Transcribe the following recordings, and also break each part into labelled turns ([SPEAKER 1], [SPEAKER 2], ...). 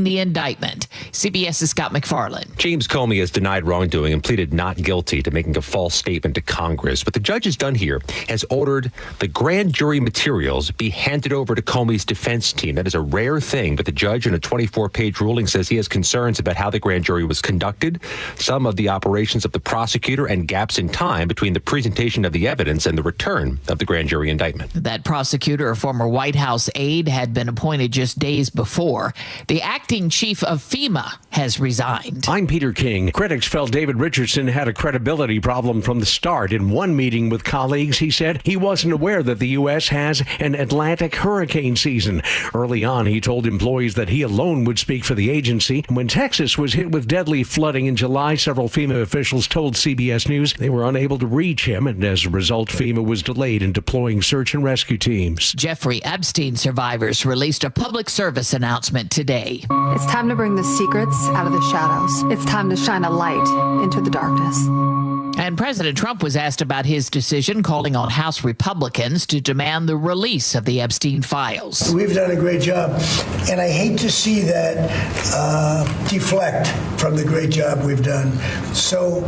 [SPEAKER 1] the indictment. CBS's Scott McFarland.
[SPEAKER 2] James Comey has denied wrongdoing and pleaded not guilty to making a false statement to Congress. What the judge has done here has ordered the grand jury materials be handed over to Comey's defense team. That is a rare thing, but the judge in a 24-page ruling says he has concerns about how the grand jury was conducted, some of the operations of the prosecutor, and gaps in time between the presentation of the evidence and the return of the grand jury indictment.
[SPEAKER 1] That prosecutor, a former White House aide, had been appointed just days before. The acting chief of FEMA has resigned.
[SPEAKER 3] I'm Peter King. Critics felt David Richardson had a credibility problem from the start. In one meeting with colleagues, he said he wasn't aware that the U.S. has an Atlantic hurricane season. Early on, he told employees that he alone would speak for the agency. When Texas was hit with deadly flooding in July, several FEMA officials told CBS News they were unable to reach him, and as a result, FEMA was delayed in deploying search and rescue teams.
[SPEAKER 1] Jeffrey Epstein survivors released a public service announcement today.
[SPEAKER 4] It's time to bring the secrets out of the shadows. It's time to shine a light into the darkness.
[SPEAKER 1] And President Trump was asked about his decision, calling on House Republicans to demand the release of the Epstein files.
[SPEAKER 5] We've done a great job, and I hate to see that deflect from the great job we've done. So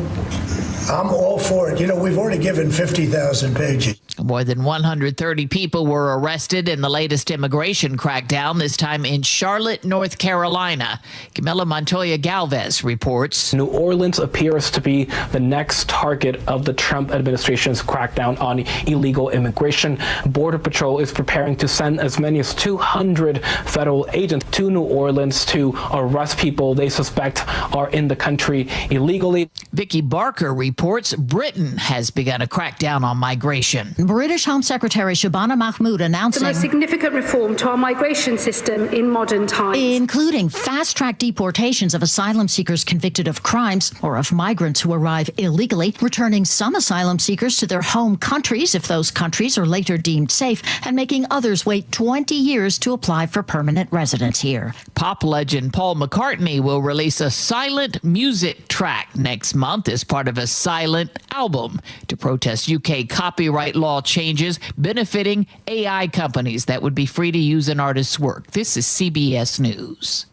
[SPEAKER 5] I'm all for it. You know, we've already given 50,000 pages.
[SPEAKER 1] More than 130 people were arrested in the latest immigration crackdown, this time in Charlotte, North Carolina. Camila Montoya Galvez reports.
[SPEAKER 6] New Orleans appears to be the next target of the Trump administration's crackdown on illegal immigration. Border Patrol is preparing to send as many as 200 federal agents to New Orleans to arrest people they suspect are in the country illegally.
[SPEAKER 1] Vicky Barker reports Britain has begun a crackdown on migration.
[SPEAKER 7] British Home Secretary Shabana Mahmood announcing
[SPEAKER 8] the most significant reform to our migration system in modern times,
[SPEAKER 7] including fast-track deportations of asylum seekers convicted of crimes or of migrants who arrive illegally, returning some asylum seekers to their home countries if those countries are later deemed safe, and making others wait 20 years to apply for permanent residence here.
[SPEAKER 1] Pop legend Paul McCartney will release a silent music track next month as part of a silent album to protest UK copyright law changes benefiting AI companies that would be free to use an artist's work. This is CBS News.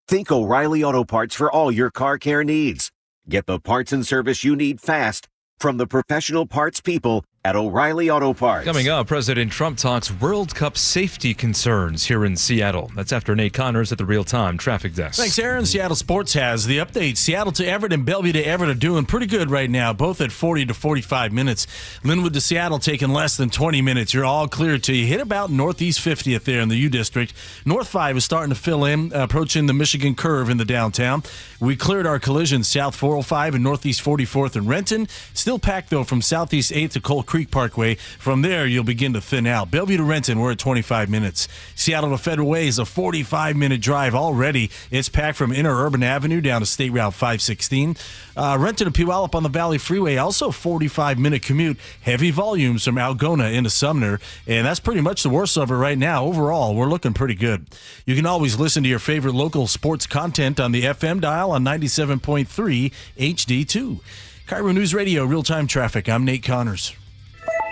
[SPEAKER 9] Think O'Reilly Auto Parts for all your car care needs. Get the parts and service you need fast from the professional parts people at O'Reilly Auto Parts.
[SPEAKER 10] Coming up, President Trump talks World Cup safety concerns here in Seattle. That's after Nate Connors at the Real Time Traffic Desk.
[SPEAKER 11] Thanks, Aaron. Seattle Sports has the update. Seattle to Everett and Bellevue to Everett are doing pretty good right now, both at 40 to 45 minutes. Linwood to Seattle taking less than 20 minutes. You're all clear till you hit about Northeast 50th there in the U District. North 5 is starting to fill in, approaching the Michigan curve in the downtown. We cleared our collisions South 405 and Northeast 44th in Renton. Still packed, though, from Southeast 8th to Coal Creek Parkway. From there, you'll begin to thin out. Bellevue to Renton, we're at 25 minutes. Seattle to Federal Way is a 45-minute drive already. It's packed from Interurban Avenue down to State Route 516. Renton to Puyallup on the Valley Freeway, also 45-minute commute. Heavy volumes from Algona into Sumner, and that's pretty much the worst of it right now. Overall, we're looking pretty good. You can always listen to your favorite local sports content on the FM dial on 97.3 HD2. KIRO Newsradio Real-Time Traffic. I'm Nate Connors.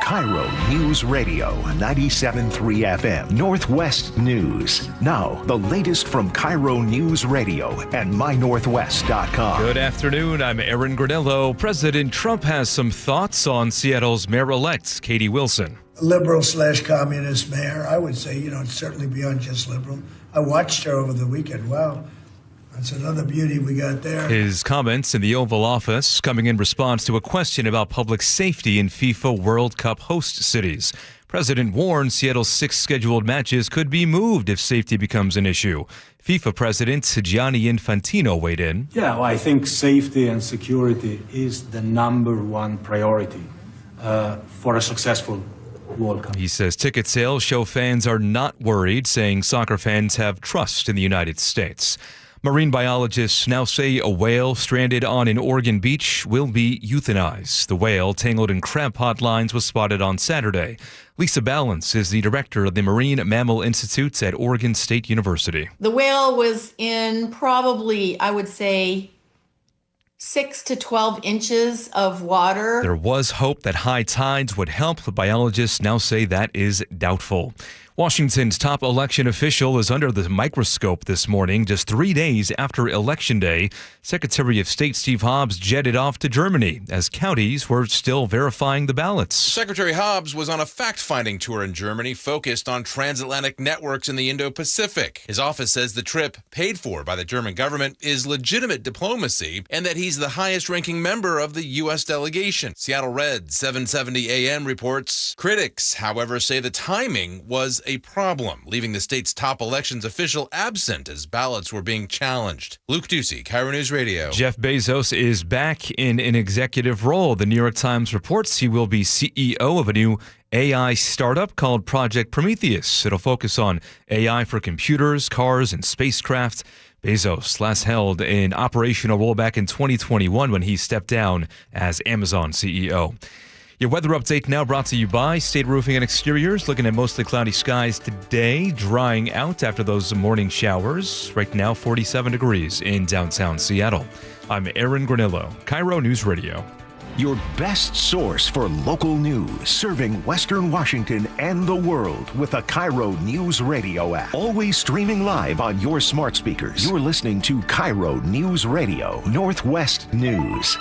[SPEAKER 12] KIRO News Radio 97.3 FM Northwest News. Now, the latest from KIRO News Radio and mynorthwest.com.
[SPEAKER 10] Good afternoon. I'm Aaron Granello. President Trump has some thoughts on Seattle's mayor-elect, Katie Wilson.
[SPEAKER 5] Liberal/communist mayor, I would say, it's certainly beyond just liberal. I watched her over the weekend. Wow. That's another beauty we got there.
[SPEAKER 10] His comments in the Oval Office coming in response to a question about public safety in FIFA World Cup host cities. President warned Seattle's 6 scheduled matches could be moved if safety becomes an issue. FIFA President Gianni Infantino weighed in.
[SPEAKER 13] Yeah, well, I think safety and security is the number one priority for a successful World Cup.
[SPEAKER 10] He says ticket sales show fans are not worried, saying soccer fans have trust in the United States. Marine biologists now say a whale stranded on an Oregon beach will be euthanized. The whale, tangled in crab pot lines, was spotted on Saturday. Lisa Balance is the director of the Marine Mammal Institute at Oregon State University.
[SPEAKER 14] The whale was in probably, I would say, 6 to 12 inches of water.
[SPEAKER 10] There was hope that high tides would help, but biologists now say that is doubtful. Washington's top election official is under the microscope this morning, just 3 days after Election Day. Secretary of State Steve Hobbs jetted off to Germany as counties were still verifying the ballots.
[SPEAKER 15] Secretary Hobbs was on a fact-finding tour in Germany focused on transatlantic networks in the Indo-Pacific. His office says the trip, paid for by the German government, is legitimate diplomacy and that he's the highest-ranking member of the U.S. delegation. Seattle Red 770 AM reports. Critics, however, say the timing was a problem, leaving the state's top elections official absent as ballots were being challenged. Luke Ducey, KIRO Newsradio.
[SPEAKER 10] Jeff Bezos is back in an executive role. The New York Times reports he will be CEO of a new AI startup called Project Prometheus. It'll focus on AI for computers, cars, and spacecraft. Bezos last held an operational role back in 2021 when he stepped down as Amazon CEO. Your weather update now brought to you by State Roofing and Exteriors. Looking at mostly cloudy skies today, drying out after those morning showers. Right now, 47 degrees in downtown Seattle. I'm Aaron Granillo, KIRO News Radio.
[SPEAKER 12] Your best source for local news, serving Western Washington and the world with the KIRO News Radio app. Always streaming live on your smart speakers. You're listening to KIRO News Radio, Northwest News.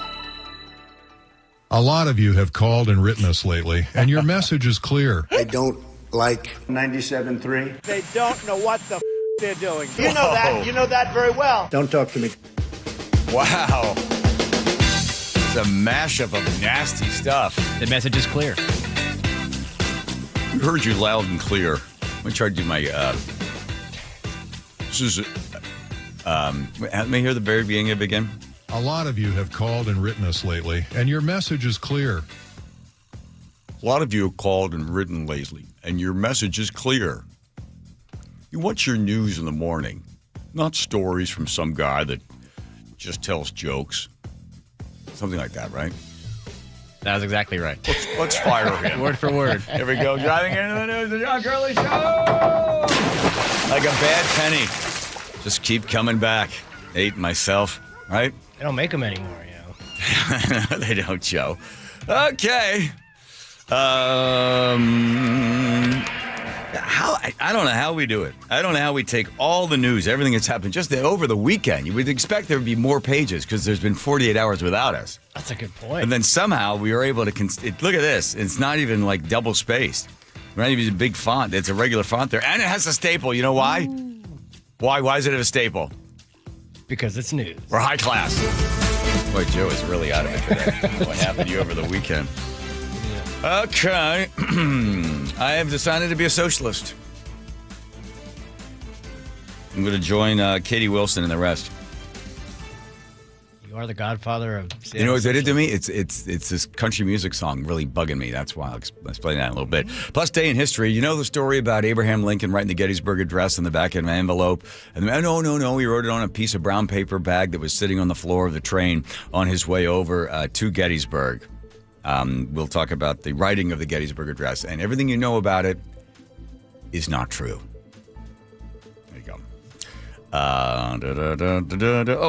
[SPEAKER 16] A lot of you have called and written us lately, and your message is clear.
[SPEAKER 17] They don't like 97.3.
[SPEAKER 18] They don't know what the they're doing. You know that. You know that very well.
[SPEAKER 17] Don't talk to me.
[SPEAKER 19] Wow. It's a mashup of nasty stuff.
[SPEAKER 20] The message is clear.
[SPEAKER 19] We heard you loud and clear. Let me try to do my, this is, let me hear the very beginning of it again.
[SPEAKER 16] A lot of you have called and written us lately, and your message is clear.
[SPEAKER 19] A lot of you have called and written lately, and your message is clear. You want your news in the morning, not stories from some guy that just tells jokes. Something like that, right?
[SPEAKER 20] That was exactly right.
[SPEAKER 19] Let's fire him.
[SPEAKER 20] Word for word.
[SPEAKER 19] Here we go. Driving into the news, the John Curley Show! Like a bad penny. Just keep coming back. Nate and myself, right?
[SPEAKER 20] They don't make them anymore, you know.
[SPEAKER 19] They don't, Joe. Okay. I don't know how we do it. I don't know how we take all the news, everything that's happened just over the weekend. You would expect there would be more pages because there's been 48 hours without us.
[SPEAKER 20] That's a good point.
[SPEAKER 19] And then somehow we were able to look at this. It's not even like double spaced. Not even a big font. It's a regular font there. And it has a staple. You know why? Ooh. Why is it a staple?
[SPEAKER 20] Because it's news.
[SPEAKER 19] We're high class. Boy, Joe is really out of it today. What happened to you over the weekend? Yeah. Okay. I have decided to be a socialist. I'm going to join Katie Wilson and the rest.
[SPEAKER 20] You are the godfather of...
[SPEAKER 19] You know what they did to me? It's this country music song really bugging me. That's why I'll explain that in a little bit. Plus, day in history. You know the story about Abraham Lincoln writing the Gettysburg Address in the back of an envelope? And no. He wrote it on a piece of brown paper bag that was sitting on the floor of the train on his way over to Gettysburg. We'll talk about the writing of the Gettysburg Address. And everything you know about it is not true. There you go.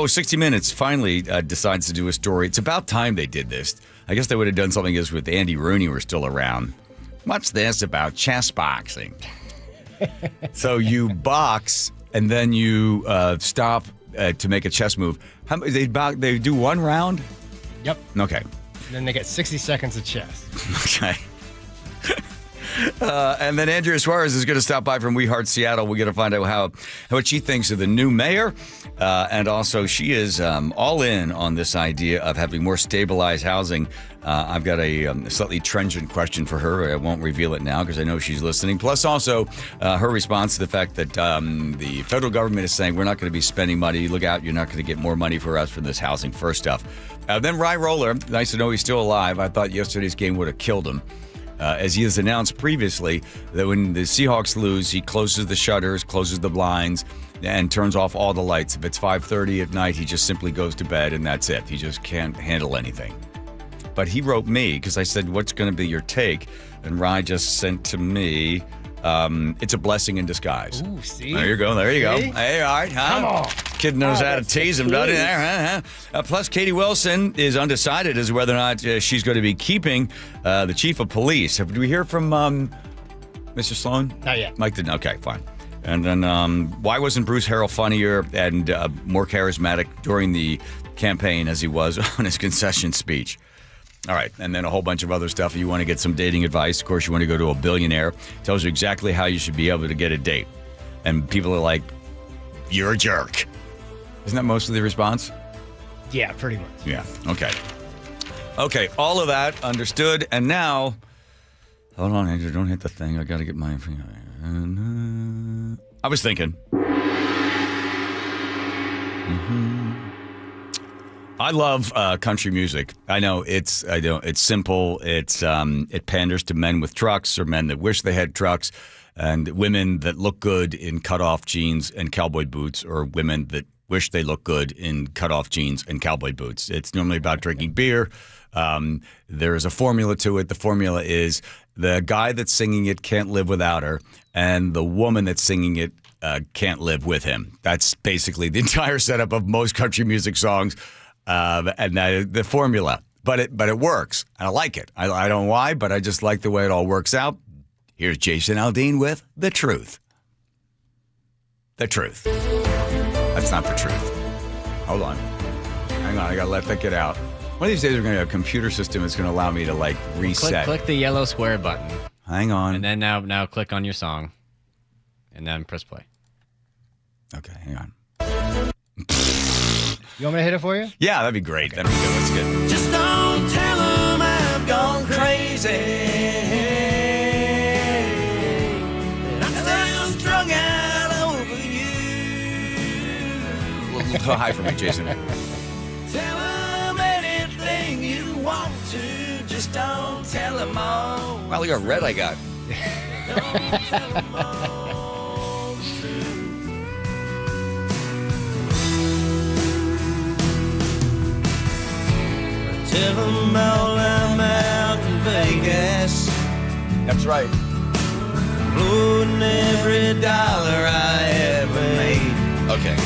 [SPEAKER 19] 60 Minutes finally decides to do a story. It's about time they did this. I guess they would have done something else with Andy Rooney were still around. What's this about chess boxing? So you box and then you stop to make a chess move. They do one round?
[SPEAKER 20] Yep.
[SPEAKER 19] Okay.
[SPEAKER 20] And then they get 60 seconds of chess.
[SPEAKER 19] Okay. And then Andrea Suarez is going to stop by from We Heart Seattle. We're going to find out what she thinks of the new mayor. And also, she is all in on this idea of having more stabilized housing. I've got a slightly trenchant question for her. I won't reveal it now because I know she's listening. Plus, also, her response to the fact that the federal government is saying we're not going to be spending money. Look out, you're not going to get more money for us for this housing first stuff. Then Rye Roller, nice to know he's still alive. I thought yesterday's game would have killed him. As he has announced previously that when the Seahawks lose, he closes the shutters, closes the blinds, and turns off all the lights. If it's 5:30 at night, he just simply goes to bed, and that's it. He just can't handle anything. But he wrote me, because I said, what's going to be your take? And Rye just sent to me, it's a blessing in disguise.
[SPEAKER 20] Ooh, see?
[SPEAKER 19] There you go. See? Hey, all right, huh?
[SPEAKER 20] Come on.
[SPEAKER 19] Kid knows how to tease him, doesn't he? Plus, Katie Wilson is undecided as to whether or not she's going to be keeping the chief of police. Did we hear from Mr. Sloan?
[SPEAKER 20] Not yet.
[SPEAKER 19] Mike didn't. Okay, fine. And then why wasn't Bruce Harrell funnier and more charismatic during the campaign as he was on his concession speech? All right, and then a whole bunch of other stuff. You want to get some dating advice. Of course, you want to go to a billionaire. Tells you exactly how you should be able to get a date. And people are like, you're a jerk. Isn't that most of the response?
[SPEAKER 20] Yeah, pretty much.
[SPEAKER 19] Yeah, okay. Okay, all of that understood. And now, hold on, Andrew, don't hit the thing. I got to get my... I was thinking. I love country music. I know it's simple. It panders to men with trucks or men that wish they had trucks, and women that look good in cutoff jeans and cowboy boots, or women that wish they look good in cutoff jeans and cowboy boots. It's normally about drinking beer. There is a formula to it. The formula is the guy that's singing it can't live without her, and the woman that's singing it can't live with him. That's basically the entire setup of most country music songs. And the formula, but it works. I like it. I don't know why, but I just like the way it all works out. Here's Jason Aldean with The Truth. The Truth. That's not the truth. Hold on. Hang on, I gotta let that get out. One of these days we're gonna have a computer system that's gonna allow me to reset.
[SPEAKER 20] Click the yellow square button.
[SPEAKER 19] Hang on.
[SPEAKER 20] And then now click on your song. And then press play.
[SPEAKER 19] Okay, hang on.
[SPEAKER 20] You want me to hit it for you?
[SPEAKER 19] Yeah, that'd be great. That'd be good. Let's get it.
[SPEAKER 21] Just don't tell them I've gone crazy. And I'm still strung out over you.
[SPEAKER 19] A little high for me, Jason.
[SPEAKER 21] Tell them anything you want to. Just don't tell them all.
[SPEAKER 19] Wow, look how red I got.
[SPEAKER 21] Don't tell them all. Tell them all I'm out in Vegas.
[SPEAKER 19] That's right.
[SPEAKER 21] Blowing every dollar I ever made.
[SPEAKER 19] Okay.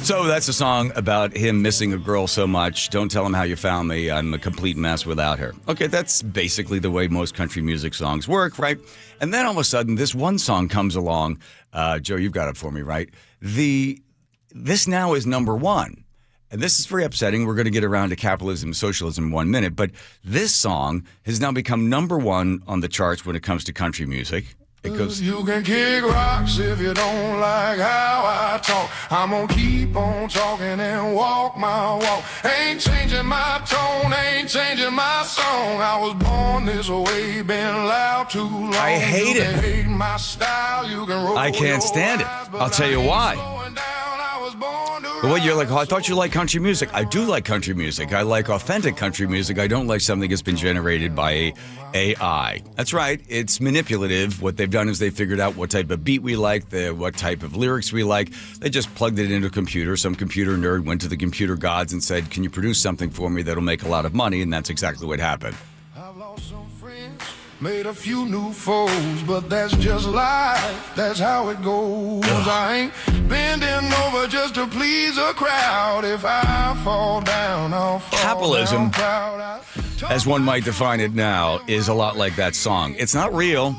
[SPEAKER 19] So that's a song about him missing a girl so much. Don't tell him how you found me. I'm a complete mess without her. Okay, that's basically the way most country music songs work, right? And then all of a sudden, this one song comes along. Joe, you've got it for me, right? This now is number one. And this is very upsetting. We're going to get around to capitalism and socialism in 1 minute. But this song has now become number one on the charts when it comes to country music. It goes,
[SPEAKER 22] you can kick rocks if you don't like how I talk. I'm going to keep on talking and walk my walk. Ain't changing my tone, ain't changing my song. I was born this way, been loud too long.
[SPEAKER 19] I hate
[SPEAKER 22] you
[SPEAKER 19] it.
[SPEAKER 22] Can hate my style, you can roll
[SPEAKER 19] I can't stand it. I'll tell you why. Well, you're like, oh, I thought you liked country music. I do like country music. I like authentic country music. I don't like something that's been generated by AI. That's right. It's manipulative. What they've done is they figured out what type of beat we like, what type of lyrics we like. They just plugged it into a computer. Some computer nerd went to the computer gods and said, can you produce something for me that'll make a lot of money? And that's exactly what happened.
[SPEAKER 22] I've lost some friends, made a few new foes, but that's just life. That's how it goes. I ain't bending over just to please a crowd. If I fall down, I'll fall
[SPEAKER 19] Capitalism,
[SPEAKER 22] down proud.
[SPEAKER 19] as one might define it now, is a lot like that song. It's not real.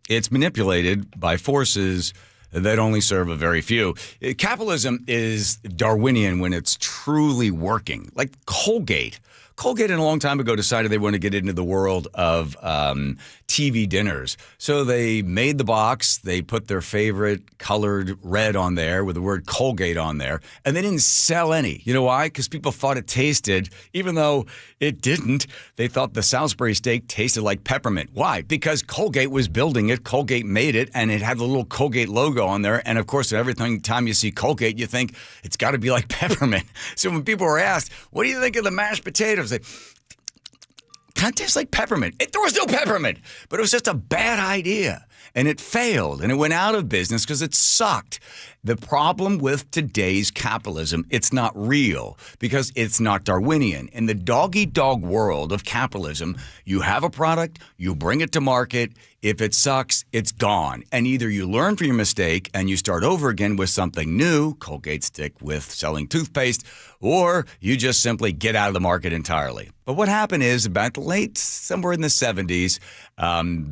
[SPEAKER 19] It's manipulated by forces that only serve a very few. Capitalism is Darwinian when it's truly working, like Colgate. Colgate, a long time ago, decided they want to get into the world of TV dinners. So they made the box. They put their favorite colored red on there with the word Colgate on there. And they didn't sell any. You know why? Because people thought it tasted, even though it didn't, they thought the Salisbury steak tasted like peppermint. Why? Because Colgate was building it. Colgate made it, and it had the little Colgate logo on there. And, of course, every time you see Colgate, you think it's got to be like peppermint. So when people were asked, what do you think of the mashed potatoes? They kind of tastes like peppermint. There was no peppermint, but it was just a bad idea. and it failed and it went out of business because it sucked. The problem with today's capitalism, it's not real because it's not Darwinian. In the dog-eat-dog world of capitalism, you have a product, you bring it to market. If it sucks, it's gone. And either you learn from your mistake and you start over again with something new, Colgate stick with selling toothpaste, or you just simply get out of the market entirely. But what happened is about somewhere in the 70s,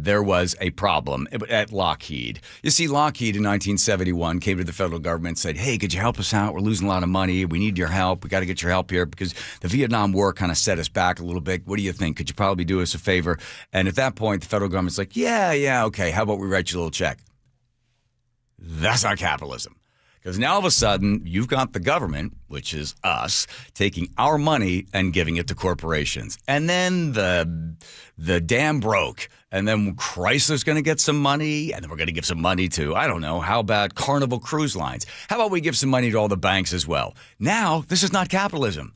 [SPEAKER 19] there was a problem at Lockheed. You see, Lockheed in 1971 came to the federal government and said, hey, could you help us out? We're losing a lot of money. We need your help. We got to get your help here because the Vietnam War kind of set us back a little bit. What do you think? Could you probably do us a favor? And at that point, the federal government's like, yeah, okay. How about we write you a little check? That's not capitalism. Because now all of a sudden, you've got the government, which is us, taking our money and giving it to corporations. And then the dam broke. And then Chrysler's going to get some money. And then we're going to give some money to, I don't know, how about Carnival Cruise Lines? How about we give some money to all the banks as well? Now, this is not capitalism.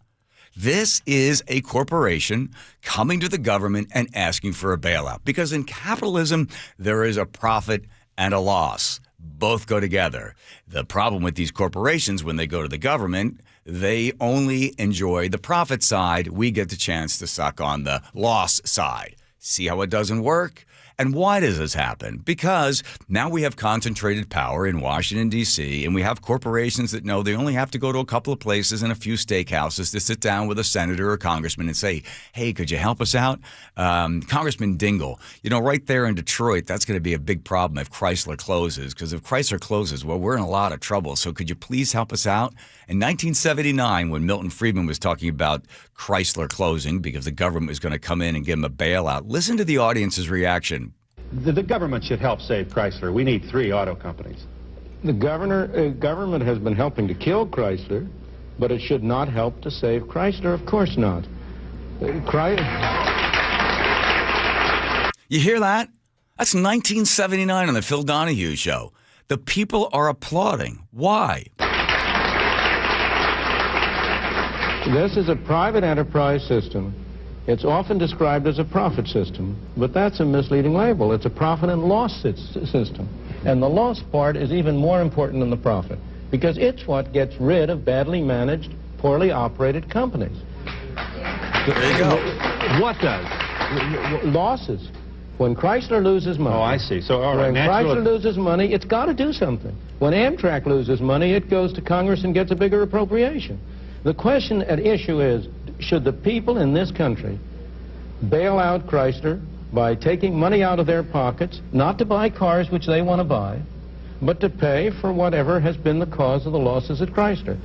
[SPEAKER 19] This is a corporation coming to the government and asking for a bailout. Because in capitalism, there is a profit and a loss. Both go together. The problem with these corporations, when they go to the government, they only enjoy the profit side. We get the chance to suck on the loss side. See how it doesn't work? And why does this happen? Because now we have concentrated power in Washington, D.C., and we have corporations that know they only have to go to a couple of places and a few steakhouses to sit down with a senator or congressman and say, hey, could you help us out? Congressman Dingell, right there in Detroit, that's going to be a big problem if Chrysler closes, because if Chrysler closes, well, we're in a lot of trouble. So could you please help us out? In 1979, when Milton Friedman was talking about Chrysler closing because the government was going to come in and give him a bailout, listen to the audience's reaction.
[SPEAKER 2] The government should help save Chrysler. We need 3 auto companies. The government has been helping to kill Chrysler, but it should not help to save Chrysler. Of course not.
[SPEAKER 19] You hear that? That's 1979 on the Phil Donahue Show. The people are applauding. Why?
[SPEAKER 2] This is a private enterprise system. It's often described as a profit system, but that's a misleading label. It's a profit and loss system. And the loss part is even more important than the profit, because it's what gets rid of badly managed, poorly operated companies.
[SPEAKER 19] There you go.
[SPEAKER 2] What does? Losses. When Chrysler loses money. Oh, I see. So, all right. When Chrysler loses money, it's got to do something. When Amtrak loses money, it goes to Congress and gets a bigger appropriation. The question at issue is, should the people in this country bail out Chrysler by taking money out of their pockets, not to buy cars which they want to buy, but to pay for whatever has been the cause of the losses at Chrysler?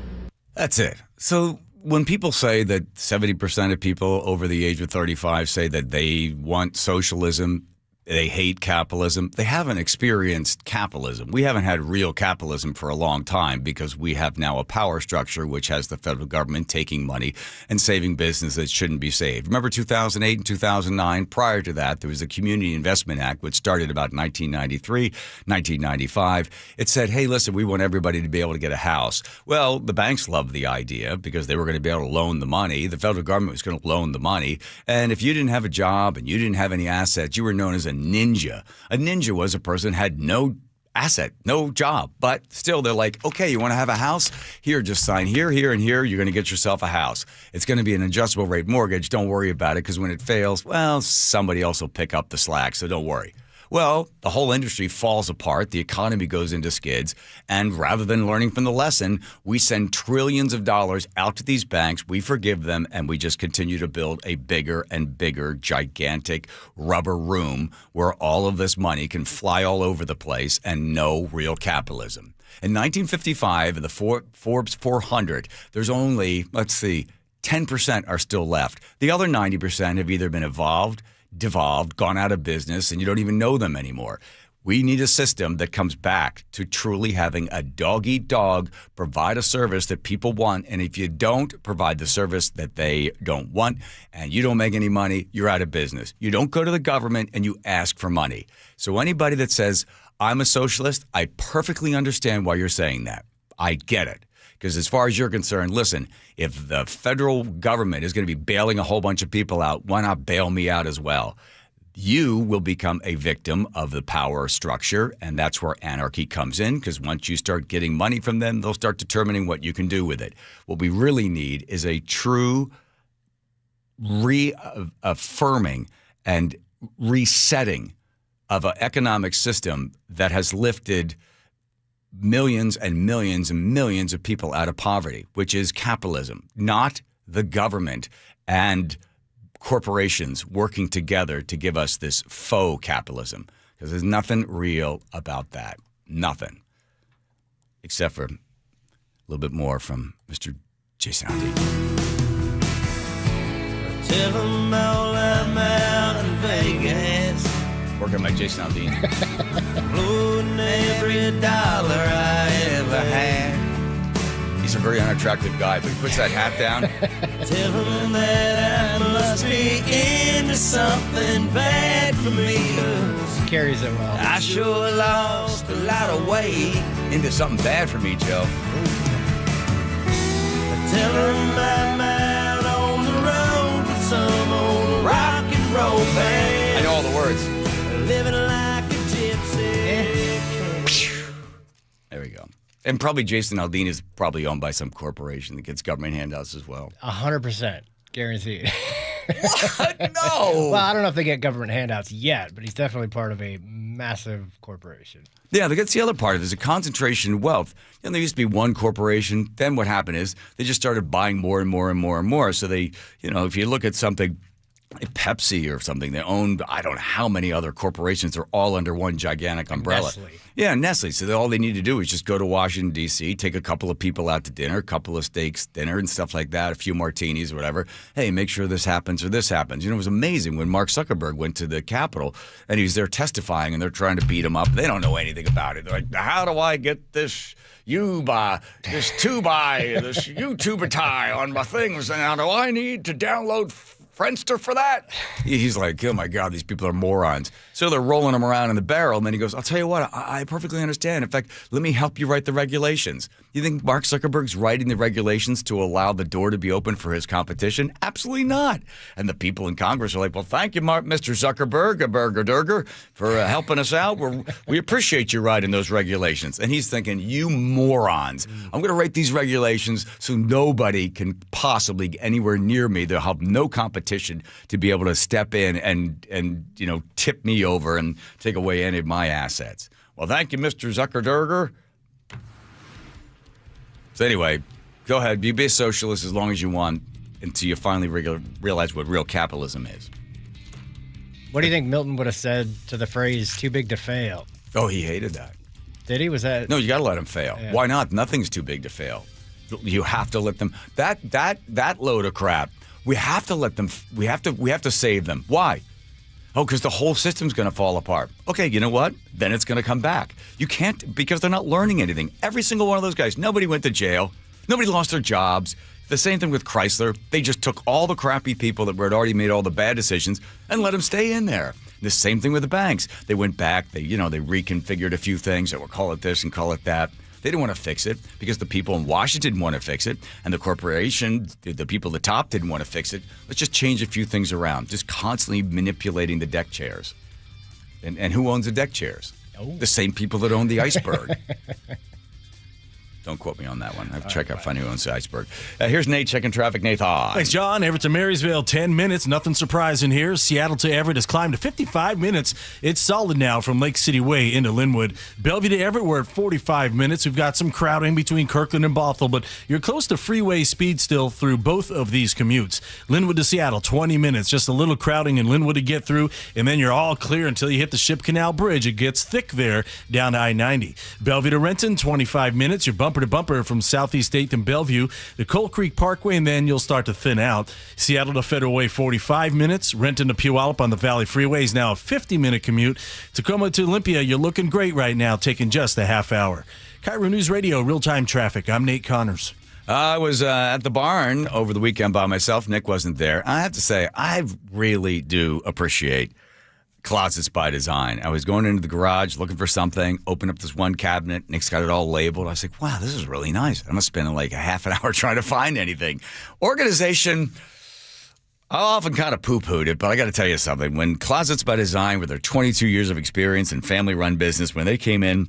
[SPEAKER 19] That's it. So when people say that 70% of people over the age of 35 say that they want socialism, they hate capitalism, they haven't experienced capitalism. We haven't had real capitalism for a long time because we have now a power structure which has the federal government taking money and saving business that shouldn't be saved. Remember 2008 and 2009? Prior to that, there was the Community Investment Act, which started about 1993, 1995. It said, hey, listen, we want everybody to be able to get a house. Well, the banks loved the idea because they were going to be able to loan the money. The federal government was going to loan the money. And if you didn't have a job and you didn't have any assets, you were known as a ninja. A ninja was a person who had no asset, no job, but still they're like, okay, you want to have a house? Here, just sign here, here, and here. You're going to get yourself a house. It's going to be an adjustable rate mortgage. Don't worry about it because when it fails, well, somebody else will pick up the slack, so don't worry. Well, the whole industry falls apart, the economy goes into skids, and rather than learning from the lesson, we send trillions of dollars out to these banks, we forgive them, and we just continue to build a bigger and bigger, gigantic rubber room where all of this money can fly all over the place and no real capitalism. In 1955, in the Forbes 400, there's only, 10% are still left. The other 90% have either been devolved, gone out of business, and you don't even know them anymore. We need a system that comes back to truly having a dog-eat-dog, provide a service that people want, and if you don't provide the service that they don't want and you don't make any money, you're out of business. You don't go to the government and you ask for money. So anybody that says, I'm a socialist, I perfectly understand why you're saying that. I get it. Because as far as you're concerned, listen, if the federal government is going to be bailing a whole bunch of people out, why not bail me out as well? you will become a victim of the power structure, and that's where anarchy comes in, because once you start getting money from them, they'll start determining what you can do with it. What we really need is a true reaffirming and resetting of an economic system that has lifted millions and millions and millions of people out of poverty, which is capitalism, not the government and corporations working together to give us this faux capitalism, because there's nothing real about that. Nothing. Except for a little bit more from Mr. Jason Aldean.
[SPEAKER 21] Tell them all I'm out in Vegas.
[SPEAKER 19] Working my Jason Aldean.
[SPEAKER 21] Blowing every dollar I ever had.
[SPEAKER 19] He's a very unattractive guy, but he puts that hat down.
[SPEAKER 21] Tell him that I must be into something bad for me.
[SPEAKER 20] Carries it well.
[SPEAKER 21] I sure lost a lot of weight.
[SPEAKER 19] Into something bad for me, Joe.
[SPEAKER 21] Tell him I'm out on the road with some old rock and roll band.
[SPEAKER 19] I know all the words.
[SPEAKER 21] Living like a gypsy.
[SPEAKER 19] There we go. And probably Jason Aldean is probably owned by some corporation that gets government handouts as well.
[SPEAKER 20] 100%. Guaranteed.
[SPEAKER 19] What? No.
[SPEAKER 20] Well, I don't know if they get government handouts yet, but he's definitely part of a massive corporation.
[SPEAKER 19] Yeah, that's the other part of it. There's a concentration of wealth. You know, there used to be one corporation. Then what happened is they just started buying more and more and more and more. So they, you know, if you look at something like Pepsi or something, they owned, I don't know how many other corporations. They're all under one gigantic umbrella.
[SPEAKER 20] Nestle.
[SPEAKER 19] Yeah, Nestle. So all they need to do is just go to Washington, D.C., take a couple of people out to dinner, a couple of steaks dinner and stuff like that, a few martinis or whatever. Hey, make sure this happens or this happens. You know, it was amazing when Mark Zuckerberg went to the Capitol and he was there testifying and they're trying to beat him up. They don't know anything about it. They're like, how do I get this this YouTuber tie on my things? And now do I need to download Friendster for that? He's like, oh my God, these people are morons. So they're rolling him around in the barrel. And then he goes, I'll tell you what, I perfectly understand. In fact, let me help you write the regulations. You think Mark Zuckerberg's writing the regulations to allow the door to be open for his competition? Absolutely not. And the people in Congress are like, well, thank you, Mr. Zuckerberg, for helping us out. We appreciate you writing those regulations. And he's thinking, you morons, I'm going to write these regulations so nobody can possibly get anywhere near me. They'll have no competition to be able to step in and you know, tip me over and take away any of my assets. Well, thank you, Mr. Zuckerberg. So anyway, go ahead. Be a socialist as long as you want until you finally realize what real capitalism is.
[SPEAKER 20] What do you think Milton would have said to the phrase "too big to fail"?
[SPEAKER 19] Oh, he hated that.
[SPEAKER 20] Did he? Was that?
[SPEAKER 19] No, you got to let him fail. Yeah. Why not? Nothing's too big to fail. You have to let them. That load of crap. We have to let them. We have to save them. Why? Oh, because the whole system's going to fall apart. Okay, you know what? Then it's going to come back. You can't, because they're not learning anything. Every single one of those guys, nobody went to jail. Nobody lost their jobs. The same thing with Chrysler. They just took all the crappy people that had already made all the bad decisions and let them stay in there. The same thing with the banks. They went back. They reconfigured a few things. They would call it this and call it that. They didn't want to fix it because the people in Washington didn't want to fix it, and the corporation, the people at the top didn't want to fix it. Let's just change a few things around, just constantly manipulating the deck chairs. And who owns the deck chairs? Oh. The same people that own the iceberg. Don't quote me on that one. I have to check out find who owns the iceberg. Here's Nate checking traffic. Nate, hi.
[SPEAKER 11] Thanks, John. Everett to Marysville, 10 minutes. Nothing surprising here. Seattle to Everett has climbed to 55 minutes. It's solid now from Lake City Way into Linwood. Bellevue to Everett, we're at 45 minutes. We've got some crowding between Kirkland and Bothell, but you're close to freeway speed still through both of these commutes. Linwood to Seattle, 20 minutes. Just a little crowding in Linwood to get through, and then you're all clear until you hit the Ship Canal Bridge. It gets thick there down to I-90. Bellevue to Renton, 25 minutes. You're bumper to bumper from Southeast 8th and Bellevue, the Coal Creek Parkway, and then you'll start to thin out. Seattle to Federal Way, 45 minutes. Renton to Puyallup on the Valley Freeway is now a 50-minute commute. Tacoma to Olympia, you're looking great right now, taking just a half hour. KIRO News Radio, real-time traffic. I'm Nate Connors.
[SPEAKER 19] I was at the barn over the weekend by myself. Nick wasn't there. I have to say, I really do appreciate Closets by Design. I was going into the garage looking for something, opened up this one cabinet. Nick's got it all labeled. I was like, wow, this is really nice. I'm going to spend like a half an hour trying to find anything. Organization, I often kind of poo-pooed it, but I got to tell you something. When Closets by Design, with their 22 years of experience in family-run business, when they came in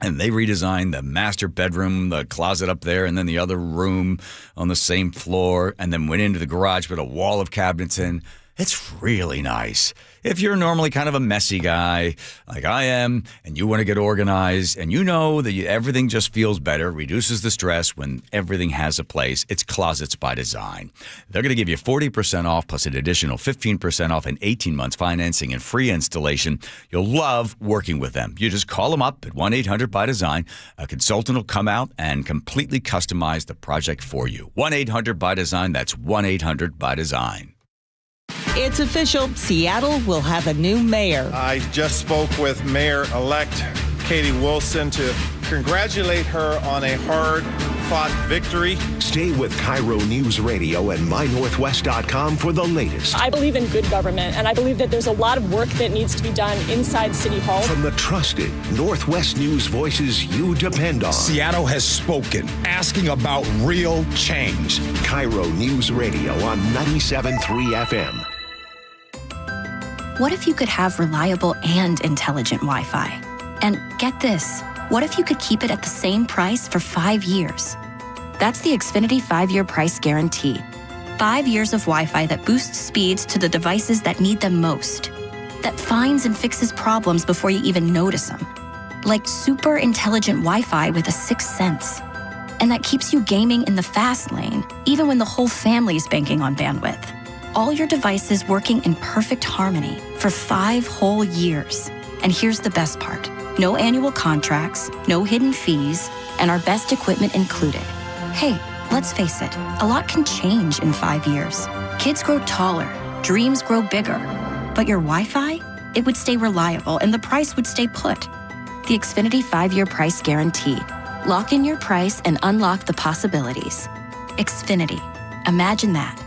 [SPEAKER 19] and they redesigned the master bedroom, the closet up there, and then the other room on the same floor, and then went into the garage with a wall of cabinets in, it's really nice. If you're normally kind of a messy guy like I am, and you want to get organized, and you know that everything just feels better, reduces the stress when everything has a place, it's Closets by Design. They're going to give you 40% off plus an additional 15% off and 18 months financing and free installation. You'll love working with them. You just call them up at 1-800-BY-DESIGN. A consultant will come out and completely customize the project for you. 1-800-BY-DESIGN. That's 1-800-BY-DESIGN.
[SPEAKER 3] It's official. Seattle will have a new mayor.
[SPEAKER 4] I just spoke with Mayor-elect Katie Wilson to congratulate her on a hard-fought victory.
[SPEAKER 12] Stay with KIRO Newsradio and MyNorthwest.com for the latest.
[SPEAKER 23] I believe in good government, and I believe that there's a lot of work that needs to be done inside City Hall.
[SPEAKER 12] From the trusted Northwest News voices you depend on.
[SPEAKER 24] Seattle has spoken, asking about real change.
[SPEAKER 12] KIRO Newsradio on 97.3 FM.
[SPEAKER 25] What if you could have reliable and intelligent Wi-Fi? And get this, what if you could keep it at the same price for 5 years? That's the Xfinity 5-year price guarantee. 5 years of Wi-Fi that boosts speeds to the devices that need them most. That finds and fixes problems before you even notice them. Like super intelligent Wi-Fi with a sixth sense. And that keeps you gaming in the fast lane, even when the whole family is banking on bandwidth. All your devices working in perfect harmony for 5 whole years. And here's the best part. No annual contracts, no hidden fees, and our best equipment included. Hey, let's face it, a lot can change in 5 years. Kids grow taller, dreams grow bigger. But your Wi-Fi? It would stay reliable and the price would stay put. The Xfinity 5-year price guarantee. Lock in your price and unlock the possibilities. Xfinity. Imagine that.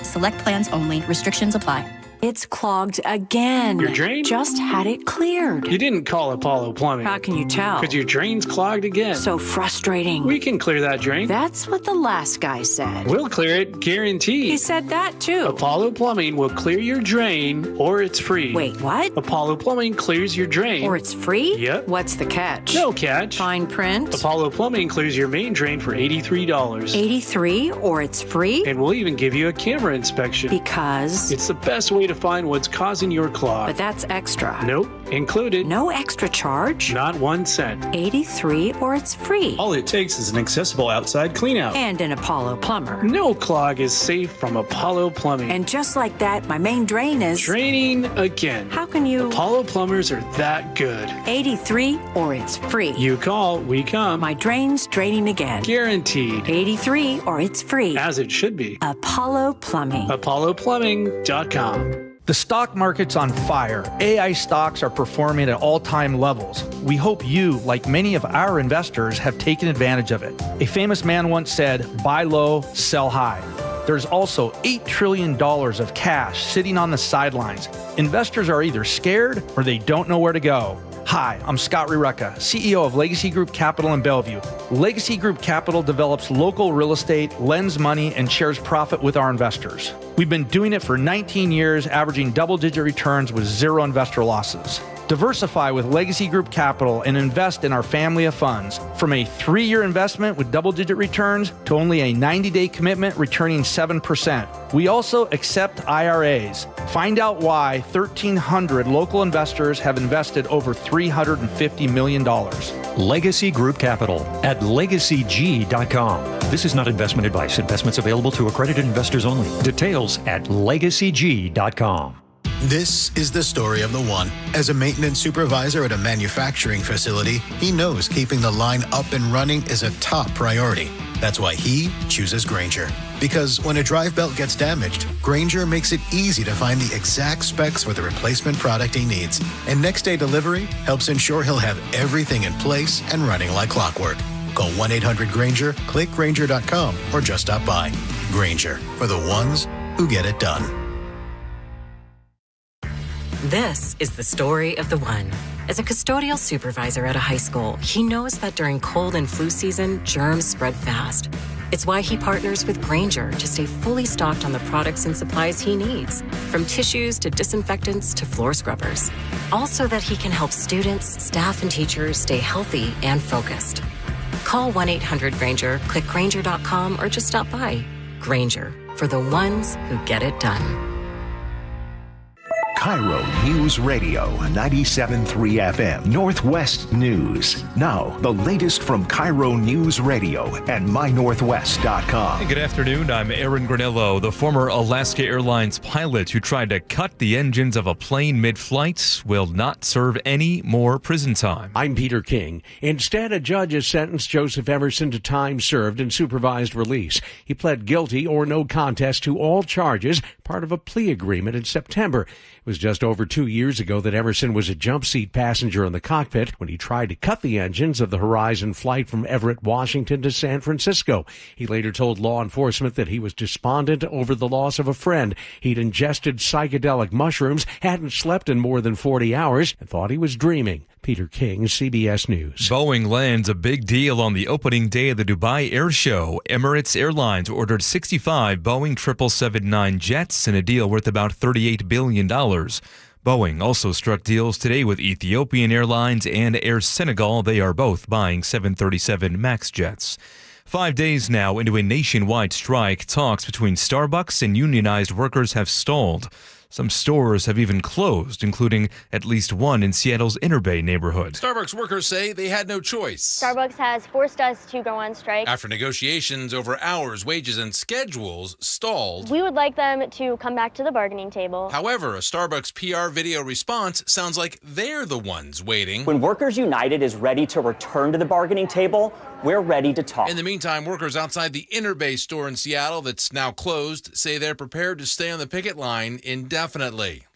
[SPEAKER 25] Select plans only. Restrictions apply.
[SPEAKER 26] It's clogged again.
[SPEAKER 27] Your drain?
[SPEAKER 26] Just had it cleared.
[SPEAKER 27] You didn't call Apollo Plumbing.
[SPEAKER 26] How can you tell?
[SPEAKER 27] Because your drain's clogged again.
[SPEAKER 26] So frustrating.
[SPEAKER 27] We can clear that drain.
[SPEAKER 26] That's what the last guy said.
[SPEAKER 27] We'll clear it, guaranteed.
[SPEAKER 26] He said that too.
[SPEAKER 27] Apollo Plumbing will clear your drain, or it's free.
[SPEAKER 26] Wait, what?
[SPEAKER 27] Apollo Plumbing clears your drain.
[SPEAKER 26] Or it's free?
[SPEAKER 27] Yep.
[SPEAKER 26] What's the catch?
[SPEAKER 27] No catch.
[SPEAKER 26] Fine print?
[SPEAKER 27] Apollo Plumbing clears your main drain for $83.
[SPEAKER 26] $83, or it's free?
[SPEAKER 27] And we'll even give you a camera inspection.
[SPEAKER 26] Because?
[SPEAKER 27] It's the best way to find what's causing your clog.
[SPEAKER 26] But that's extra.
[SPEAKER 27] Nope. Included.
[SPEAKER 26] No extra charge?
[SPEAKER 27] Not 1 cent.
[SPEAKER 26] $83, or it's free.
[SPEAKER 27] All it takes is an accessible outside cleanout.
[SPEAKER 26] And an Apollo plumber.
[SPEAKER 27] No clog is safe from Apollo Plumbing.
[SPEAKER 26] And just like that, my main drain is...
[SPEAKER 27] draining again.
[SPEAKER 26] How can you...
[SPEAKER 27] Apollo plumbers are that good.
[SPEAKER 26] $83, or it's free.
[SPEAKER 27] You call, we come.
[SPEAKER 26] My drain's draining again.
[SPEAKER 27] Guaranteed.
[SPEAKER 26] $83, or it's free.
[SPEAKER 27] As it should be.
[SPEAKER 26] Apollo Plumbing.
[SPEAKER 27] ApolloPlumbing.com.
[SPEAKER 28] The stock market's on fire. AI stocks are performing at all-time levels. We hope you, like many of our investors, have taken advantage of it. A famous man once said, buy low, sell high. There's also $8 trillion of cash sitting on the sidelines. Investors are either scared or they don't know where to go. Hi, I'm Scott Rireka, CEO of Legacy Group Capital in Bellevue. Legacy Group Capital develops local real estate, lends money, and shares profit with our investors. We've been doing it for 19 years, averaging double-digit returns with zero investor losses. Diversify with Legacy Group Capital and invest in our family of funds. From a 3-year investment with double-digit returns to only a 90-day commitment returning 7%. We also accept IRAs. Find out why 1,300 local investors have invested over $350 million.
[SPEAKER 29] Legacy Group Capital at LegacyG.com. This is not investment advice. Investments available to accredited investors only. Details at LegacyG.com.
[SPEAKER 30] This is the story of the one. As a maintenance supervisor at a manufacturing facility, he knows keeping the line up and running is a top priority. That's why he chooses Grainger. Because when a drive belt gets damaged, Grainger makes it easy to find the exact specs for the replacement product he needs. And next day delivery helps ensure he'll have everything in place and running like clockwork. Call 1-800-GRAINGER, click Grainger.com, or just stop by. Grainger, for the ones who get it done.
[SPEAKER 31] This is the story of the one. As a custodial supervisor at a high school, he knows that during cold and flu season, germs spread fast. It's why he partners with Grainger to stay fully stocked on the products and supplies he needs, from tissues to disinfectants to floor scrubbers. All so that he can help students, staff, and teachers stay healthy and focused. Call 1-800-GRAINGER, click Grainger.com, or just stop by. Grainger, for the ones who get it done.
[SPEAKER 12] KIRO News Radio 97.3 FM Northwest News. Now, the latest from KIRO News Radio and mynorthwest.com.
[SPEAKER 1] Good afternoon. I'm Aaron Granillo. The former Alaska Airlines pilot who tried to cut the engines of a plane mid-flight will not serve any more prison time.
[SPEAKER 5] I'm Peter King. Instead, a judge has sentenced Joseph Emerson to time served and supervised release. He pled guilty or no contest to all charges, part of a plea agreement in September. It was just over 2 years ago that Emerson was a jump seat passenger in the cockpit when he tried to cut the engines of the Horizon flight from Everett, Washington to San Francisco. He later told law enforcement that he was despondent over the loss of a friend. He'd ingested psychedelic mushrooms, hadn't slept in more than 40 hours, and thought he was dreaming. Peter King, CBS News.
[SPEAKER 1] Boeing lands a big deal on the opening day of the Dubai Air Show. Emirates Airlines ordered 65 Boeing 777-9 jets in a deal worth about $38 billion. Boeing also struck deals today with Ethiopian Airlines and Air Senegal. They are both buying 737 MAX jets. 5 days now into a nationwide strike, talks between Starbucks and unionized workers have stalled. Some stores have even closed, including at least one in Seattle's Inner Bay neighborhood.
[SPEAKER 6] Starbucks workers say they had no choice.
[SPEAKER 7] Starbucks has forced us to go on strike.
[SPEAKER 6] After negotiations over hours, wages, and schedules stalled.
[SPEAKER 7] We would like them to come back to the bargaining table.
[SPEAKER 6] However, a Starbucks PR video response sounds like they're the ones waiting.
[SPEAKER 8] When Workers United is ready to return to the bargaining table, we're ready to talk.
[SPEAKER 6] In the meantime, workers outside the Inner Bay store in Seattle that's now closed say they're prepared to stay on the picket line indefinitely.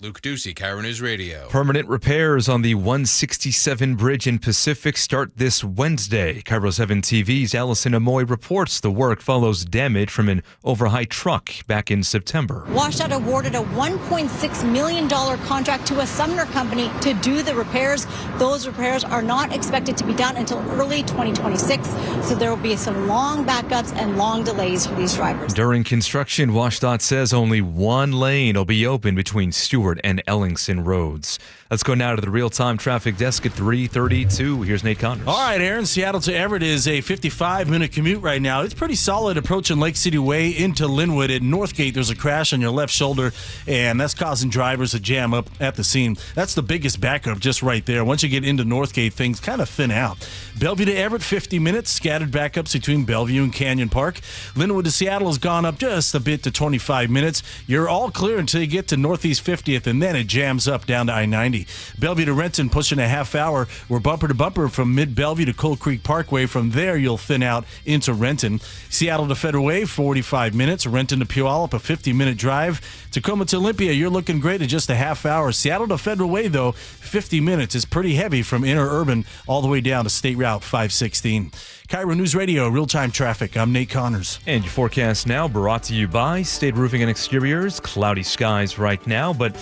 [SPEAKER 6] Luke Ducey, KIRO News Radio.
[SPEAKER 1] Permanent repairs on the 167 bridge in Pacific start this Wednesday. KIRO 7 TV's Allison Amoy reports the work follows damage from an overhigh truck back in September.
[SPEAKER 9] WashDOT awarded a $1.6 million contract to a Sumner company to do the repairs. Those repairs are not expected to be done until early 2026. So there will be some long backups and long delays for these drivers.
[SPEAKER 1] During construction, WashDOT says only one lane will be open between Stewart and Ellingson roads. Let's go now to the real-time traffic desk at 3:32. Here's Nate Connors.
[SPEAKER 11] All right, Aaron, Seattle to Everett is a 55-minute commute right now. It's pretty solid approaching Lake City Way into Linwood. At Northgate, there's a crash on your left shoulder, and that's causing drivers to jam up at the scene. That's the biggest backup just right there. Once you get into Northgate, things kind of thin out. Bellevue to Everett, 50 minutes. Scattered backups between Bellevue and Canyon Park. Linwood to Seattle has gone up just a bit to 25 minutes. You're all clear until you get to Northeast 50th, and then it jams up down to I-90. Bellevue to Renton pushing a half hour. We're bumper to bumper from mid-Bellevue to Coal Creek Parkway. From there, you'll thin out into Renton. Seattle to Federal Way, 45 minutes. Renton to Puyallup, a 50-minute drive. Tacoma to Olympia, you're looking great at just a half hour. Seattle to Federal Way, though, 50 minutes is pretty heavy from inner urban all the way down to State Route 516. KIRO News Radio, real-time traffic. I'm Nate Connors.
[SPEAKER 1] And your forecast now brought to you by State Roofing and Exteriors. Cloudy skies right now, but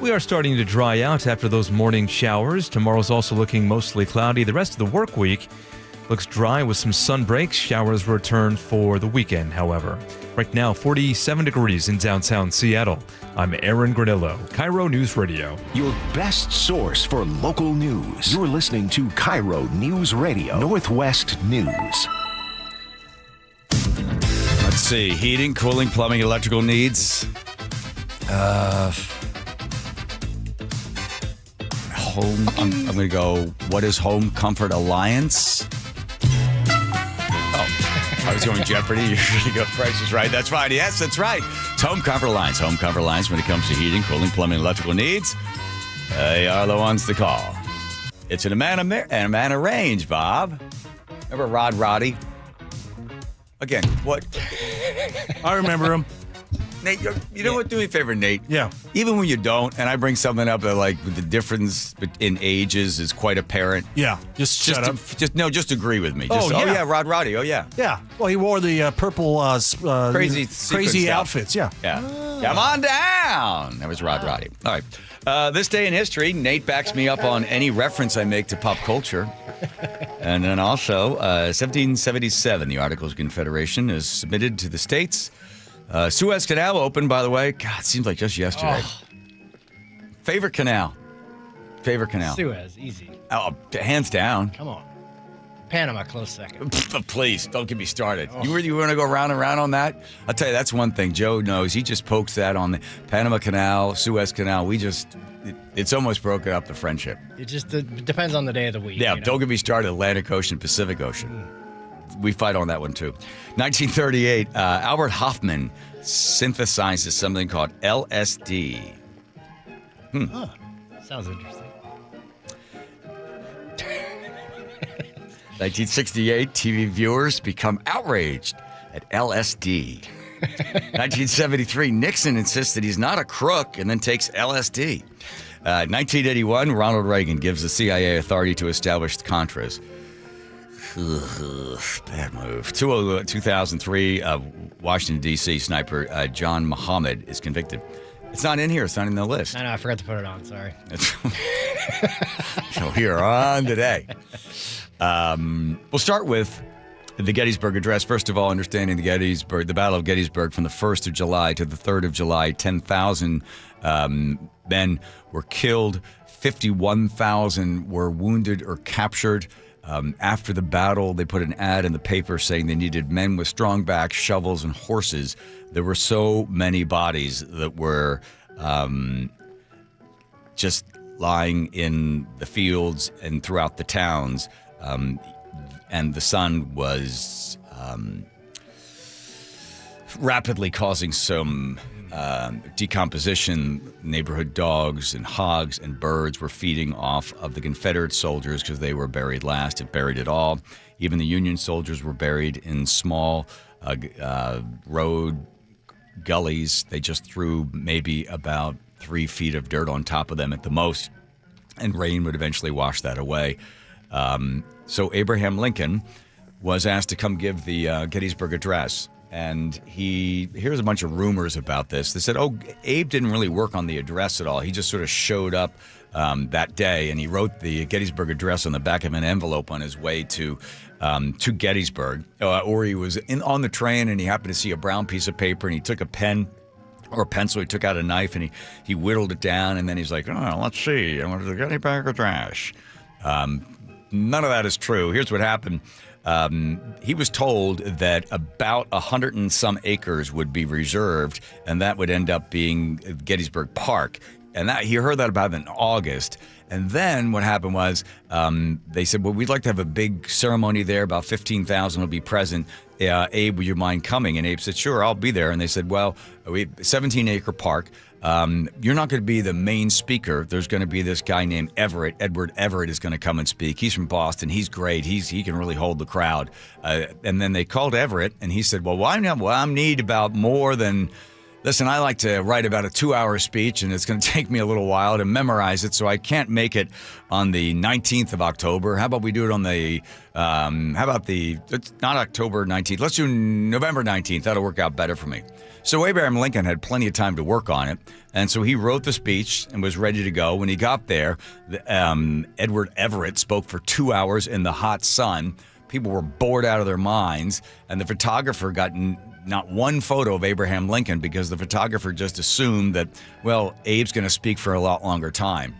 [SPEAKER 1] we are starting to dry out after those morning showers. Tomorrow's also looking mostly cloudy. The rest of the work week looks dry with some sun breaks. Showers return for the weekend, however. Right now, 47 degrees in downtown Seattle. I'm Aaron Granillo, KIRO News Radio.
[SPEAKER 12] Your best source for local news. You're listening to KIRO News Radio, Northwest News.
[SPEAKER 19] Let's see. Heating, cooling, plumbing, electrical needs. Home. I'm going to go, what is Home Comfort Alliance? I was going Jeopardy. You're going to go Price is Right. That's fine. Yes, that's right. It's Home Comfort Alliance. Home Comfort Alliance when it comes to heating, cooling, plumbing, electrical needs. They are the ones to call. It's an Amana range, Bob. Remember Rod Roddy? Again, what?
[SPEAKER 11] I remember him.
[SPEAKER 19] Nate, you know what? Do me a favor, Nate.
[SPEAKER 11] Yeah.
[SPEAKER 19] Even when you don't, and I bring something up that, like, the difference in ages is quite apparent.
[SPEAKER 11] Yeah. Just shut up.
[SPEAKER 19] Just agree with me.
[SPEAKER 11] Oh, yeah,
[SPEAKER 19] Rod Roddy. Oh, yeah.
[SPEAKER 11] Yeah. Well, he wore the purple crazy outfits. Yeah.
[SPEAKER 19] Yeah. Come on down. That was Rod Roddy. All right. This day in history, Nate backs me up on any reference I make to pop culture. And then also, 1777, the Articles of Confederation is submitted to the states. Suez Canal opened, by the way. God, it seems like just yesterday.
[SPEAKER 2] Oh.
[SPEAKER 19] Favorite canal?
[SPEAKER 2] Suez, easy.
[SPEAKER 19] Oh, hands down.
[SPEAKER 2] Come on. Panama, close second.
[SPEAKER 19] Please, don't get me started. You want to go round and round on that? I'll tell you, that's one thing. Joe knows. He just pokes that on the Panama Canal, Suez Canal. It's almost broken up the friendship.
[SPEAKER 2] It just depends on the day of the week.
[SPEAKER 19] Yeah,
[SPEAKER 2] you know?
[SPEAKER 19] don't get me started. Atlantic Ocean, Pacific Ocean. We fight on that one, too. 1938, Albert Hoffman synthesizes something called LSD.
[SPEAKER 2] Huh. Sounds interesting.
[SPEAKER 19] 1968, TV viewers become outraged at LSD. 1973, Nixon insists that he's not a crook and then takes LSD. 1981, Ronald Reagan gives the CIA authority to establish the Contras. Bad move. 2003, Washington, D.C. sniper John Muhammad is convicted. It's not in here. It's not in the list.
[SPEAKER 2] I know. I forgot to put it on. Sorry.
[SPEAKER 19] So here on today. We'll start with the Gettysburg Address. First of all, understanding the Battle of Gettysburg from the 1st of July to the 3rd of July, 10,000 men were killed, 51,000 were wounded or captured. After the battle, they put an ad in the paper saying they needed men with strong backs, shovels, and horses. There were so many bodies that were just lying in the fields and throughout the towns. And the sun was rapidly causing some decomposition. Neighborhood dogs and hogs and birds were feeding off of the Confederate soldiers because they were buried last and buried it all. Even the Union soldiers were buried in small road gullies. They just threw maybe about 3 feet of dirt on top of them at the most, and rain would eventually wash that away. So Abraham Lincoln was asked to come give the Gettysburg Address. And here's a bunch of rumors about this. They said, Abe didn't really work on the address at all. He just sort of showed up that day, and he wrote the Gettysburg Address on the back of an envelope on his way to Gettysburg. Or he was on the train, and he happened to see a brown piece of paper, and he took a pen or a pencil. He took out a knife, and he whittled it down, and then he's like, let's see. I want the Gettysburg Address. None of that is true. Here's what happened. He was told that about 100 and some acres would be reserved, and that would end up being Gettysburg Park. And he heard that about in August. And then what happened was they said, well, we'd like to have a big ceremony there. About 15,000 will be present. Abe, would you mind coming? And Abe said, sure, I'll be there. And they said, well, we 17-acre park. You're not going to be the main speaker. There's going to be this guy named Everett. Edward Everett is going to come and speak. He's from Boston. He's great. He can really hold the crowd. And then they called Everett, and he said, well, I need about more than... Listen, I like to write about a 2-hour speech, and it's going to take me a little while to memorize it, so I can't make it on the 19th of October. How about we do it on the, it's not October 19th. Let's do November 19th. That'll work out better for me. So Abraham Lincoln had plenty of time to work on it, and so he wrote the speech and was ready to go. When he got there, Edward Everett spoke for 2 hours in the hot sun. People were bored out of their minds, and the photographer got not one photo of Abraham Lincoln because the photographer just assumed that, well, Abe's going to speak for a lot longer time.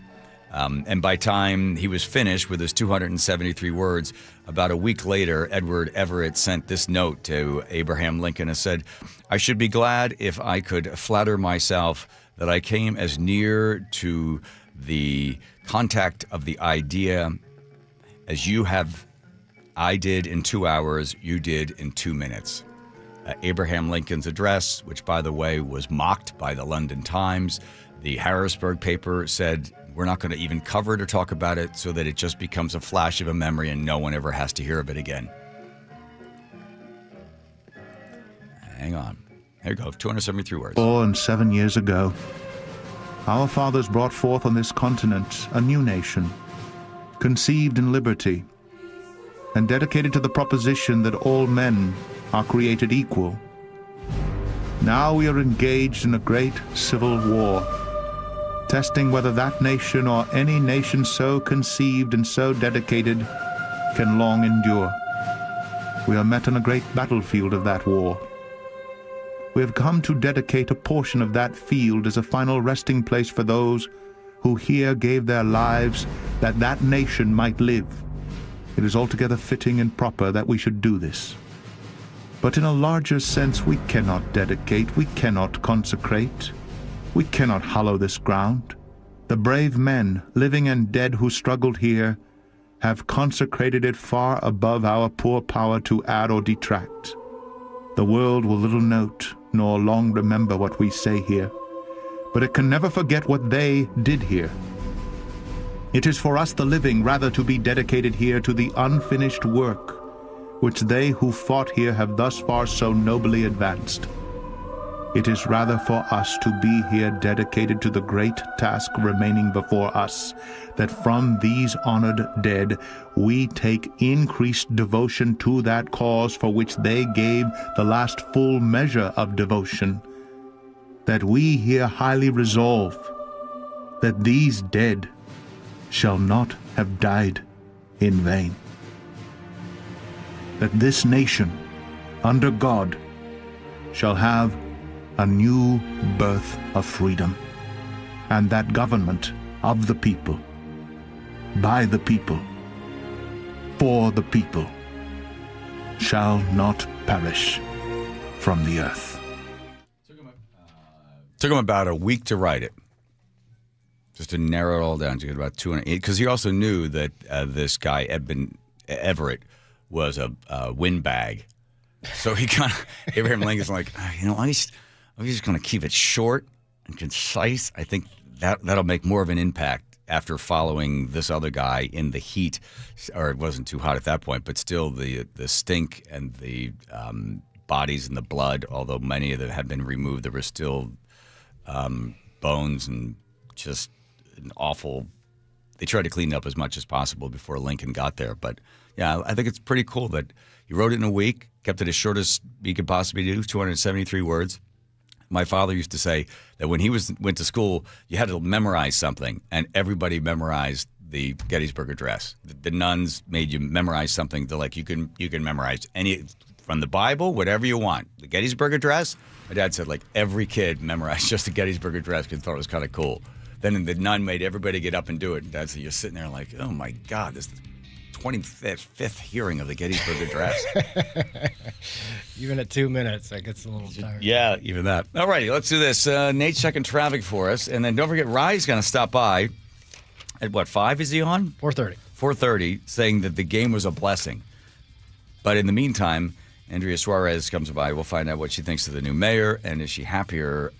[SPEAKER 19] And by time he was finished with his 273 words, about a week later, Edward Everett sent this note to Abraham Lincoln and said, I should be glad if I could flatter myself that I came as near to the contact of the idea as I did in 2 hours, you did in 2 minutes. Abraham Lincoln's address, which, by the way, was mocked by the London Times. The Harrisburg paper said, we're not going to even cover it or talk about it so that it just becomes a flash of a memory and no one ever has to hear of it again. Hang on. Here you go. 273 words.
[SPEAKER 10] 4 and 7 years ago, our fathers brought forth on this continent a new nation, conceived in liberty, and dedicated to the proposition that all men are created equal. Now we are engaged in a great civil war, testing whether that nation or any nation so conceived and so dedicated can long endure. We are met on a great battlefield of that war. We have come to dedicate a portion of that field as a final resting place for those who here gave their lives that that nation might live. It is altogether fitting and proper that we should do this. But in a larger sense, we cannot dedicate, we cannot consecrate, we cannot hallow this ground. The brave men, living and dead, who struggled here, have consecrated it far above our poor power to add or detract. The world will little note, nor long remember what we say here, but it can never forget what they did here. It is for us the living rather to be dedicated here to the unfinished work which they who fought here have thus far so nobly advanced. It is rather for us to be here dedicated to the great task remaining before us, that from these honored dead we take increased devotion to that cause for which they gave the last full measure of devotion, that we here highly resolve that these dead shall not have died in vain, that this nation, under God, shall have a new birth of freedom, and that government of the people, by the people, for the people, shall not perish from the earth.
[SPEAKER 19] Took him about a week to write it, just to narrow it all down to get about 200. Because he also knew that this guy Everett was a windbag, so he kind of Abraham Lincoln's like, I'm just going to keep it short and concise. I think that'll make more of an impact after following this other guy in the heat, or it wasn't too hot at that point, but still the stink and the bodies and the blood. Although many of them had been removed, there were still bones and just an awful. They tried to clean it up as much as possible before Lincoln got there. But yeah, I think it's pretty cool that he wrote it in a week, kept it as short as he could possibly do, 273 words. My father used to say that when he went to school, you had to memorize something, and everybody memorized the Gettysburg Address. The nuns made you memorize something. They're like, you can memorize any from the Bible, whatever you want. The Gettysburg Address, my dad said, like, every kid memorized just the Gettysburg Address because he thought it was kind of cool. Then the nun made everybody get up and do it. And Dad said, you're sitting there like, oh, my God, this is the 25th hearing of the Gettysburg Address.
[SPEAKER 2] Even at 2 minutes, that gets a little tired.
[SPEAKER 19] Yeah, even that. All righty, let's do this. Nate's checking traffic for us. And then don't forget, Rye's going to stop by at, what, 5 is he on?
[SPEAKER 2] 4:30.
[SPEAKER 19] 4:30, saying that the game was a blessing. But in the meantime, Andrea Suarez comes by. We'll find out what she thinks of the new mayor, and is she happier,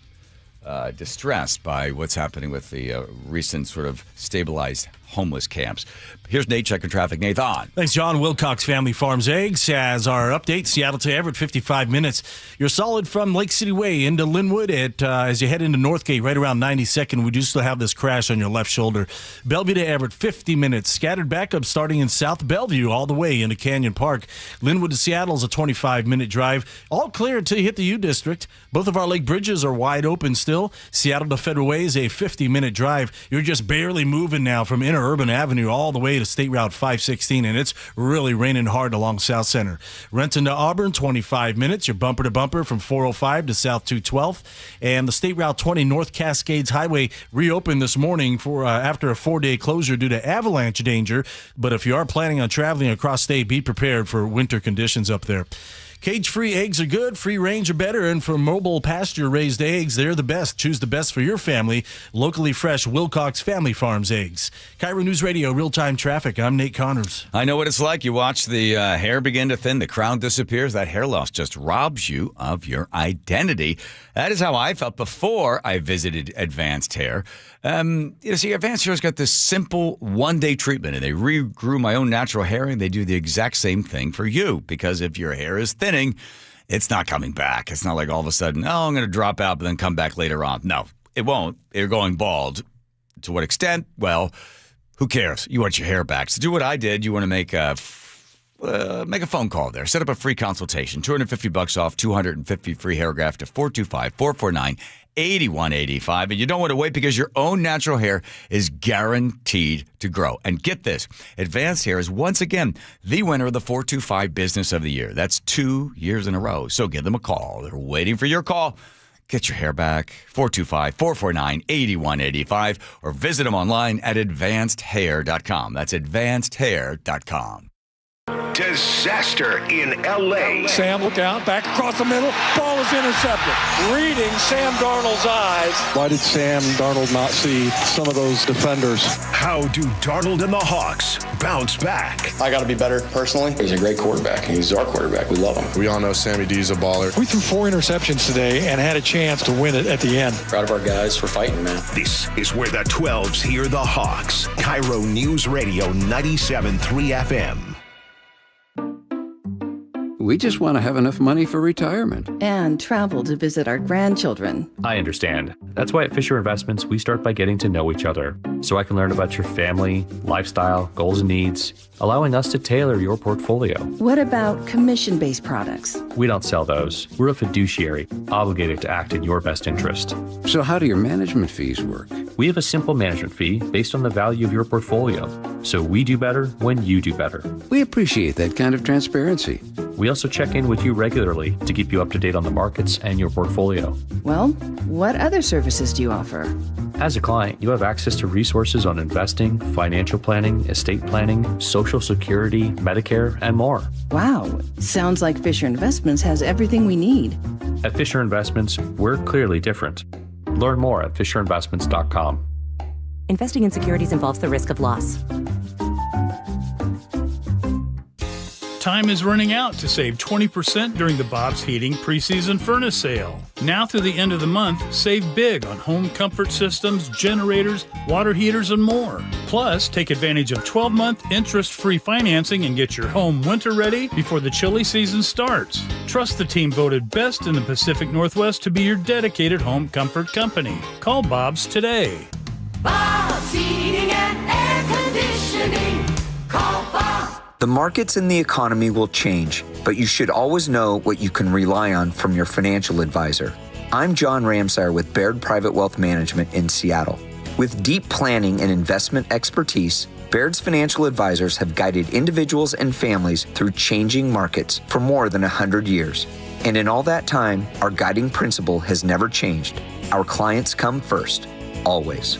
[SPEAKER 19] distressed by what's happening with the recent sort of stabilized homeless camps. Here's Nate checking traffic. Nathan.
[SPEAKER 11] Thanks, John. Wilcox Family Farms Eggs has our update. Seattle to Everett, 55 minutes. You're solid from Lake City Way into Linwood as you head into Northgate, right around 92nd. We do still have this crash on your left shoulder. Bellevue to Everett, 50 minutes. Scattered backup starting in South Bellevue all the way into Canyon Park. Linwood to Seattle is a 25-minute drive. All clear until you hit the U District. Both of our lake bridges are wide open still. Seattle to Federal Way is a 50-minute drive. You're just barely moving now from Interurban Avenue all the way to State Route 516, and it's really raining hard along South Center. Renton to Auburn, 25 minutes. You're bumper to bumper from 405 to South 212. And the State Route 20 North Cascades Highway reopened this morning for after a 4-day closure due to avalanche danger. But if you are planning on traveling across state, be prepared for winter conditions up there. Cage-free eggs are good, free range are better, and for mobile pasture-raised eggs, they're the best. Choose the best for your family. Locally fresh Wilcox Family Farms eggs. KIRO News Radio, real-time traffic. I'm Nate Connors.
[SPEAKER 19] I know what it's like. You watch the hair begin to thin, the crown disappears. That hair loss just robs you of your identity. That is how I felt before I visited Advanced Hair. See, Advanced Hair's got this simple one-day treatment, and they regrew my own natural hair, and they do the exact same thing for you. Because if your hair is thinning, it's not coming back. It's not like all of a sudden, I'm going to drop out, but then come back later on. No, it won't. You're going bald. To what extent? Well, who cares? You want your hair back. So do what I did. You want to make a phone call there. Set up a free consultation. $250 off, 250 free hair graft to 425-449 8185. And you don't want to wait because your own natural hair is guaranteed to grow. And get this, Advanced Hair is once again the winner of the 425 Business of the Year. That's 2 years in a row. So give them a call. They're waiting for your call. Get your hair back, 425-449-8185, or visit them online at advancedhair.com. That's advancedhair.com.
[SPEAKER 12] Disaster in L.A.
[SPEAKER 3] Sam, look out. Back across the middle. Ball is intercepted. Reading Sam Darnold's eyes. Why did Sam Darnold not see some of those defenders?
[SPEAKER 12] How do Darnold and the Hawks bounce back?
[SPEAKER 4] I got to be better personally. He's a great quarterback. He's our quarterback. We love him.
[SPEAKER 13] We all know Sammy D's a baller.
[SPEAKER 3] We threw 4 interceptions today and had a chance to win it at the end.
[SPEAKER 4] Proud of our guys for fighting, man.
[SPEAKER 12] This is where the 12s hear the Hawks. KIRO News Radio 97.3 FM.
[SPEAKER 14] We just want to have enough money for retirement.
[SPEAKER 15] And travel to visit our grandchildren.
[SPEAKER 16] I understand. That's why at Fisher Investments, we start by getting to know each other, so I can learn about your family, lifestyle, goals and needs, allowing us to tailor your portfolio.
[SPEAKER 15] What about commission-based products?
[SPEAKER 16] We don't sell those. We're a fiduciary, obligated to act in your best interest.
[SPEAKER 14] So how do your management fees work?
[SPEAKER 16] We have a simple management fee based on the value of your portfolio, so we do better when you do better.
[SPEAKER 14] We appreciate that kind of transparency.
[SPEAKER 16] We also check in with you regularly to keep you up to date on the markets and your portfolio.
[SPEAKER 15] Well, what other services do you offer?
[SPEAKER 16] As a client, you have access to resources on investing, financial planning, estate planning, Social Security, Medicare, and more.
[SPEAKER 15] Wow, sounds like Fisher Investments has everything we need.
[SPEAKER 16] At Fisher Investments, we're clearly different. Learn more at FisherInvestments.com.
[SPEAKER 26] Investing in securities involves the risk of loss.
[SPEAKER 17] Time is running out to save 20% during the Bob's Heating preseason furnace sale. Now through the end of the month, save big on home comfort systems, generators, water heaters, and more. Plus, take advantage of 12-month interest-free financing and get your home winter ready before the chilly season starts. Trust the team voted best in the Pacific Northwest to be your dedicated home comfort company. Call Bob's today.
[SPEAKER 18] Bob's Heating and Air Conditioning. Call Bob.
[SPEAKER 20] The markets and the economy will change, but you should always know what you can rely on from your financial advisor. I'm John Ramsire with Baird Private Wealth Management in Seattle. With deep planning and investment expertise, Baird's financial advisors have guided individuals and families through changing markets for more than 100 years. And in all that time, our guiding principle has never changed. Our clients come first, always.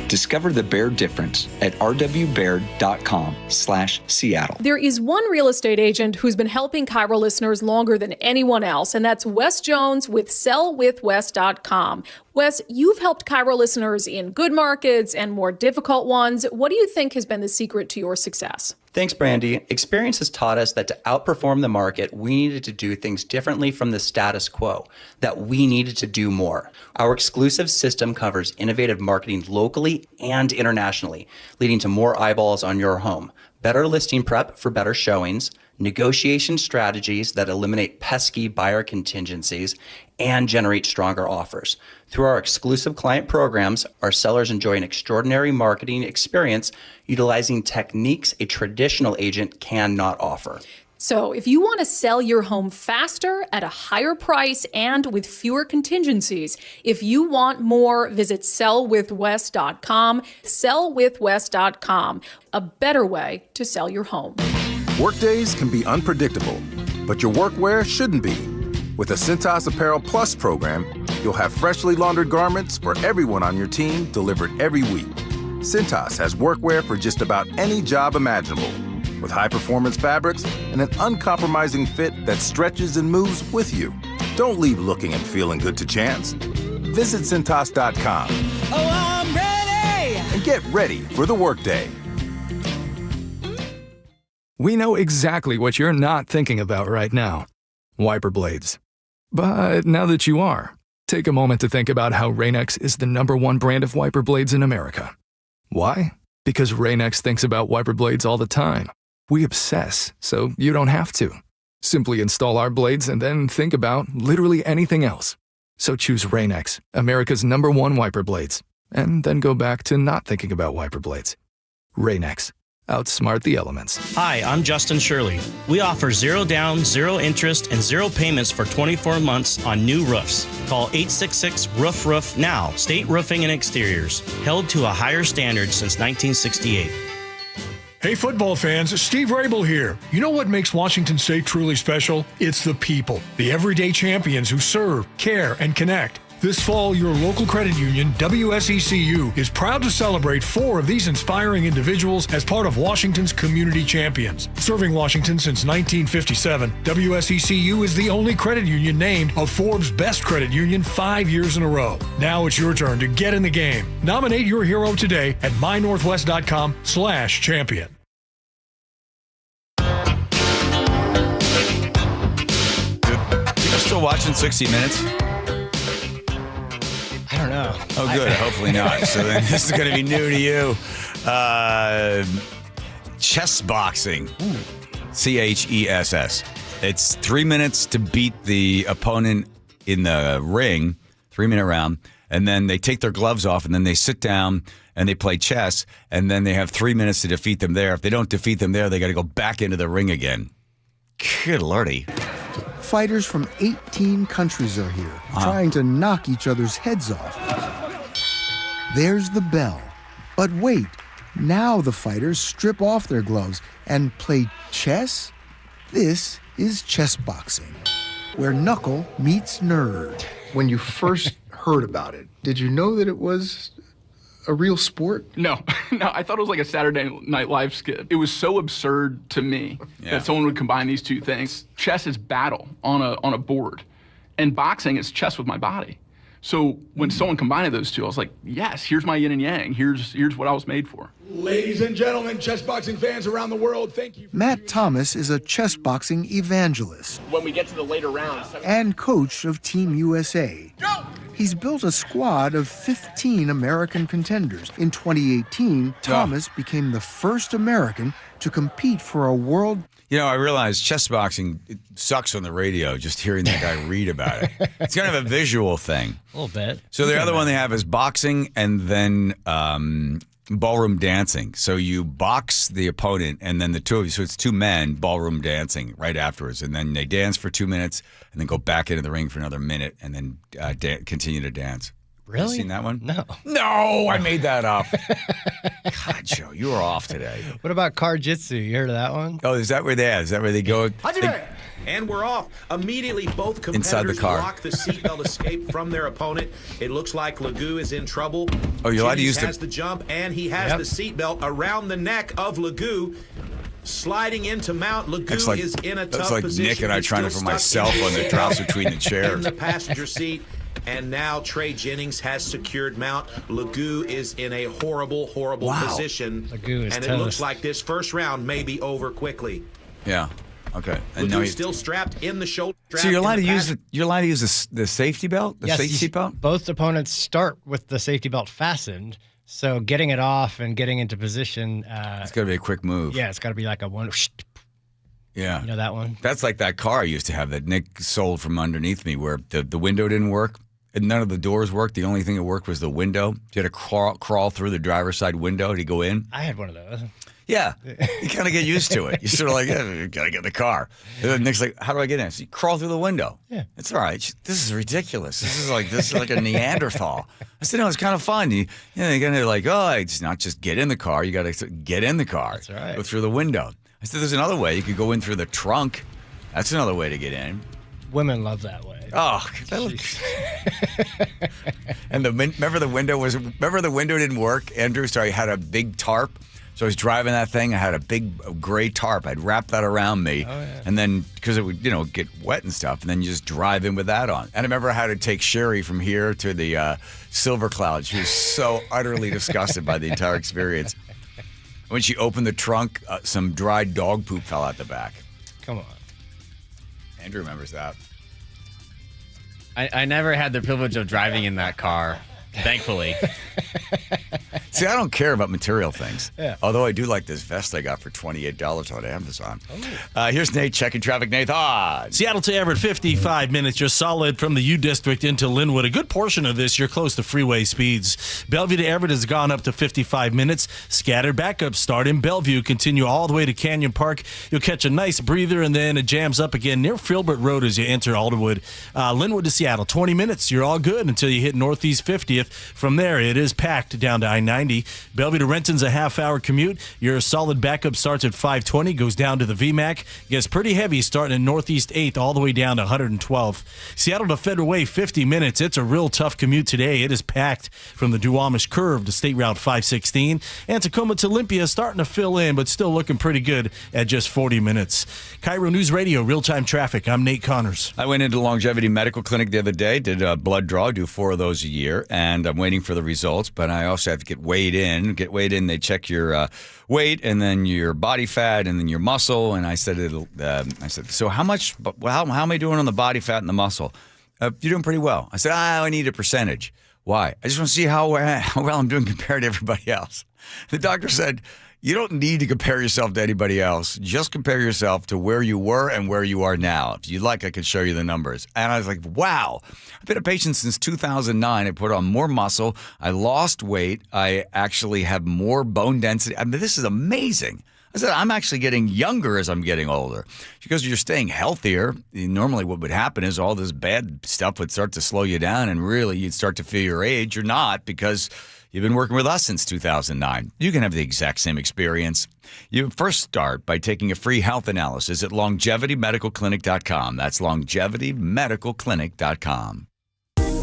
[SPEAKER 20] Discover the Baird difference at rwbaird.com/Seattle.
[SPEAKER 21] There is one real estate agent who's been helping KIRO listeners longer than anyone else, and that's Wes Jones with sellwithwes.com. Wes, you've helped KIRO listeners in good markets and more difficult ones. What do you think has been the secret to your success?
[SPEAKER 22] Thanks, Brandy. Experience has taught us that to outperform the market, we needed to do things differently from the status quo, that we needed to do more. Our exclusive system covers innovative marketing locally and internationally, leading to more eyeballs on your home, better listing prep for better showings, negotiation strategies that eliminate pesky buyer contingencies, and generate stronger offers. Through our exclusive client programs, our sellers enjoy an extraordinary marketing experience utilizing techniques a traditional agent cannot offer.
[SPEAKER 21] So if you want to sell your home faster, at a higher price, and with fewer contingencies, if you want more, visit sellwithwes.com, sellwithwes.com, a better way to sell your home.
[SPEAKER 32] Workdays can be unpredictable, but your workwear shouldn't be. With the Cintas Apparel Plus program, you'll have freshly laundered garments for everyone on your team delivered every week. Cintas has workwear for just about any job imaginable, with high-performance fabrics and an uncompromising fit that stretches and moves with you. Don't leave looking and feeling good to chance. Visit Cintas.com.
[SPEAKER 18] Oh, I'm ready!
[SPEAKER 32] And get ready for the workday.
[SPEAKER 33] We know exactly what you're not thinking about right now. Wiper blades. But now that you are, take a moment to think about how Rain-X is the #1 brand of wiper blades in America. Why? Because Rain-X thinks about wiper blades all the time. We obsess, so you don't have to. Simply install our blades and then think about literally anything else. So choose Rain-X, America's #1 wiper blades, and then go back to not thinking about wiper blades. Rain-X, outsmart the elements.
[SPEAKER 5] Hi, I'm Justin Shirley. We offer 0 down, 0 interest, and 0 payments for 24 months on new roofs. Call 866-ROOF-ROOF now. State Roofing and Exteriors. Held to a higher standard since 1968.
[SPEAKER 6] Hey football fans, Steve Rabel here. You know what makes Washington State truly special? It's the people, the everyday champions who serve, care, and connect. This fall, your local credit union, WSECU, is proud to celebrate 4 of these inspiring individuals as part of Washington's community champions. Serving Washington since 1957, WSECU is the only credit union named a Forbes Best Credit Union 5 years in a row. Now it's your turn to get in the game. Nominate your hero today at mynorthwest.com/champion.
[SPEAKER 19] You're still watching 60 Minutes?
[SPEAKER 2] I don't know.
[SPEAKER 19] Oh, good. Hopefully not. So then this is going to be new to you. Chess boxing. CHESS. It's 3 minutes to beat the opponent in the ring, 3-minute round. And then they take their gloves off and then they sit down and they play chess. And then they have 3 minutes to defeat them there. If they don't defeat them there, they got to go back into the ring again. Good lordy.
[SPEAKER 7] Fighters from 18 countries are here, trying to knock each other's heads off. There's the bell. But wait, now the fighters strip off their gloves and play chess? This is chess boxing, where knuckle meets nerd.
[SPEAKER 8] When you first heard about it, did you know that it was a real sport?
[SPEAKER 13] No, I thought it was like a Saturday Night Live skit. It was so absurd to me that someone would combine these two things. Chess is battle on a board, and boxing is chess with my body. So when someone combined those two, I was like, yes, here's my yin and yang. Here's what I was made for.
[SPEAKER 23] Ladies and gentlemen, chess boxing fans around the world, thank you.
[SPEAKER 7] Matt Thomas is a chess boxing evangelist.
[SPEAKER 13] When we get to the later rounds.
[SPEAKER 7] And coach of Team USA.
[SPEAKER 23] Go!
[SPEAKER 7] He's built a squad of 15 American contenders. In 2018, Thomas became the first American to compete for a world.
[SPEAKER 19] You know, I realize chess boxing it sucks on the radio, just hearing that guy read about it. It's kind of a visual thing.
[SPEAKER 2] A little bit.
[SPEAKER 19] So the other one they have is boxing and then ballroom dancing. So you box the opponent and then the two of you, so it's 2 men ballroom dancing right afterwards. And then they dance for 2 minutes and then go back into the ring for another minute and then continue to dance.
[SPEAKER 2] Really?
[SPEAKER 19] Have you seen that one?
[SPEAKER 2] No.
[SPEAKER 19] No, I made that up. God, Joe, you are off today.
[SPEAKER 2] What about car jitsu? You heard of that one?
[SPEAKER 19] Oh, is that where they go?
[SPEAKER 24] And we're off. Immediately, both competitors
[SPEAKER 19] inside the car.
[SPEAKER 24] lock the seatbelt escape from their opponent. It looks like Legou is in trouble.
[SPEAKER 19] Oh, you're allowed to use
[SPEAKER 24] the jump, and he has the seatbelt around the neck of Legou. Sliding into mount, Legou is in a tough
[SPEAKER 19] like
[SPEAKER 24] position.
[SPEAKER 19] Nick and I
[SPEAKER 24] He's
[SPEAKER 19] trying to
[SPEAKER 24] still
[SPEAKER 19] for my
[SPEAKER 24] stuck
[SPEAKER 19] cell phone that drops between the chairs.
[SPEAKER 24] In the passenger seat. And now Trey Jennings has secured mount. Legou is in a horrible position.
[SPEAKER 2] Legou is
[SPEAKER 24] and
[SPEAKER 2] toast.
[SPEAKER 24] it looks like this first round may be over quickly.
[SPEAKER 19] Yeah. Okay. And
[SPEAKER 24] Legou's still strapped in the shoulder.
[SPEAKER 19] So you're allowed to use the safety belt? The safety belt?
[SPEAKER 2] Both opponents start with the safety belt fastened. So getting it off and getting into position.
[SPEAKER 19] It's got to be a quick move.
[SPEAKER 2] Yeah, it's got to be like a one.
[SPEAKER 19] Yeah.
[SPEAKER 2] You know that one?
[SPEAKER 19] That's like that car I used to have that Nick sold from underneath me where the window didn't work. And none of the doors worked. The only thing that worked was the window. You had to crawl through the driver's side window to go in.
[SPEAKER 2] I had one of those.
[SPEAKER 19] Yeah. You kind of get used to it. You're sort of like, yeah, you got to get in the car. And then Nick's like, how do I get in? So you crawl through the window.
[SPEAKER 2] Yeah.
[SPEAKER 19] It's all right. This is ridiculous. This is like a Neanderthal. I said, no, it's kind of fun. You're going to like, oh, it's not just get in the car. You got to get in the car.
[SPEAKER 2] That's right.
[SPEAKER 19] Go through the window. I said, there's another way. You could go in through the trunk. That's another way to get in.
[SPEAKER 2] Women love that way.
[SPEAKER 19] Oh, and remember the window didn't work, Andrew? So I had a big tarp. So I was driving that thing. I had a big gray tarp. I'd wrap that around me, and then because it would get wet and stuff, and then you just drive in with that on. And I remember I had to take Sherry from here to the Silver Cloud. She was so utterly disgusted by the entire experience. When she opened the trunk, some dried dog poop fell out the back.
[SPEAKER 2] Come on.
[SPEAKER 19] Andrew remembers that.
[SPEAKER 25] I never had the privilege of driving in that car.
[SPEAKER 1] thankfully.
[SPEAKER 19] See, I don't care about material things.
[SPEAKER 2] Yeah.
[SPEAKER 19] Although I do like this vest I got for $28 on Amazon. Here's Nate checking traffic. Nate, on.
[SPEAKER 1] Seattle to Everett, 55 minutes. You're solid from the U District into Linwood. A good portion of this, you're close to freeway speeds. Bellevue to Everett has gone up to 55 minutes. Scattered backups start in Bellevue, continue all the way to Canyon Park. You'll catch a nice breather, and then it jams up again near Filbert Road as you enter Alderwood. Linwood to Seattle, 20 minutes. You're all good until you hit Northeast 50th. From there, it is packed down to I-90. Bellevue to Renton's a half-hour commute. Your solid backup starts at 520, goes down to the VMAC. Gets pretty heavy starting in Northeast 8th all the way down to 112. Seattle to Federal Way, 50 minutes. It's a real tough commute today. It is packed from the Duwamish Curve to State Route 516. And Tacoma to Olympia starting to fill in, but still looking pretty good at just 40 minutes. KIRO News Radio, real-time traffic. I'm Nate Connors.
[SPEAKER 19] I went into Longevity Medical Clinic the other day, did a blood draw, do 4 of those a year, and I'm waiting for the results, but I also have to get weighed in. They check your weight and then your body fat and then your muscle. And I said, so how am I doing on the body fat and the muscle? You're doing pretty well. I said, I need a percentage. Why? I just want to see how well I'm doing compared to everybody else. The doctor said, you don't need to compare yourself to anybody else. Just compare yourself to where you were and where you are now. If you'd like, I could show you the numbers. And I was like, wow. I've been a patient since 2009. I put on more muscle. I lost weight. I actually have more bone density. I mean, this is amazing. I said, I'm actually getting younger as I'm getting older. Because you're staying healthier. Normally what would happen is all this bad stuff would start to slow you down, and really you'd start to feel your age. You're not, because you've been working with us since 2009. You can have the exact same experience. You first start by taking a free health analysis at longevitymedicalclinic.com. That's longevitymedicalclinic.com.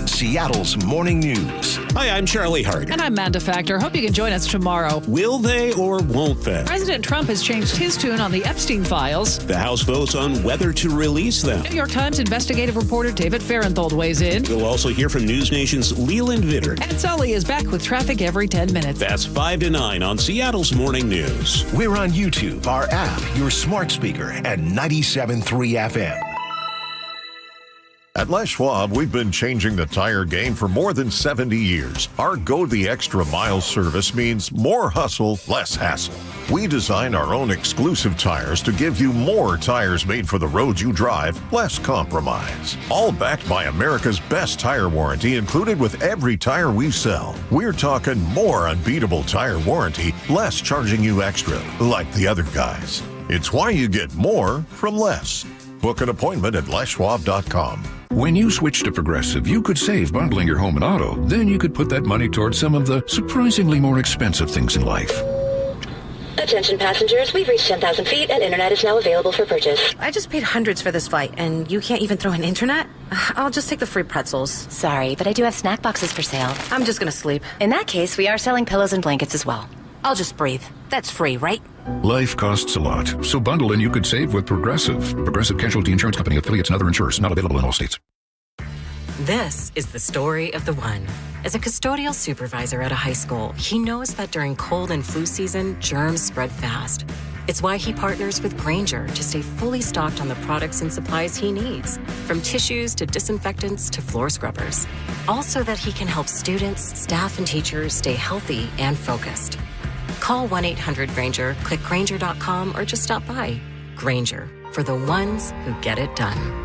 [SPEAKER 3] Seattle's morning news.
[SPEAKER 4] Hi, I'm Charlie Hart.
[SPEAKER 9] And I'm Amanda Factor. Hope you can join us tomorrow.
[SPEAKER 4] Will they or won't they?
[SPEAKER 9] President Trump has changed his tune on the Epstein files.
[SPEAKER 4] The House votes on whether to release them.
[SPEAKER 9] New York Times investigative reporter David Farenthold weighs in.
[SPEAKER 4] We'll also hear from News Nation's Leland Vittert.
[SPEAKER 9] And Sully is back with traffic every 10 minutes.
[SPEAKER 4] That's 5 to 9 on Seattle's Morning News.
[SPEAKER 3] We're on YouTube, our app, your smart speaker, and 97.3 FM.
[SPEAKER 10] At Les Schwab, we've been changing the tire game for more than 70 years. Our Go the Extra Mile service means more hustle, less hassle. We design our own exclusive tires to give you more tires made for the road you drive, less compromise. All backed by America's best tire warranty included with every tire we sell. We're talking more unbeatable tire warranty, less charging you extra, like the other guys. It's why you get more from less. Book an appointment at leschwab.com.
[SPEAKER 11] When you switch to Progressive, you could save bundling your home and auto. Then you could put that money towards some of the surprisingly more expensive things in life.
[SPEAKER 12] Attention passengers, we've reached 10,000 feet and internet is now available for purchase.
[SPEAKER 25] I just paid hundreds for this flight, and you can't even throw in internet? I'll just take the free pretzels.
[SPEAKER 26] Sorry, but I do have snack boxes for sale.
[SPEAKER 25] I'm just gonna sleep.
[SPEAKER 26] In that case, we are selling pillows and blankets as well.
[SPEAKER 25] I'll just breathe. That's free, right?
[SPEAKER 11] Life costs a lot, so bundle and you could save with Progressive. Progressive Casualty Insurance Company, affiliates, and other insurers. Not available in all states.
[SPEAKER 27] This is the story of the one. As a custodial supervisor at a high school, he knows that during cold and flu season, germs spread fast. It's why he partners with Grainger to stay fully stocked on the products and supplies he needs, from tissues to disinfectants to floor scrubbers. Also that he can help students, staff, and teachers stay healthy and focused. Call 1-800-GRAINGER, click Grainger.com, or just stop by. Grainger, for the ones who get it done.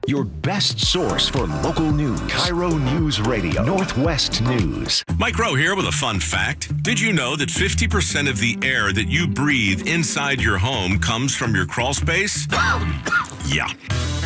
[SPEAKER 3] Your best source for local news. KIRO Newsradio, Northwest News.
[SPEAKER 28] Mike Rowe here with a fun fact. Did you know that 50% of the air that you breathe inside your home comes from your crawl space? Yeah.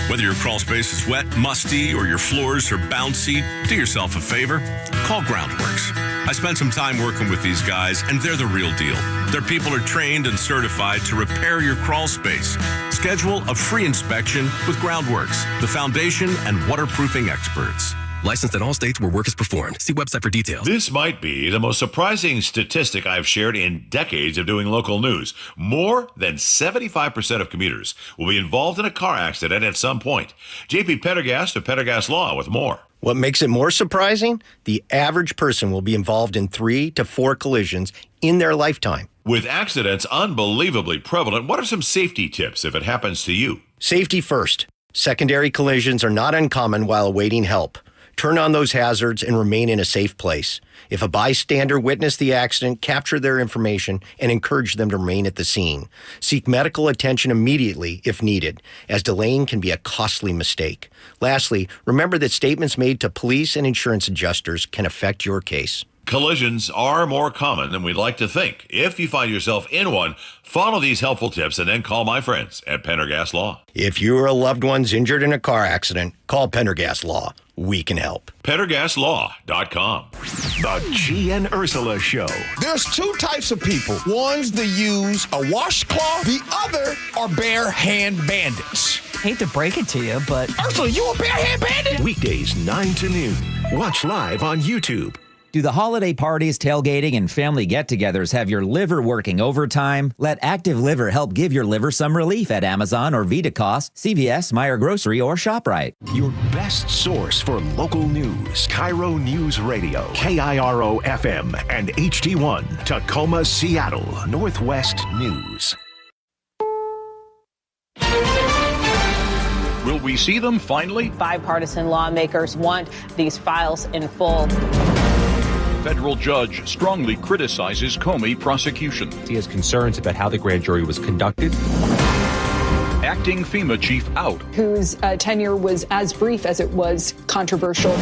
[SPEAKER 28] Whether your crawl space is wet, musty, or your floors are bouncy, do yourself a favor. Call Groundworks. I spent some time working with these guys, and they're the real deal. Their people are trained and certified to repair your crawl space. Schedule a free inspection with Groundworks, the foundation and waterproofing experts.
[SPEAKER 29] Licensed in all states where work is performed. See website for details.
[SPEAKER 30] This might be the most surprising statistic I've shared in decades of doing local news. More than 75% of commuters will be involved in a car accident at some point. JP Pendergast of Pendergast Law with more.
[SPEAKER 31] What makes it more surprising? The average person will be involved in 3 to 4 collisions in their lifetime.
[SPEAKER 30] With accidents unbelievably prevalent, what are some safety tips if it happens to you?
[SPEAKER 31] Safety first. Secondary collisions are not uncommon while awaiting help. Turn on those hazards and remain in a safe place. If a bystander witnessed the accident, capture their information and encourage them to remain at the scene. Seek medical attention immediately if needed, as delaying can be a costly mistake. Lastly, remember that statements made to police and insurance adjusters can affect your case.
[SPEAKER 30] Collisions are more common than we'd like to think. If you find yourself in one, follow these helpful tips and then call my friends at Pendergast Law.
[SPEAKER 31] If you or a loved one's injured in a car accident, call Pendergast Law. We can help.
[SPEAKER 30] PendergastLaw.com.
[SPEAKER 3] The G and Ursula Show.
[SPEAKER 23] There's two types of people. One's that use a washcloth. The other are bare hand bandits.
[SPEAKER 5] Hate to break it to you, but
[SPEAKER 23] Ursula, you a bare hand bandit?
[SPEAKER 3] Weekdays 9 to noon. Watch live on YouTube.
[SPEAKER 6] Do the holiday parties, tailgating, and family get-togethers have your liver working overtime? Let Active Liver help give your liver some relief at Amazon or VitaCost, CVS, Meijer Grocery, or ShopRite.
[SPEAKER 3] Your best source for local news. KIRO Newsradio, KIRO FM, and HD1, Tacoma, Seattle, Northwest News.
[SPEAKER 8] Will we see them finally?
[SPEAKER 14] Bipartisan lawmakers want these files in full.
[SPEAKER 8] Federal judge strongly criticizes Comey prosecution.
[SPEAKER 15] He has concerns about how the grand jury was conducted.
[SPEAKER 8] Acting FEMA chief out.
[SPEAKER 16] Whose tenure was as brief as it was controversial.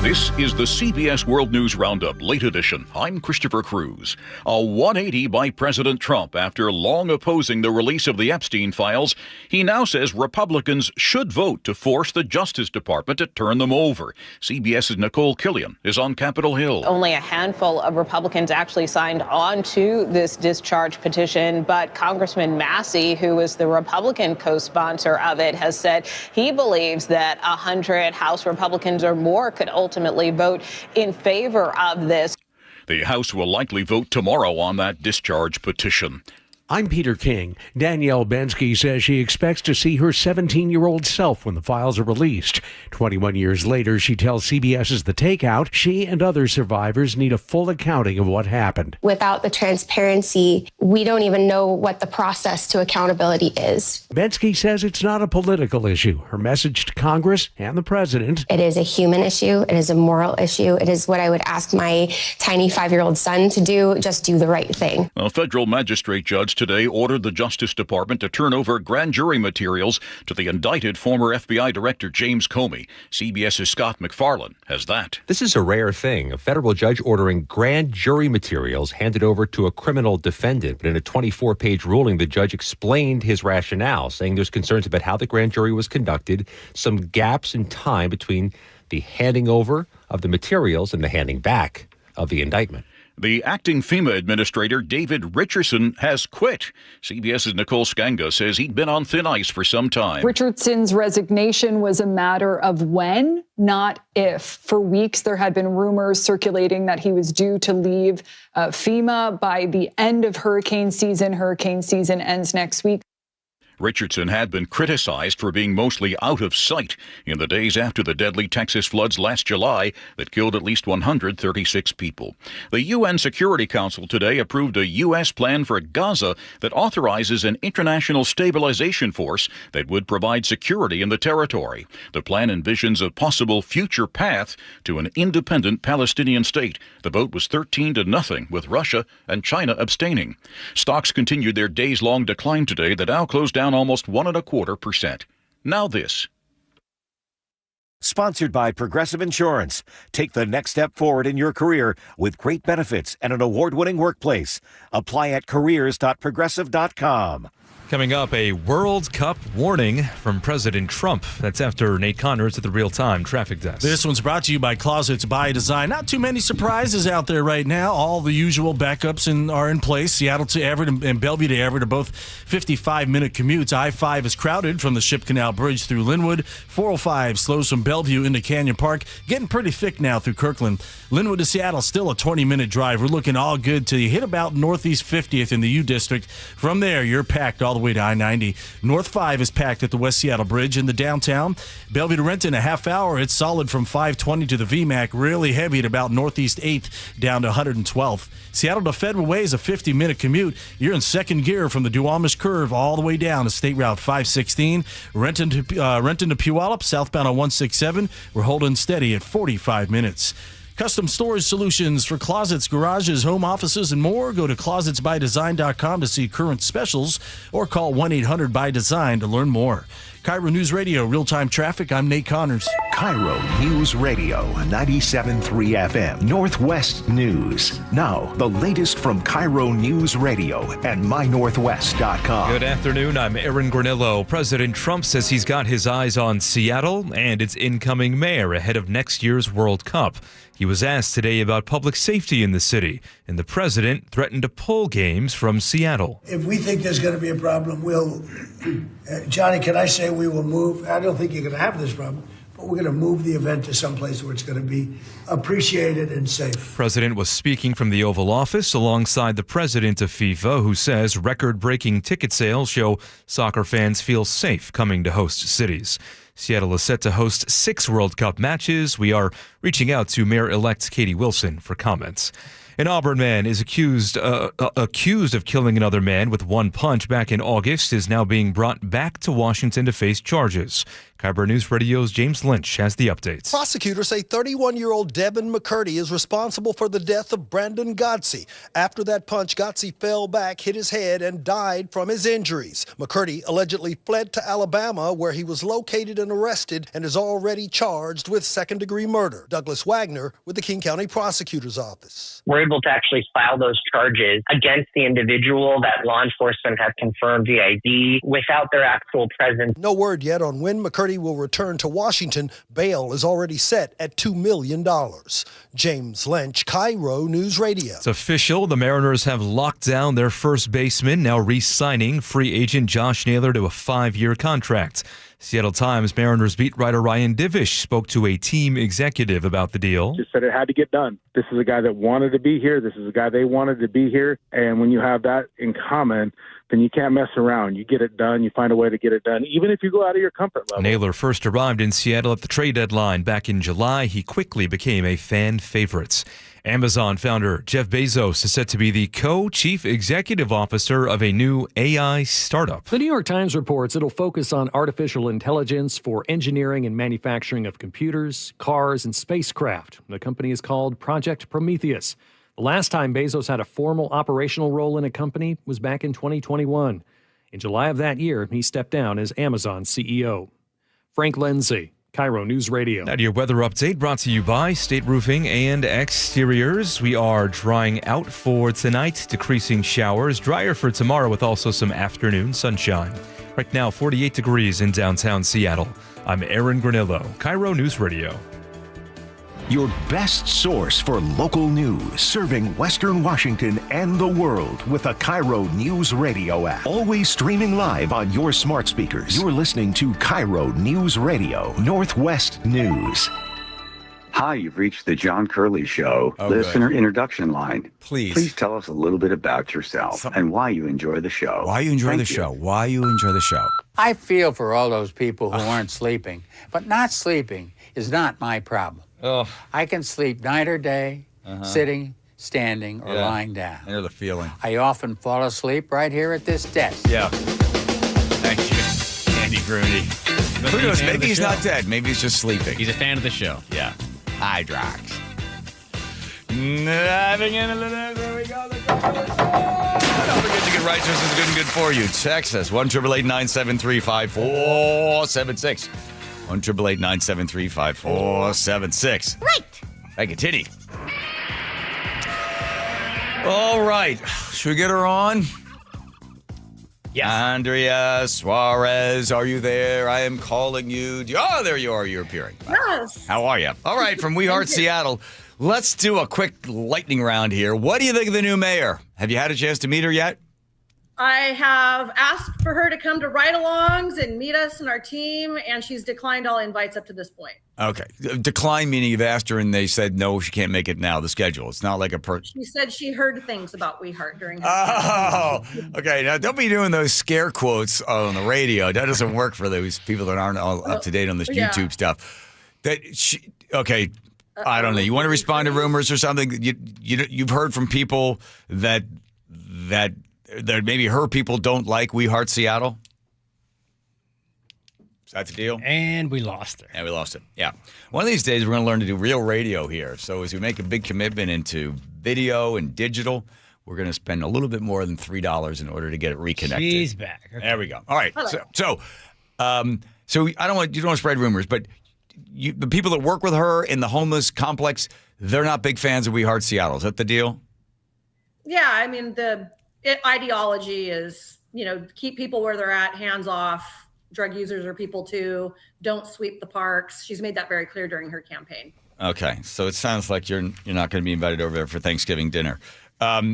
[SPEAKER 8] This is the CBS World News Roundup, late edition. I'm Christopher Cruz. A 180 by President Trump after long opposing the release of the Epstein files. He now says Republicans should vote to force the Justice Department to turn them over. CBS's Nicole Killian is on Capitol Hill.
[SPEAKER 14] Only a handful of Republicans actually signed on to this discharge petition, but Congressman Massey, who is the Republican co-sponsor of it, has said he believes that 100 House Republicans or more could ultimately vote in favor of this.
[SPEAKER 8] The House will likely vote tomorrow on that discharge petition.
[SPEAKER 17] I'm Peter King. Danielle Bensky says she expects to see her 17-year-old self when the files are released. 21 years later, she tells CBS's The Takeout she and other survivors need a full accounting of what happened.
[SPEAKER 18] Without the transparency, we don't even know what the process to accountability is.
[SPEAKER 17] Bensky says it's not a political issue. Her message to Congress and the president:
[SPEAKER 18] it is a human issue. It is a moral issue. It is what I would ask my tiny 5-year-old son to do. Just do the right thing.
[SPEAKER 8] A federal magistrate judge today ordered the Justice Department to turn over grand jury materials to the indicted former FBI Director James Comey. CBS's Scott McFarlane has that.
[SPEAKER 15] This is a rare thing, a federal judge ordering grand jury materials handed over to a criminal defendant. But in a 24-page ruling, the judge explained his rationale, saying there's concerns about how the grand jury was conducted, some gaps in time between the handing over of the materials and the handing back of the indictment.
[SPEAKER 8] The acting FEMA administrator, David Richardson, has quit. CBS's Nicole Skanga says he'd been on thin ice for some time.
[SPEAKER 16] Richardson's resignation was a matter of when, not if. For weeks, there had been rumors circulating that he was due to leave FEMA by the end of hurricane season. Hurricane season ends next week.
[SPEAKER 8] Richardson had been criticized for being mostly out of sight in the days after the deadly Texas floods last July that killed at least 136 people. The UN Security Council today approved a U.S. plan for Gaza that authorizes an international stabilization force that would provide security in the territory. The plan envisions a possible future path to an independent Palestinian state. The vote was 13-0, with Russia and China abstaining. Stocks continued their days-long decline today. The Dow closed down almost 1.25%. Now this.
[SPEAKER 3] Sponsored by Progressive Insurance. Take the next step forward in your career with great benefits and an award-winning workplace. Apply at careers.progressive.com.
[SPEAKER 20] Coming up, a World Cup warning from President Trump. That's after Nate Connors at the Real-Time Traffic Desk.
[SPEAKER 1] This one's brought to you by Closets by Design. Not too many surprises out there right now. All the usual backups are in place. Seattle to Everett and Bellevue to Everett are both 55-minute commutes. I-5 is crowded from the Ship Canal Bridge through Linwood. 405 slows from Bellevue into Canyon Park. Getting pretty thick now through Kirkland. Linwood to Seattle, still a 20-minute drive. We're looking all good till you hit about Northeast 50th in the U District. From there, you're packed all the the way to I-90. North 5 is packed at the West Seattle Bridge in the downtown. Bellevue to Renton, a half hour. It's solid from 520 to the VMAC. Really heavy at about Northeast 8th down to 112th. Seattle to Federal Way is a 50-minute commute. You're in second gear from the Duwamish Curve all the way down to State Route 516. Renton to Puyallup, southbound on 167. We're holding steady at 45 minutes. Custom storage solutions for closets, garages, home offices, and more. Go to closetsbydesign.com to see current specials or call 1-800-BY-DESIGN to learn more. KIRO News Radio, real-time traffic. I'm Nate Connors.
[SPEAKER 3] KIRO News Radio, 97.3 FM, Northwest News. Now, the latest from KIRO News Radio and mynorthwest.com.
[SPEAKER 20] Good afternoon. I'm Aaron Granillo. President Trump says he's got his eyes on Seattle and its incoming mayor ahead of next year's World Cup. He was asked today about public safety in the city, and the president threatened to pull games from Seattle.
[SPEAKER 2] If we think there's going to be a problem, Johnny, can I say we will move? I don't think you're going to have this problem, but we're going to move the event to someplace where it's going to be appreciated and safe.
[SPEAKER 20] The president was speaking from the Oval Office alongside the president of FIFA, who says record-breaking ticket sales show soccer fans feel safe coming to host cities. Seattle is set to host 6 World Cup matches. We are reaching out to Mayor-elect Katie Wilson for comments. An Auburn man is accused of killing another man with one punch back in August is now being brought back to Washington to face charges. KIRO News Radio's James Lynch has the updates.
[SPEAKER 4] Prosecutors say 31-year-old Devin McCurdy is responsible for the death of Brandon Godsey. After that punch, Godsey fell back, hit his head, and died from his injuries. McCurdy allegedly fled to Alabama, where he was located and arrested and is already charged with second-degree murder. Douglas Wagner with the King County Prosecutor's Office.
[SPEAKER 7] We're able to actually file those charges against the individual that law enforcement have confirmed the ID without their actual presence.
[SPEAKER 4] No word yet on when McCurdy will return to Washington. Bail is already set at $2 million. James Lynch, KIRO News Radio.
[SPEAKER 20] It's official. The Mariners have locked down their first baseman, now re-signing free agent Josh Naylor to a 5-year contract. Seattle Times Mariners beat writer Ryan Divish spoke to a team executive about the deal.
[SPEAKER 9] Just said it had to get done. This is a guy that wanted to be here. This is a guy they wanted to be here. And when you have that in common, then you can't mess around. You get it done. You find a way to get it done, even if you go out of your comfort level.
[SPEAKER 20] Naylor first arrived in Seattle at the trade deadline back in July. He quickly became a fan favorite. Amazon founder Jeff Bezos is set to be the co-chief executive officer of a new AI startup.
[SPEAKER 10] The New York Times reports it'll focus on artificial intelligence for engineering and manufacturing of computers, cars, and spacecraft. The company is called Project Prometheus. The last time Bezos had a formal operational role in a company was back in 2021. In July of that year, he stepped down as Amazon CEO. Frank Lindsay, KIRO News Radio.
[SPEAKER 20] Now to your weather update brought to you by State Roofing and Exteriors. We are drying out for tonight, decreasing showers, drier for tomorrow with also some afternoon sunshine. Right now, 48 degrees in downtown Seattle. I'm Aaron Granillo, KIRO News Radio.
[SPEAKER 3] Your best source for local news, serving Western Washington and the world with the KIRO News Radio app. Always streaming live on your smart speakers. You're listening to KIRO News Radio, Northwest News.
[SPEAKER 12] Hi, you've reached the John Curley Show listener introduction line. Please tell us a little bit about yourself and why you enjoy the show.
[SPEAKER 13] Why you enjoy the show. Why you enjoy the show.
[SPEAKER 19] I feel for all those people who aren't sleeping, but not sleeping is not my problem. I can sleep night or day, sitting, standing, or lying down.
[SPEAKER 13] I know the feeling.
[SPEAKER 19] I often fall asleep right here at this desk.
[SPEAKER 13] Yeah. Thank you, Andy Grooney. Who knows? Maybe he's not dead. Maybe he's just sleeping.
[SPEAKER 21] He's a fan of the show.
[SPEAKER 13] Yeah. Hydrox. There we go. Don't forget to get right to us. It's good and good for you. Text us 1-888-973-5476. 1-888-973-5476.
[SPEAKER 22] Right.
[SPEAKER 13] Thank you, Titty. All right. Should we get her on?
[SPEAKER 21] Yes.
[SPEAKER 13] Andrea Suarez, are you there? I am calling you. Oh, there you are. You're appearing.
[SPEAKER 22] Yes.
[SPEAKER 13] How are you? All right. From We Heart Seattle, let's do a quick lightning round here. What do you think of the new mayor? Have you had a chance to meet her yet?
[SPEAKER 5] I have asked for her to come to ride-alongs and meet us and our team, and she's declined all invites up to this point.
[SPEAKER 13] Okay. Decline meaning you've asked her and they said, no, she can't make it now, the schedule. It's not like a
[SPEAKER 5] She said she heard things about We Heart during her
[SPEAKER 13] Oh, okay. Now, don't be doing those scare quotes on the radio. That doesn't work for those people that aren't all up to date on this YouTube stuff. Okay. I don't know. You want to respond to rumors or something? You've heard from people that maybe her people don't like We Heart Seattle? Is that the deal?
[SPEAKER 11] And we lost her.
[SPEAKER 13] And we lost it. Yeah. One of these days, we're going to learn to do real radio here. So as we make a big commitment into video and digital, we're going to spend a little bit more than $3 in order to get it reconnected.
[SPEAKER 11] She's back. Okay.
[SPEAKER 13] There we go. All right. So I don't want to spread rumors, but the people that work with her in the homeless complex, they're not big fans of We Heart Seattle. Is that the deal?
[SPEAKER 5] Yeah, I mean, the ideology is, keep people where they're at, hands off. Drug users are people too. Don't sweep the parks. She's made that very clear during her campaign.
[SPEAKER 13] Okay, so it sounds like you're not going to be invited over there for Thanksgiving dinner.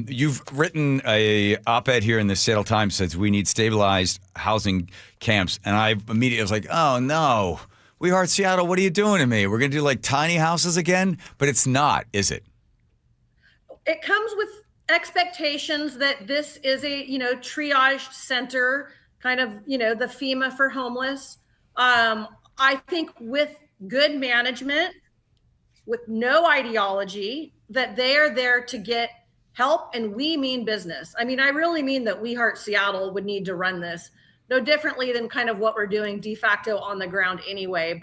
[SPEAKER 13] You've written a op-ed here in the Seattle Times that says we need stabilized housing camps, and I immediately was like, oh no, We Heart Seattle, what are you doing to me? We're going to do like tiny houses again? But it's not, is it?
[SPEAKER 5] It comes with expectations that this is a, triage center, kind of, the FEMA for homeless. I think with good management, with no ideology, that they are there to get help, and we mean business. I mean, I really mean that We Heart Seattle would need to run this no differently than kind of what we're doing de facto on the ground anyway.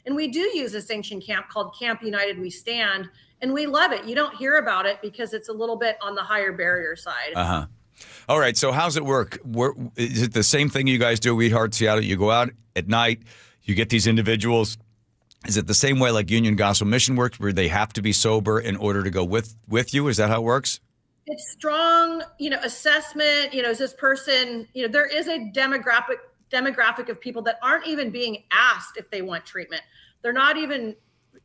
[SPEAKER 5] And we do use a sanctioned camp called Camp United We Stand, and we love it. You don't hear about it because it's a little bit on the higher barrier side.
[SPEAKER 13] Uh-huh. All right, so how's it work? Is it the same thing you guys do, We Heart Seattle? You go out at night, you get these individuals. Is it the same way like Union Gospel Mission works, where they have to be sober in order to go with you? Is that how it works?
[SPEAKER 5] It's strong, assessment. Is this person, there is a demographic of people that aren't even being asked if they want treatment. They're not even,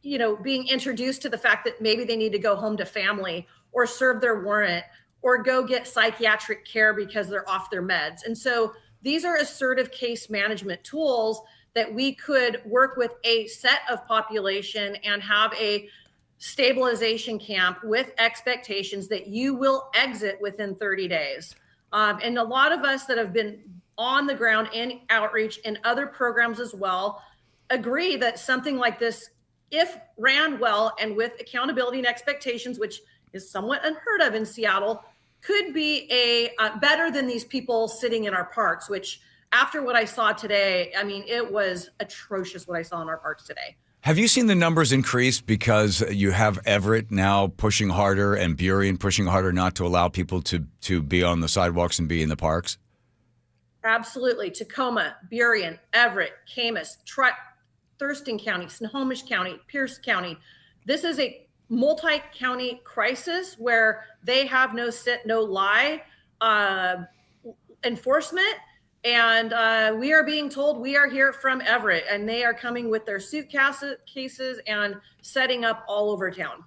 [SPEAKER 5] being introduced to the fact that maybe they need to go home to family or serve their warrant or go get psychiatric care because they're off their meds. And so these are assertive case management tools that we could work with a set of population and have a stabilization camp with expectations that you will exit within 30 days. And a lot of us that have been on the ground in outreach and other programs as well agree that something like this, if ran well and with accountability and expectations, which is somewhat unheard of in Seattle, could be a better than these people sitting in our parks, which after what I saw today, I mean, it was atrocious what I saw in our parks today.
[SPEAKER 13] Have you seen the numbers increase because you have Everett now pushing harder and Burien pushing harder not to allow people to be on the sidewalks and be in the parks?
[SPEAKER 5] Absolutely. Tacoma, Burien, Everett, Camas, Thurston County, Snohomish County, Pierce County. This is a multi-county crisis where they have no sit, no lie enforcement. And we are being told we are here from Everett, and they are coming with their suitcases and setting up all over town.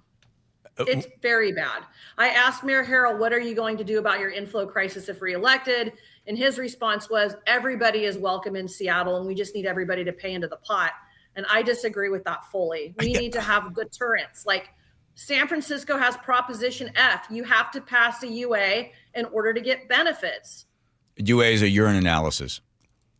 [SPEAKER 5] It's very bad. I asked Mayor Harrell, what are you going to do about your inflow crisis if reelected? And his response was, everybody is welcome in Seattle, and we just need everybody to pay into the pot. And I disagree with that fully. We need to have deterrents. Like San Francisco has Proposition F. You have to pass a UA in order to get benefits.
[SPEAKER 13] UA is a urine analysis.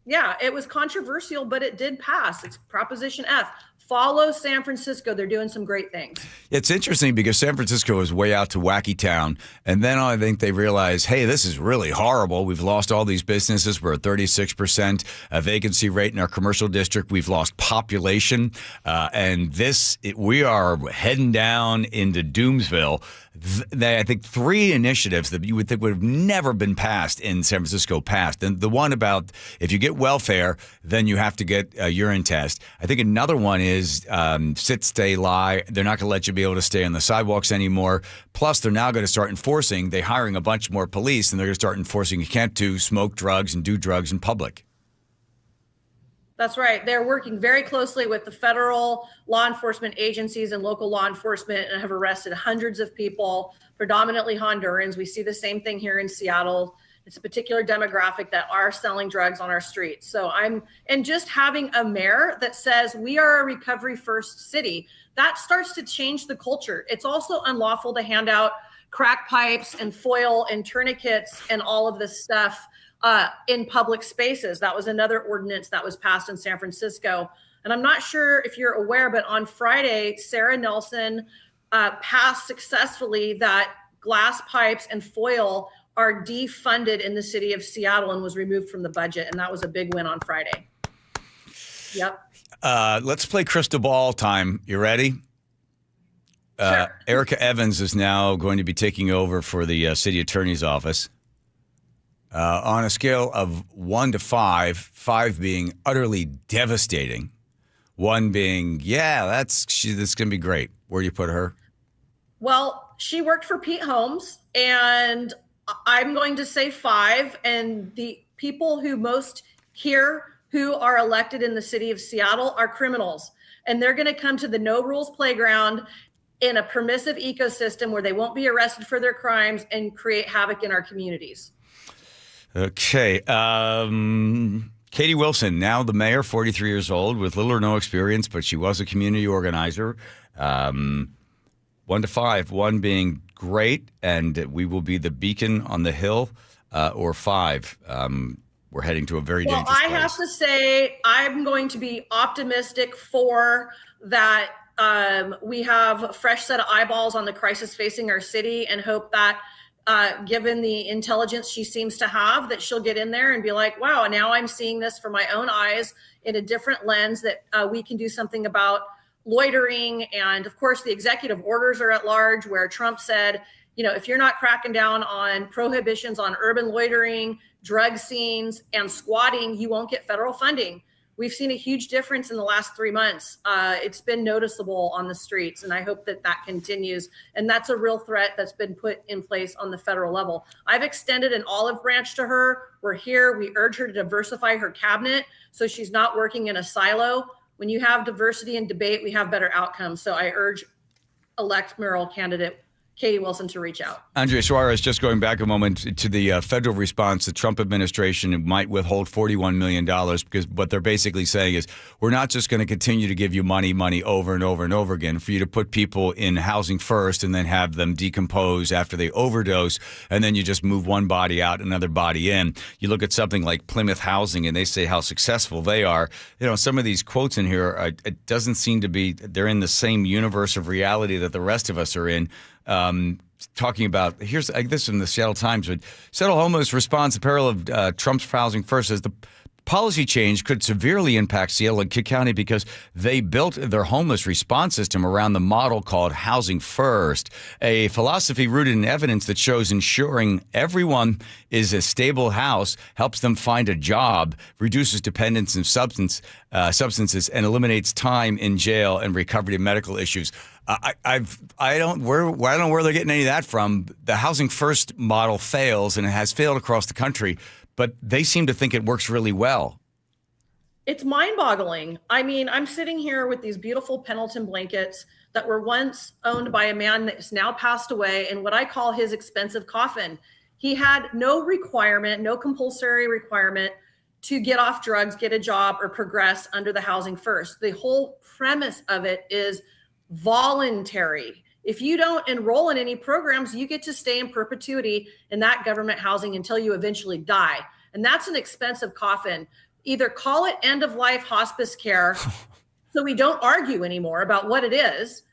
[SPEAKER 5] Yeah, it was controversial, but it did pass. It's Proposition F. Follow San Francisco. They're doing some great things.
[SPEAKER 13] It's interesting because San Francisco is way out to wacky town. And then I think they realize, hey, this is really horrible. We've lost all these businesses. We're at 36% vacancy rate in our commercial district. We've lost population. We are heading down into Doomsville. I think 3 initiatives that you would think would have never been passed in San Francisco passed. And the one about if you get welfare, then you have to get a urine test. I think another one is sit, stay, lie. They're not going to let you be able to stay on the sidewalks anymore. Plus, they're now going to start enforcing. They're hiring a bunch more police, and they're going to start enforcing you can't smoke drugs and do drugs in public.
[SPEAKER 5] That's right. They're working very closely with the federal law enforcement agencies and local law enforcement and have arrested hundreds of people, predominantly Hondurans. We see the same thing here in Seattle. It's a particular demographic that are selling drugs on our streets. So and just having a mayor that says we are a recovery first city, that starts to change the culture. It's also unlawful to hand out crack pipes and foil and tourniquets and all of this stuff in public spaces. That was another ordinance that was passed in San Francisco. And I'm not sure if you're aware, but on Friday, Sarah Nelson passed successfully that glass pipes and foil are defunded in the city of Seattle and was removed from the budget. And that was a big win on Friday. Yep.
[SPEAKER 13] Let's play crystal ball time. You ready?
[SPEAKER 5] Sure.
[SPEAKER 13] Erica Evans is now going to be taking over for the city attorney's office. On a scale of 1 to 5, 5 being utterly devastating, 1 being, that's going to be great. Where do you put her?
[SPEAKER 5] Well, she worked for Pete Holmes, and I'm going to say 5. And the people who most here who are elected in the city of Seattle are criminals. And they're going to come to the no rules playground in a permissive ecosystem where they won't be arrested for their crimes and create havoc in our communities.
[SPEAKER 13] Okay. Katie Wilson, now the mayor, 43 years old, with little or no experience, but she was a community organizer. 1 to 5, 1 being great, and we will be the beacon on the hill, or 5. We're heading to a very dangerous place.
[SPEAKER 5] Well, I have to say, I'm going to be optimistic for that. We have a fresh set of eyeballs on the crisis facing our city, and hope that given the intelligence she seems to have, that she'll get in there and be like, wow, now I'm seeing this from my own eyes in a different lens, that we can do something about loitering. And of course, the executive orders are at large, where Trump said, if you're not cracking down on prohibitions on urban loitering, drug scenes, and squatting, you won't get federal funding. We've seen a huge difference in the last 3 months. It's been noticeable on the streets, and I hope that continues. And that's a real threat that's been put in place on the federal level. I've extended an olive branch to her. We're here. We urge her to diversify her cabinet so she's not working in a silo. When you have diversity and debate, we have better outcomes. So I urge elect mayoral candidate Katie Wilson to reach out.
[SPEAKER 13] Andrea Suarez, just going back a moment to the federal response, the Trump administration might withhold $41 million, because what they're basically saying is, we're not just going to continue to give you money over and over and over again for you to put people in housing first and then have them decompose after they overdose, and then you just move one body out, another body in. You look at something like Plymouth Housing, and they say how successful they are. Some of these quotes in here, it doesn't seem to be, they're in the same universe of reality that the rest of us are in. Talking about, this is from the Seattle Times, but Seattle Homeless responds to peril of Trump's housing first, says the policy change could severely impact Seattle and Cook County because they built their homeless response system around the model called Housing First, a philosophy rooted in evidence that shows ensuring everyone is a stable house helps them find a job, reduces dependence on substances, and eliminates time in jail and recovery to medical issues. I don't know where they're getting any of that from. The Housing First model fails, and it has failed across the country, but they seem to think it works really well.
[SPEAKER 5] It's mind-boggling. I mean, I'm sitting here with these beautiful Pendleton blankets that were once owned by a man that's now passed away in what I call his expensive coffin. He had no compulsory requirement to get off drugs, get a job, or progress under the Housing First. The whole premise of it is voluntary. If you don't enroll in any programs, you get to stay in perpetuity in that government housing until you eventually die. And that's an expensive coffin. Either call it end-of-life hospice care so we don't argue anymore about what it is,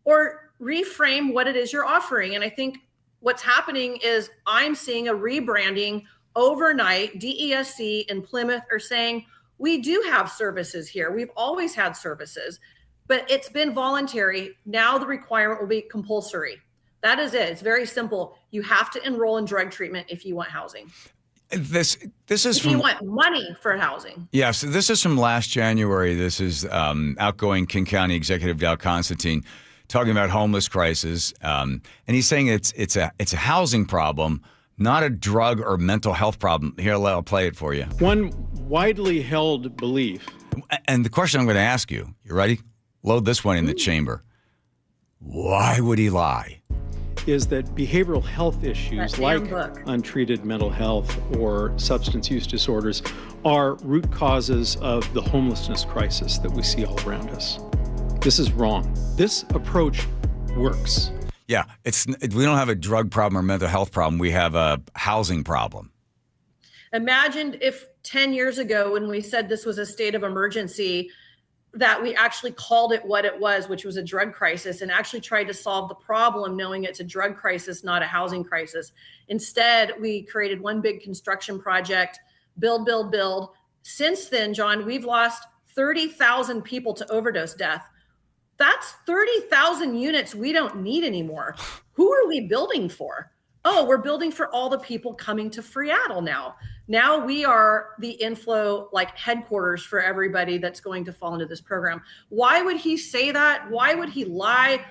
[SPEAKER 5] or reframe what it is you're offering. And I think what's happening is I'm seeing a rebranding overnight. DESC and Plymouth are saying, we do have services here. We've always had services, but it's been voluntary. Now the requirement will be compulsory. That is it. It's very simple. You have to enroll in drug treatment if you want housing.
[SPEAKER 13] This is
[SPEAKER 5] if
[SPEAKER 13] from,
[SPEAKER 5] you want money for housing.
[SPEAKER 13] Yes, this is from last January. This is outgoing King County Executive Dow Constantine talking about homeless crisis, and he's saying it's a housing problem, not a drug or mental health problem. Here, I'll play it for you.
[SPEAKER 11] One widely held belief.
[SPEAKER 13] And the question I'm going to ask you ready? Load this one in the chamber. Why would he lie?
[SPEAKER 11] is that behavioral health issues like
[SPEAKER 5] book.
[SPEAKER 11] untreated mental health or substance use disorders are root causes of the homelessness crisis that we see all around us. This is wrong. This approach works.
[SPEAKER 13] Yeah, we don't have a drug problem or mental health problem. We have a housing problem.
[SPEAKER 5] Imagine if 10 years ago, when we said this was a state of emergency, that we actually called it what it was, which was a drug crisis, and actually tried to solve the problem knowing it's a drug crisis, not a housing crisis. Instead, we created one big construction project, build, build, build. Since then, John, we've lost 30,000 people to overdose death. That's 30,000 units we don't need anymore. Who are we building for? Oh, we're building for all the people coming to Seattle now. Now we are the inflow headquarters for everybody that's going to fall into this program. Why would he say that? Why would he lie?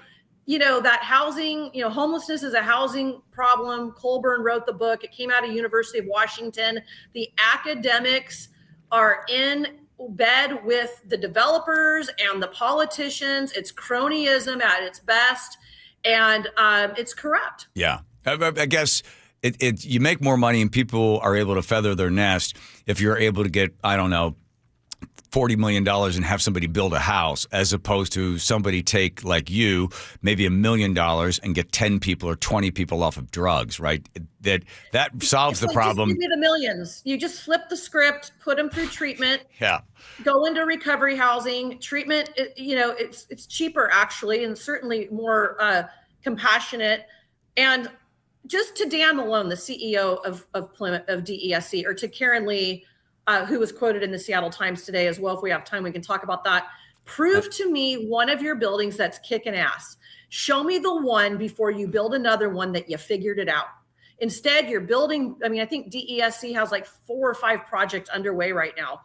[SPEAKER 5] That housing, homelessness is a housing problem. Colburn wrote the book. It came out of University of Washington. The academics are in bed with the developers and the politicians. It's cronyism at its best, and it's corrupt.
[SPEAKER 13] Yeah. I guess you make more money and people are able to feather their nest if you're able to get, I don't know, $40 million and have somebody build a house, as opposed to somebody take, like you, maybe $1 million and get 10 people or 20 people off of drugs, right? That solves the problem.
[SPEAKER 5] Just give me the millions. You just flip the script, put them through treatment.
[SPEAKER 13] Yeah.
[SPEAKER 5] Go into recovery housing. Treatment, it's cheaper actually, and certainly more compassionate. And just to Dan Malone, the CEO of Plymouth, of DESC, or to Karen Lee, who was quoted in the Seattle Times today as well. If we have time, we can talk about that. Prove to me one of your buildings that's kicking ass. Show me the one before you build another one that you figured it out. Instead, you're building, I think DESC has 4 or 5 projects underway right now.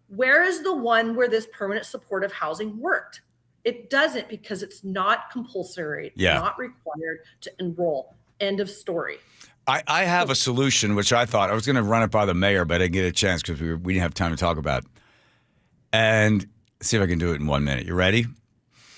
[SPEAKER 5] Where is the one where this permanent supportive housing worked? It doesn't, because it's not compulsory. It's not required to enroll. End of story.
[SPEAKER 13] I have a solution, which I thought I was going to run it by the mayor, but I didn't get a chance because we didn't have time to talk about it. And see if I can do it in 1 minute. You ready?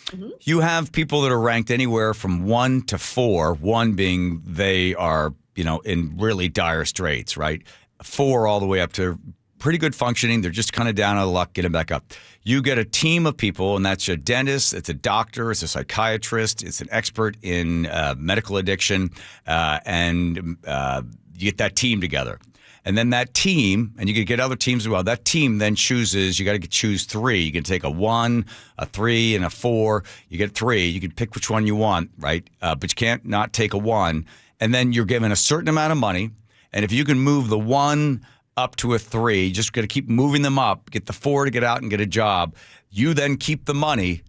[SPEAKER 13] Mm-hmm. You have people that are ranked anywhere from 1 to 4, 1 being they are, in really dire straits, right? 4 all the way up to pretty good functioning. They're just kind of down on the luck, get them back up. You get a team of people, and that's a dentist, it's a doctor, it's a psychiatrist, it's an expert in medical addiction, and you get that team together. And then that team, and you can get other teams as well, that team then chooses, you got to choose 3. You can take a 1, a 3, and a 4. You get 3. You can pick which one you want, right? But you can't not take a 1. And then you're given a certain amount of money, and if you can move the 1 up to a 3, just got to keep moving them up, get the 4 to get out and get a job. You then keep the money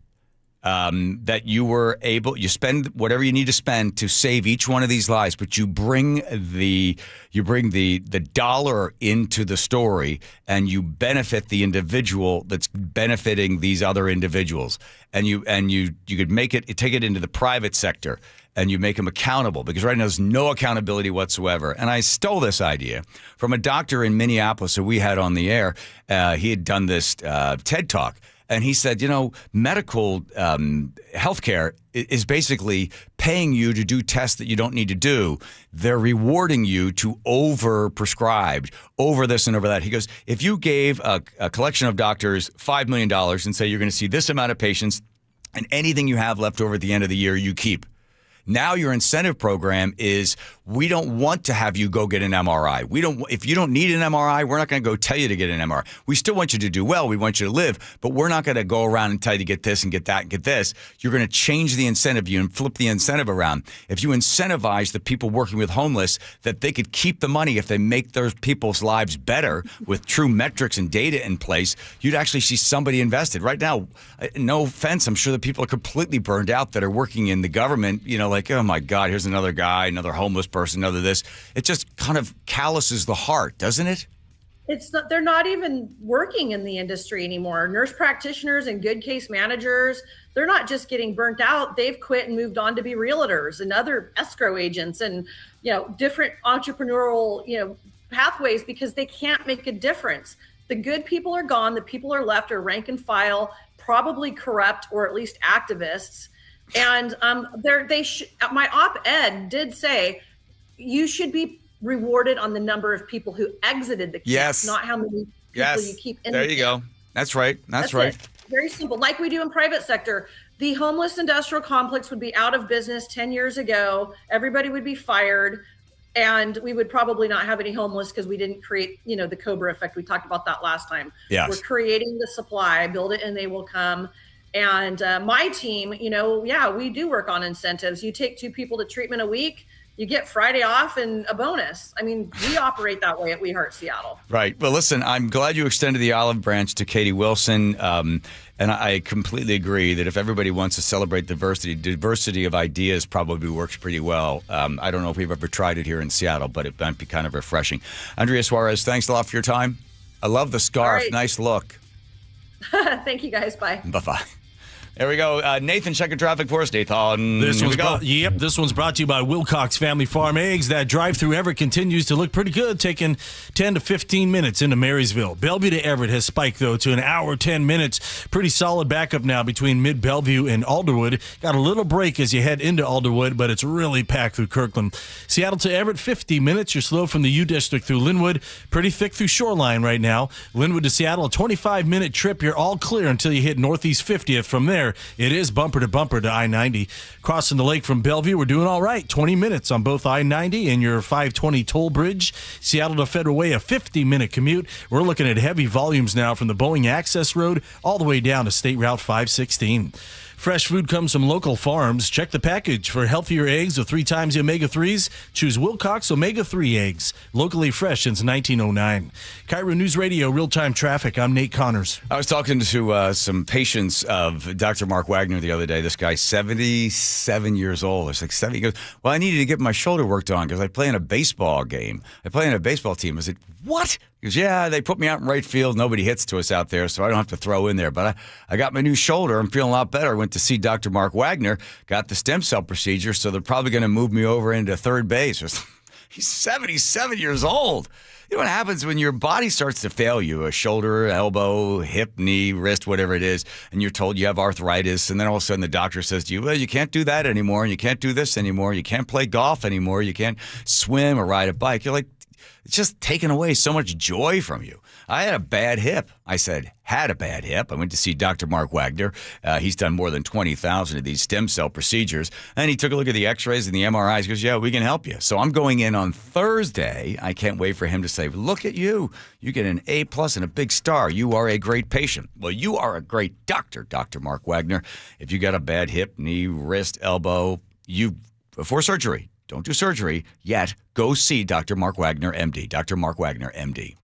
[SPEAKER 13] that you spend whatever you need to spend to save each one of these lives, but you bring the dollar into the story, and you benefit the individual that's benefiting these other individuals, and you could take it into the private sector. And you make them accountable, because right now there's no accountability whatsoever. And I stole this idea from a doctor in Minneapolis who we had on the air. He had done this TED Talk, and he said, medical healthcare is basically paying you to do tests that you don't need to do. They're rewarding you to over-prescribe, over this and over that. He goes, if you gave a collection of doctors $5 million and say you're going to see this amount of patients, and anything you have left over at the end of the year, you keep. Now your incentive program is, we don't want to have you go get an MRI. If you don't need an MRI, we're not going to go tell you to get an MRI. We still want you to do well. We want you to live, but we're not going to go around and tell you to get this and get that and get this. You're going to change the incentive. You flip the incentive around. If you incentivize the people working with homeless that they could keep the money if they make those people's lives better with true metrics and data in place, you'd actually see somebody invested. Right now, no offense, I'm sure that people are completely burned out that are working in the government, like, oh my God, here's another guy, another homeless person, another this. It just kind of calluses the heart, doesn't it?
[SPEAKER 5] They're not even working in the industry anymore. Nurse practitioners and good case managers, they're not just getting burnt out. They've quit and moved on to be realtors and other escrow agents and, different entrepreneurial, pathways, because they can't make a difference. The good people are gone. The people are left are rank and file, probably corrupt or at least activists. And my op-ed did say you should be rewarded on the number of people who exited the camp, not how many people you keep in
[SPEAKER 13] there
[SPEAKER 5] the
[SPEAKER 13] you
[SPEAKER 5] camp.
[SPEAKER 13] go. That's right. That's right.
[SPEAKER 5] It. Very simple. Like we do in private sector. The homeless industrial complex would be out of business 10 years ago. Everybody would be fired. And we would probably not have any homeless because we didn't create, the Cobra effect. We talked about that last time.
[SPEAKER 13] Yes.
[SPEAKER 5] We're creating the supply, build it and they will come. And my team, we do work on incentives. You take 2 people to treatment a week, you get Friday off and a bonus. I mean, we operate that way at We Heart Seattle.
[SPEAKER 13] Right. Well, listen, I'm glad you extended the olive branch to Katie Wilson. And I completely agree that if everybody wants to celebrate diversity of ideas probably works pretty well. I don't know if we've ever tried it here in Seattle, but it might be kind of refreshing. Andrea Suarez, thanks a lot for your time. I love the scarf.
[SPEAKER 5] Right.
[SPEAKER 13] Nice look.
[SPEAKER 5] Thank you, guys. Bye.
[SPEAKER 13] Bye-bye. There we go. Nathan, check your traffic for us, Nathan.
[SPEAKER 1] This one's brought to you by Wilcox Family Farm Eggs. That drive-through Everett continues to look pretty good, taking 10 to 15 minutes into Marysville. Bellevue to Everett has spiked, though, to an hour, 10 minutes. Pretty solid backup now between Mid-Bellevue and Alderwood. Got a little break as you head into Alderwood, but it's really packed through Kirkland. Seattle to Everett, 50 minutes. You're slow from the U District through Linwood. Pretty thick through Shoreline right now. Linwood to Seattle, a 25-minute trip. You're all clear until you hit Northeast 50th from there. It is bumper to bumper to I-90. Crossing the lake from Bellevue, we're doing all right. 20 minutes on both I-90 and your 520 toll bridge. Seattle to Federal Way, a 50-minute commute. We're looking at heavy volumes now from the Boeing Access Road all the way down to State Route 516. Fresh food comes from local farms. Check the package for healthier eggs with 3 times the omega-3s. Choose Wilcox Omega-3 eggs. Locally fresh since 1909. KIRO Newsradio real-time traffic. I'm Nate Connors.
[SPEAKER 13] I was talking to some patients of Dr. Mark Wagner the other day. This guy's 77 years old. It's like 70. He goes, well, I needed to get my shoulder worked on because I play in a baseball game. I play in a baseball team. I said, what? He goes, yeah, they put me out in right field. Nobody hits to us out there, so I don't have to throw in there. But I got my new shoulder. I'm feeling a lot better. I went to see Dr. Mark Wagner, got the stem cell procedure, so they're probably going to move me over into third base. He's 77 years old. You know what happens when your body starts to fail you, a shoulder, elbow, hip, knee, wrist, whatever it is, and you're told you have arthritis, and then all of a sudden the doctor says to you, well, you can't do that anymore, and you can't do this anymore, you can't play golf anymore, you can't swim or ride a bike. You're like, it's just taken away so much joy from you. I had a bad hip. I said, had a bad hip. I went to see Dr. Mark Wagner. He's done more than 20,000 of these stem cell procedures. And he took a look at the x-rays and the MRIs. He goes, yeah, we can help you. So I'm going in on Thursday. I can't wait for him to say, look at you. You get an A+ and a big star. You are a great patient. Well, you are a great doctor, Dr. Mark Wagner. If you got a bad hip, knee, wrist, elbow, before surgery, don't do surgery yet. Go see Dr. Mark Wagner, MD. Dr. Mark Wagner, MD.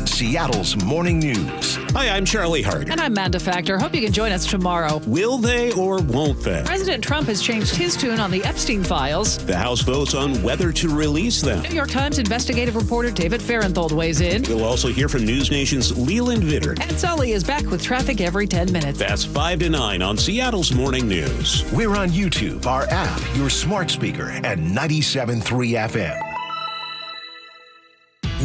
[SPEAKER 3] Seattle's morning news.
[SPEAKER 6] Hi, I'm Charlie Hart.
[SPEAKER 22] And I'm Amanda Factor. Hope you can join us tomorrow.
[SPEAKER 6] Will they or won't they?
[SPEAKER 22] President Trump has changed his tune on the Epstein files.
[SPEAKER 6] The House votes on whether to release them.
[SPEAKER 22] New York Times investigative reporter David Farenthold weighs in.
[SPEAKER 6] We'll also hear from News Nation's Leland Vittert.
[SPEAKER 22] And Sully is back with traffic every 10 minutes.
[SPEAKER 6] That's 5 to 9 on Seattle's Morning News.
[SPEAKER 3] We're on YouTube, our app, your smart speaker, and 97.3 FM.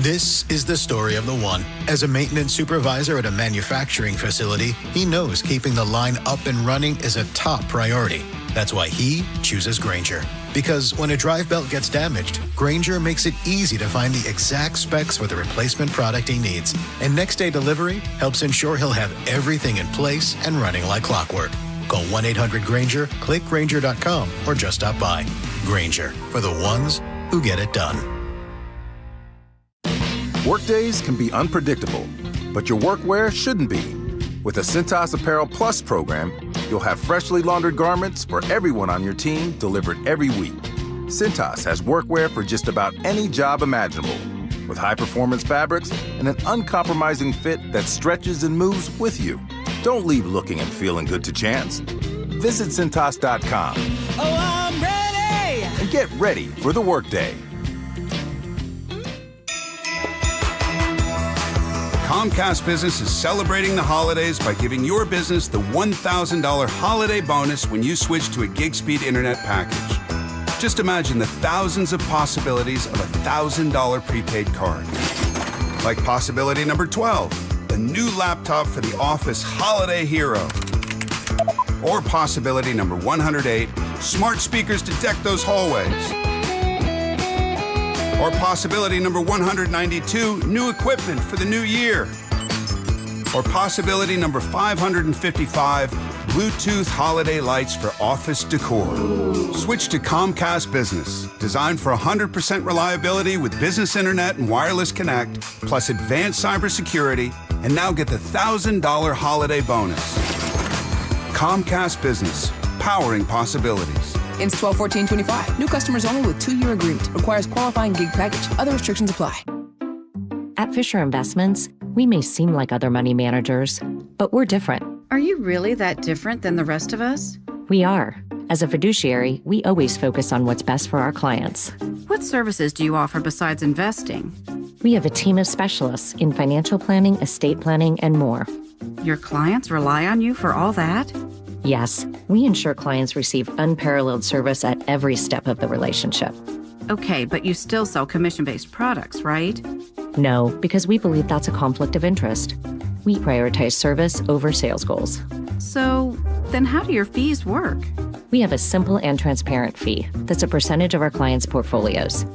[SPEAKER 23] This is the story of the one. As a maintenance supervisor at a manufacturing facility, he knows keeping the line up and running is a top priority. That's why he chooses Grainger. Because when a drive belt gets damaged, Grainger makes it easy to find the exact specs for the replacement product he needs. And next day delivery helps ensure he'll have everything in place and running like clockwork. Call 1-800-GRAINGER, click Grainger.com, or just stop by. Grainger, for the ones who get it done.
[SPEAKER 24] Workdays can be unpredictable, but your workwear shouldn't be. With the Cintas Apparel Plus program, you'll have freshly laundered garments for everyone on your team delivered every week. Cintas has workwear for just about any job imaginable, with high-performance fabrics and an uncompromising fit that stretches and moves with you. Don't leave looking and feeling good to chance. Visit Cintas.com.
[SPEAKER 22] Oh, I'm ready!
[SPEAKER 24] And get ready for the workday.
[SPEAKER 25] Comcast Business is celebrating the holidays by giving your business the $1,000 holiday bonus when you switch to a gig speed internet package. Just imagine the thousands of possibilities of a $1,000 prepaid card. Like possibility number 12, a new laptop for the office holiday hero. Or possibility number 108, smart speakers to deck those hallways. Or possibility number 192, new equipment for the new year. Or possibility number 555, Bluetooth holiday lights for office decor. Switch to Comcast Business, designed for 100% reliability with business internet and wireless connect, plus advanced cybersecurity, and now get the $1,000 holiday bonus. Comcast Business, powering possibilities.
[SPEAKER 14] Ends 12/14/25. New customers only with 2-year agreement. Requires qualifying gig package. Other restrictions apply.
[SPEAKER 15] At Fisher Investments, we may seem like other money managers, but we're different.
[SPEAKER 16] Are you really that different than the rest of us?
[SPEAKER 15] We are. As a fiduciary, we always focus on what's best for our clients.
[SPEAKER 16] What services do you offer besides investing?
[SPEAKER 15] We have a team of specialists in financial planning, estate planning, and more.
[SPEAKER 16] Your clients rely on you for all that?
[SPEAKER 15] Yes, we ensure clients receive unparalleled service at every step of the relationship.
[SPEAKER 16] Okay, but you still sell commission-based products, right?
[SPEAKER 15] No, because we believe that's a conflict of interest. We prioritize service over sales goals.
[SPEAKER 16] So, then how do your fees work?
[SPEAKER 15] We have a simple and transparent fee that's a percentage of our clients' portfolios.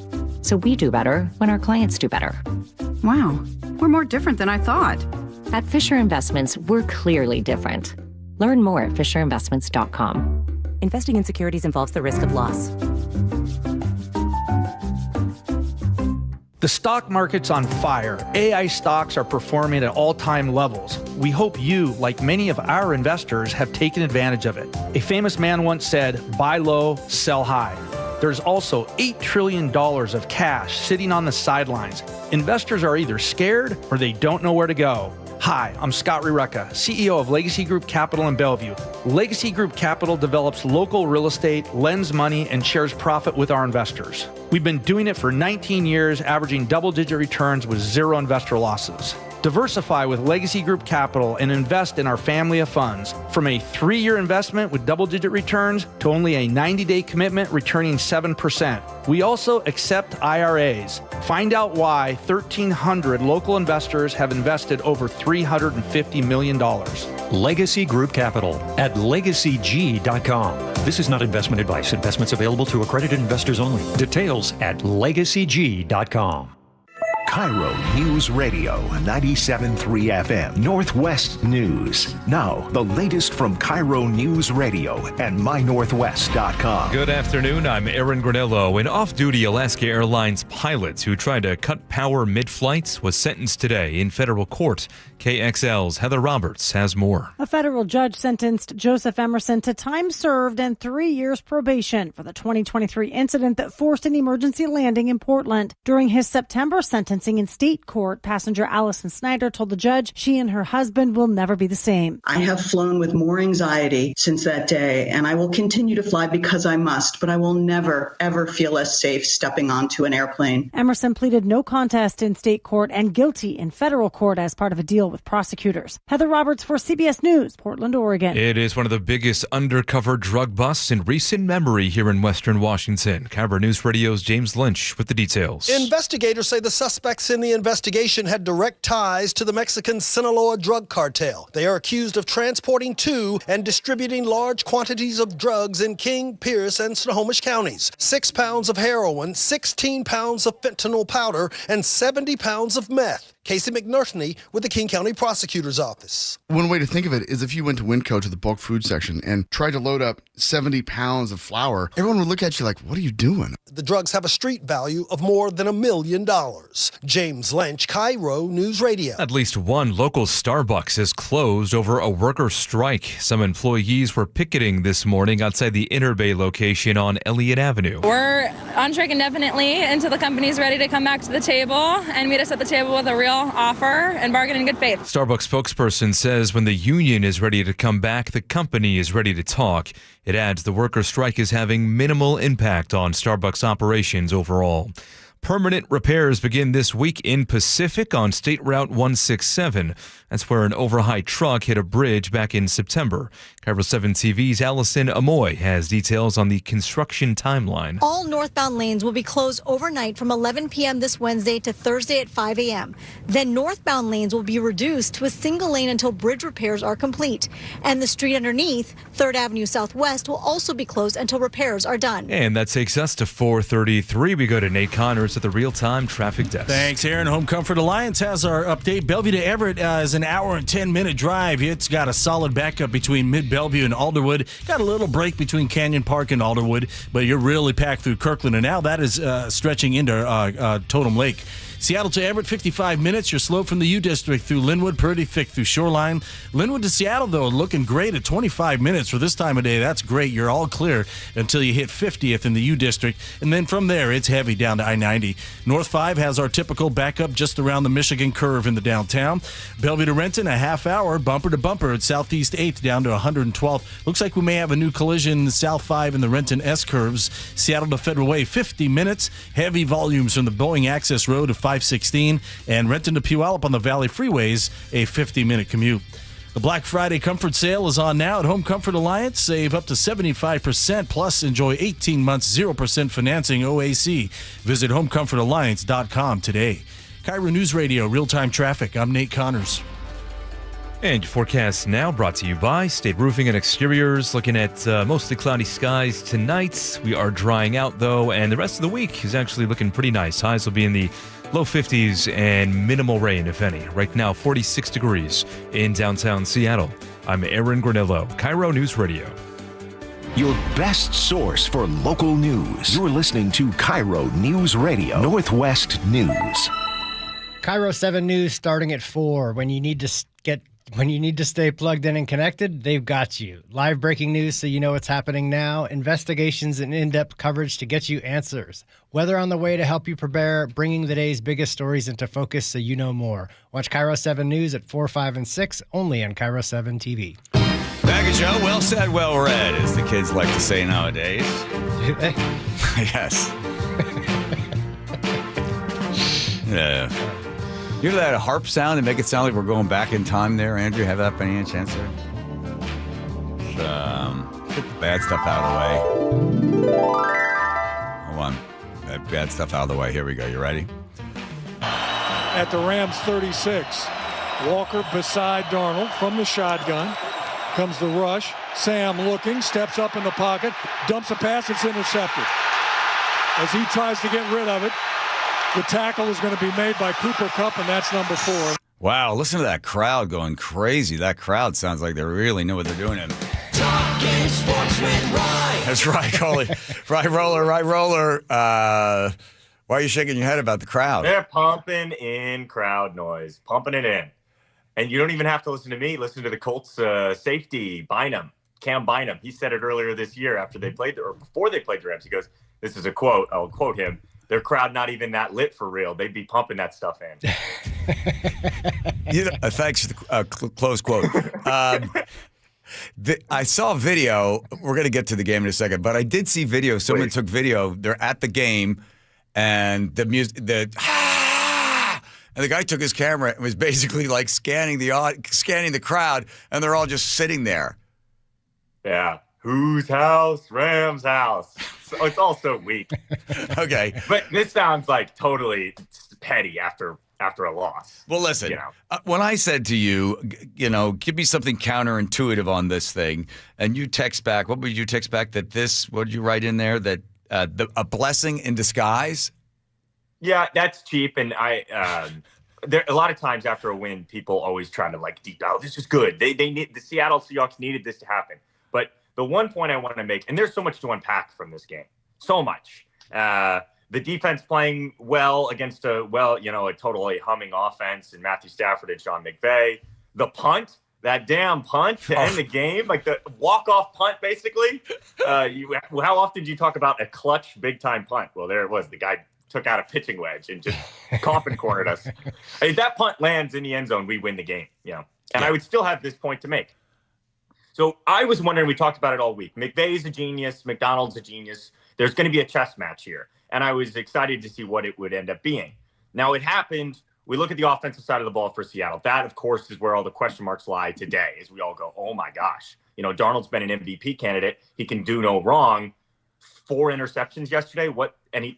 [SPEAKER 15] So we do better when our clients do better.
[SPEAKER 16] Wow, we're more different than I thought.
[SPEAKER 15] At Fisher Investments, we're clearly different. Learn more at fisherinvestments.com.
[SPEAKER 17] Investing in securities involves the risk of loss.
[SPEAKER 18] The stock market's on fire. AI stocks are performing at all-time levels. We hope you, like many of our investors, have taken advantage of it. A famous man once said, "Buy low, sell high." There's also $8 trillion of cash sitting on the sidelines. Investors are either scared or they don't know where to go. Hi, I'm Scott Rireka, CEO of Legacy Group Capital in Bellevue. Legacy Group Capital develops local real estate, lends money, and shares profit with our investors. We've been doing it for 19 years, averaging double-digit returns with zero investor losses. Diversify with Legacy Group Capital and invest in our family of funds. From a 3-year investment with double-digit returns to only a 90-day commitment returning 7%. We also accept IRAs. Find out why 1,300 local investors have invested over $350 million.
[SPEAKER 26] Legacy Group Capital at LegacyG.com. This is not investment advice. Investments available to accredited investors only. Details at LegacyG.com.
[SPEAKER 3] KIRO News Radio 97.3 FM Northwest News. Now, the latest from KIRO News Radio and mynorthwest.com.
[SPEAKER 20] Good afternoon. I'm Aaron Granello. An off-duty Alaska Airlines pilot who tried to cut power mid-flight was sentenced today in federal court. KXL's Heather Roberts has more.
[SPEAKER 27] A federal judge sentenced Joseph Emerson to time served and 3 years probation for the 2023 incident that forced an emergency landing in Portland. During his September sentencing in state court, passenger Allison Snyder told the judge she and her husband will never be the same.
[SPEAKER 28] I have flown with more anxiety since that day, and I will continue to fly because I must, but I will never, ever feel as safe stepping onto an airplane.
[SPEAKER 27] Emerson pleaded no contest in state court and guilty in federal court as part of a deal with prosecutors. Heather Roberts for CBS News, Portland, Oregon.
[SPEAKER 20] It is one of the biggest undercover drug busts in recent memory here in Western Washington. KIRO News Radio's James Lynch with the details.
[SPEAKER 4] Investigators say the suspects in the investigation had direct ties to the Mexican Sinaloa drug cartel. They are accused of transporting to and distributing large quantities of drugs in King, Pierce, and Snohomish counties. 6 pounds of heroin, 16 pounds of fentanyl powder, and 70 pounds of meth. Casey McNerney with the King County Prosecutor's Office.
[SPEAKER 29] One way to think of it is if you went to Winco to the bulk food section and tried to load up 70 pounds of flour, everyone would look at you like, what are you doing?
[SPEAKER 4] The drugs have a street value of more than $1 million. James Lynch, KIRO News Radio.
[SPEAKER 20] At least one local Starbucks is closed over a worker strike. Some employees were picketing this morning outside the Inner Bay location on Elliott Avenue.
[SPEAKER 30] We're on strike indefinitely until the company's ready to come back to the table and meet us at the table with a real offer and bargain in good faith.
[SPEAKER 20] Starbucks spokesperson says when the union is ready to come back, the company is ready to talk. It adds the worker strike is having minimal impact on Starbucks operations overall. Permanent repairs begin this week in Pacific on State Route 167. That's where an overhigh truck hit a bridge back in September. KIRO 7 TV's Allison Amoy has details on the construction timeline.
[SPEAKER 2] All northbound lanes will be closed overnight from 11 p.m. this Wednesday to Thursday at 5 a.m. Then northbound lanes will be reduced to a single lane until bridge repairs are complete. And the street underneath, 3rd Avenue Southwest, will also be closed until repairs are done.
[SPEAKER 20] And that takes us to 4:33. We go to Nate Connors at the real-time traffic desk.
[SPEAKER 1] Thanks, Aaron. Home Comfort Alliance has our update. Bellevue to Everett is an hour and 10-minute drive. It's got a solid backup between Mid-Bellevue and Alderwood. Got a little break between Canyon Park and Alderwood, but you're really packed through Kirkland, and now that is stretching into Totem Lake. Seattle to Everett, 55 minutes. You're slow from the U District through Linwood, pretty thick through Shoreline. Linwood to Seattle, though, looking great at 25 minutes for this time of day. That's great. You're all clear until you hit 50th in the U District. And then from there, it's heavy down to I-90. North 5 has our typical backup just around the Michigan curve in the downtown. Bellevue to Renton, a half hour, bumper to bumper at Southeast 8th down to 112th. Looks like we may have a new collision, South 5 in the Renton S curves. Seattle to Federal Way, 50 minutes. Heavy volumes from the Boeing Access Road to 516, and Renton to Puyallup on the Valley Freeways, a 50-minute commute. The Black Friday Comfort Sale is on now at Home Comfort Alliance. Save up to 75%, plus enjoy 18 months 0% financing OAC. Visit homecomfortalliance.com today. KIRO News Radio, real-time traffic. I'm Nate Connors.
[SPEAKER 20] And your forecast now brought to you by State Roofing and Exteriors. Looking at mostly cloudy skies tonight. We are drying out, though, and the rest of the week is actually looking pretty nice. Highs will be in the low 50s and minimal rain, if any. Right now, 46 degrees in downtown Seattle. I'm Aaron Granillo, KIRO News Radio.
[SPEAKER 3] Your best source for local news. You're listening to KIRO News Radio, Northwest News.
[SPEAKER 5] KIRO 7 News starting at 4. When you need to stay plugged in and connected, they've got you. Live breaking news so you know what's happening now. Investigations and in-depth coverage to get you answers. Weather on the way to help you prepare, bringing the day's biggest stories into focus so you know more. Watch KIRO 7 News at 4, 5, and 6, only on KIRO 7 TV.
[SPEAKER 13] Baggage Joe, well said, well read, as the kids like to say nowadays.
[SPEAKER 5] Do they?
[SPEAKER 13] Yes. Yeah. You hear that harp sound and make it sound like we're going back in time there, Andrew? Have that by any chance there? Get the bad stuff out of the way. Hold on. That bad stuff out of the way. Here we go. You ready?
[SPEAKER 7] At the Rams 36. Walker beside Darnold from the shotgun. Comes the rush. Sam looking, steps up in the pocket, dumps a pass, it's intercepted. As he tries to get rid of it, the tackle is going to be made by Cooper Kupp, and that's number 4.
[SPEAKER 13] Wow, listen to that crowd going crazy. That crowd sounds like they really know what they're doing.
[SPEAKER 8] Talking sports with Rye.
[SPEAKER 13] That's right, Coley. Right roller. Why are you shaking your head about the crowd?
[SPEAKER 9] They're pumping in crowd noise, pumping it in. And you don't even have to listen to me. Listen to the Colts safety, Cam Bynum. He said it earlier this year after they played, or before they played the Rams. He goes, this is a quote. I'll quote him. Their crowd not even that lit for real. They'd be pumping that stuff in.
[SPEAKER 13] Thanks for the close quote. I saw a video. We're going to get to the game in a second, but I did see video. Someone took video. They're at the game, and the music, and the guy took his camera and was basically like scanning the crowd, and they're all just sitting there.
[SPEAKER 9] Yeah. Whose house? Rams' house. So it's all so weak.
[SPEAKER 13] Okay.
[SPEAKER 9] But this sounds like totally petty after a loss.
[SPEAKER 13] Well, listen, when I said to you, give me something counterintuitive on this thing, and you text back, what would you text back what did you write in there? That a blessing in disguise?
[SPEAKER 9] Yeah, that's cheap. And there a lot of times after a win, people always try to this is good. They need the Seattle Seahawks needed this to happen. But the one point I want to make, and there's so much to unpack from this game, so much. The defense playing well against a totally humming offense, and Matthew Stafford and Sean McVay. The punt, that damn punt to end the game, like the walk-off punt, basically. How often do you talk about a clutch, big-time punt? Well, there it was. The guy took out a pitching wedge and just coffin cornered us. If that punt lands in the end zone, we win the game. And I would still have this point to make. So I was wondering, we talked about it all week. McVay's a genius. McDonald's a genius. There's going to be a chess match here. and I was excited to see what it would end up being. Now, it happened. We look at the offensive side of the ball for Seattle. That, of course, is where all the question marks lie today, as we all go, oh, my gosh. Darnold's been an MVP candidate. He can do no wrong. 4 interceptions yesterday.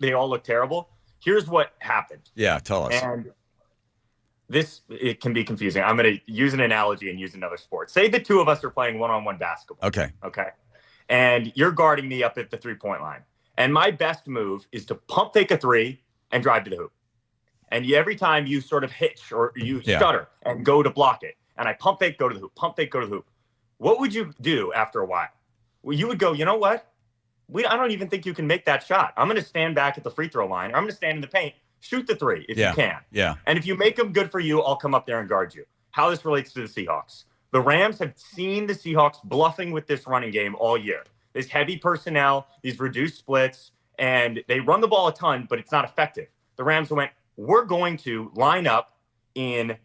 [SPEAKER 9] They all look terrible. Here's what happened.
[SPEAKER 13] Yeah, tell us.
[SPEAKER 9] And it can be confusing. I'm going to use an analogy and use another sport. Say the two of us are playing one-on-one basketball.
[SPEAKER 13] Okay.
[SPEAKER 9] And you're guarding me up at the 3-point line. And my best move is to pump fake a 3 and drive to the hoop. And every time you sort of hitch or you stutter and go to block it, and I pump fake, go to the hoop, pump fake, go to the hoop. What would you do after a while? Well, you would go, you know what? I don't even think you can make that shot. I'm going to stand back at the free throw line, or I'm going to stand in the paint, shoot the 3 if you can.
[SPEAKER 13] Yeah.
[SPEAKER 9] And if you make them good for you, I'll come up there and guard you. How this relates to the Seahawks. The Rams have seen the Seahawks bluffing with this running game all year. This heavy personnel, these reduced splits, and they run the ball a ton, but it's not effective. The Rams went, we're going to line up in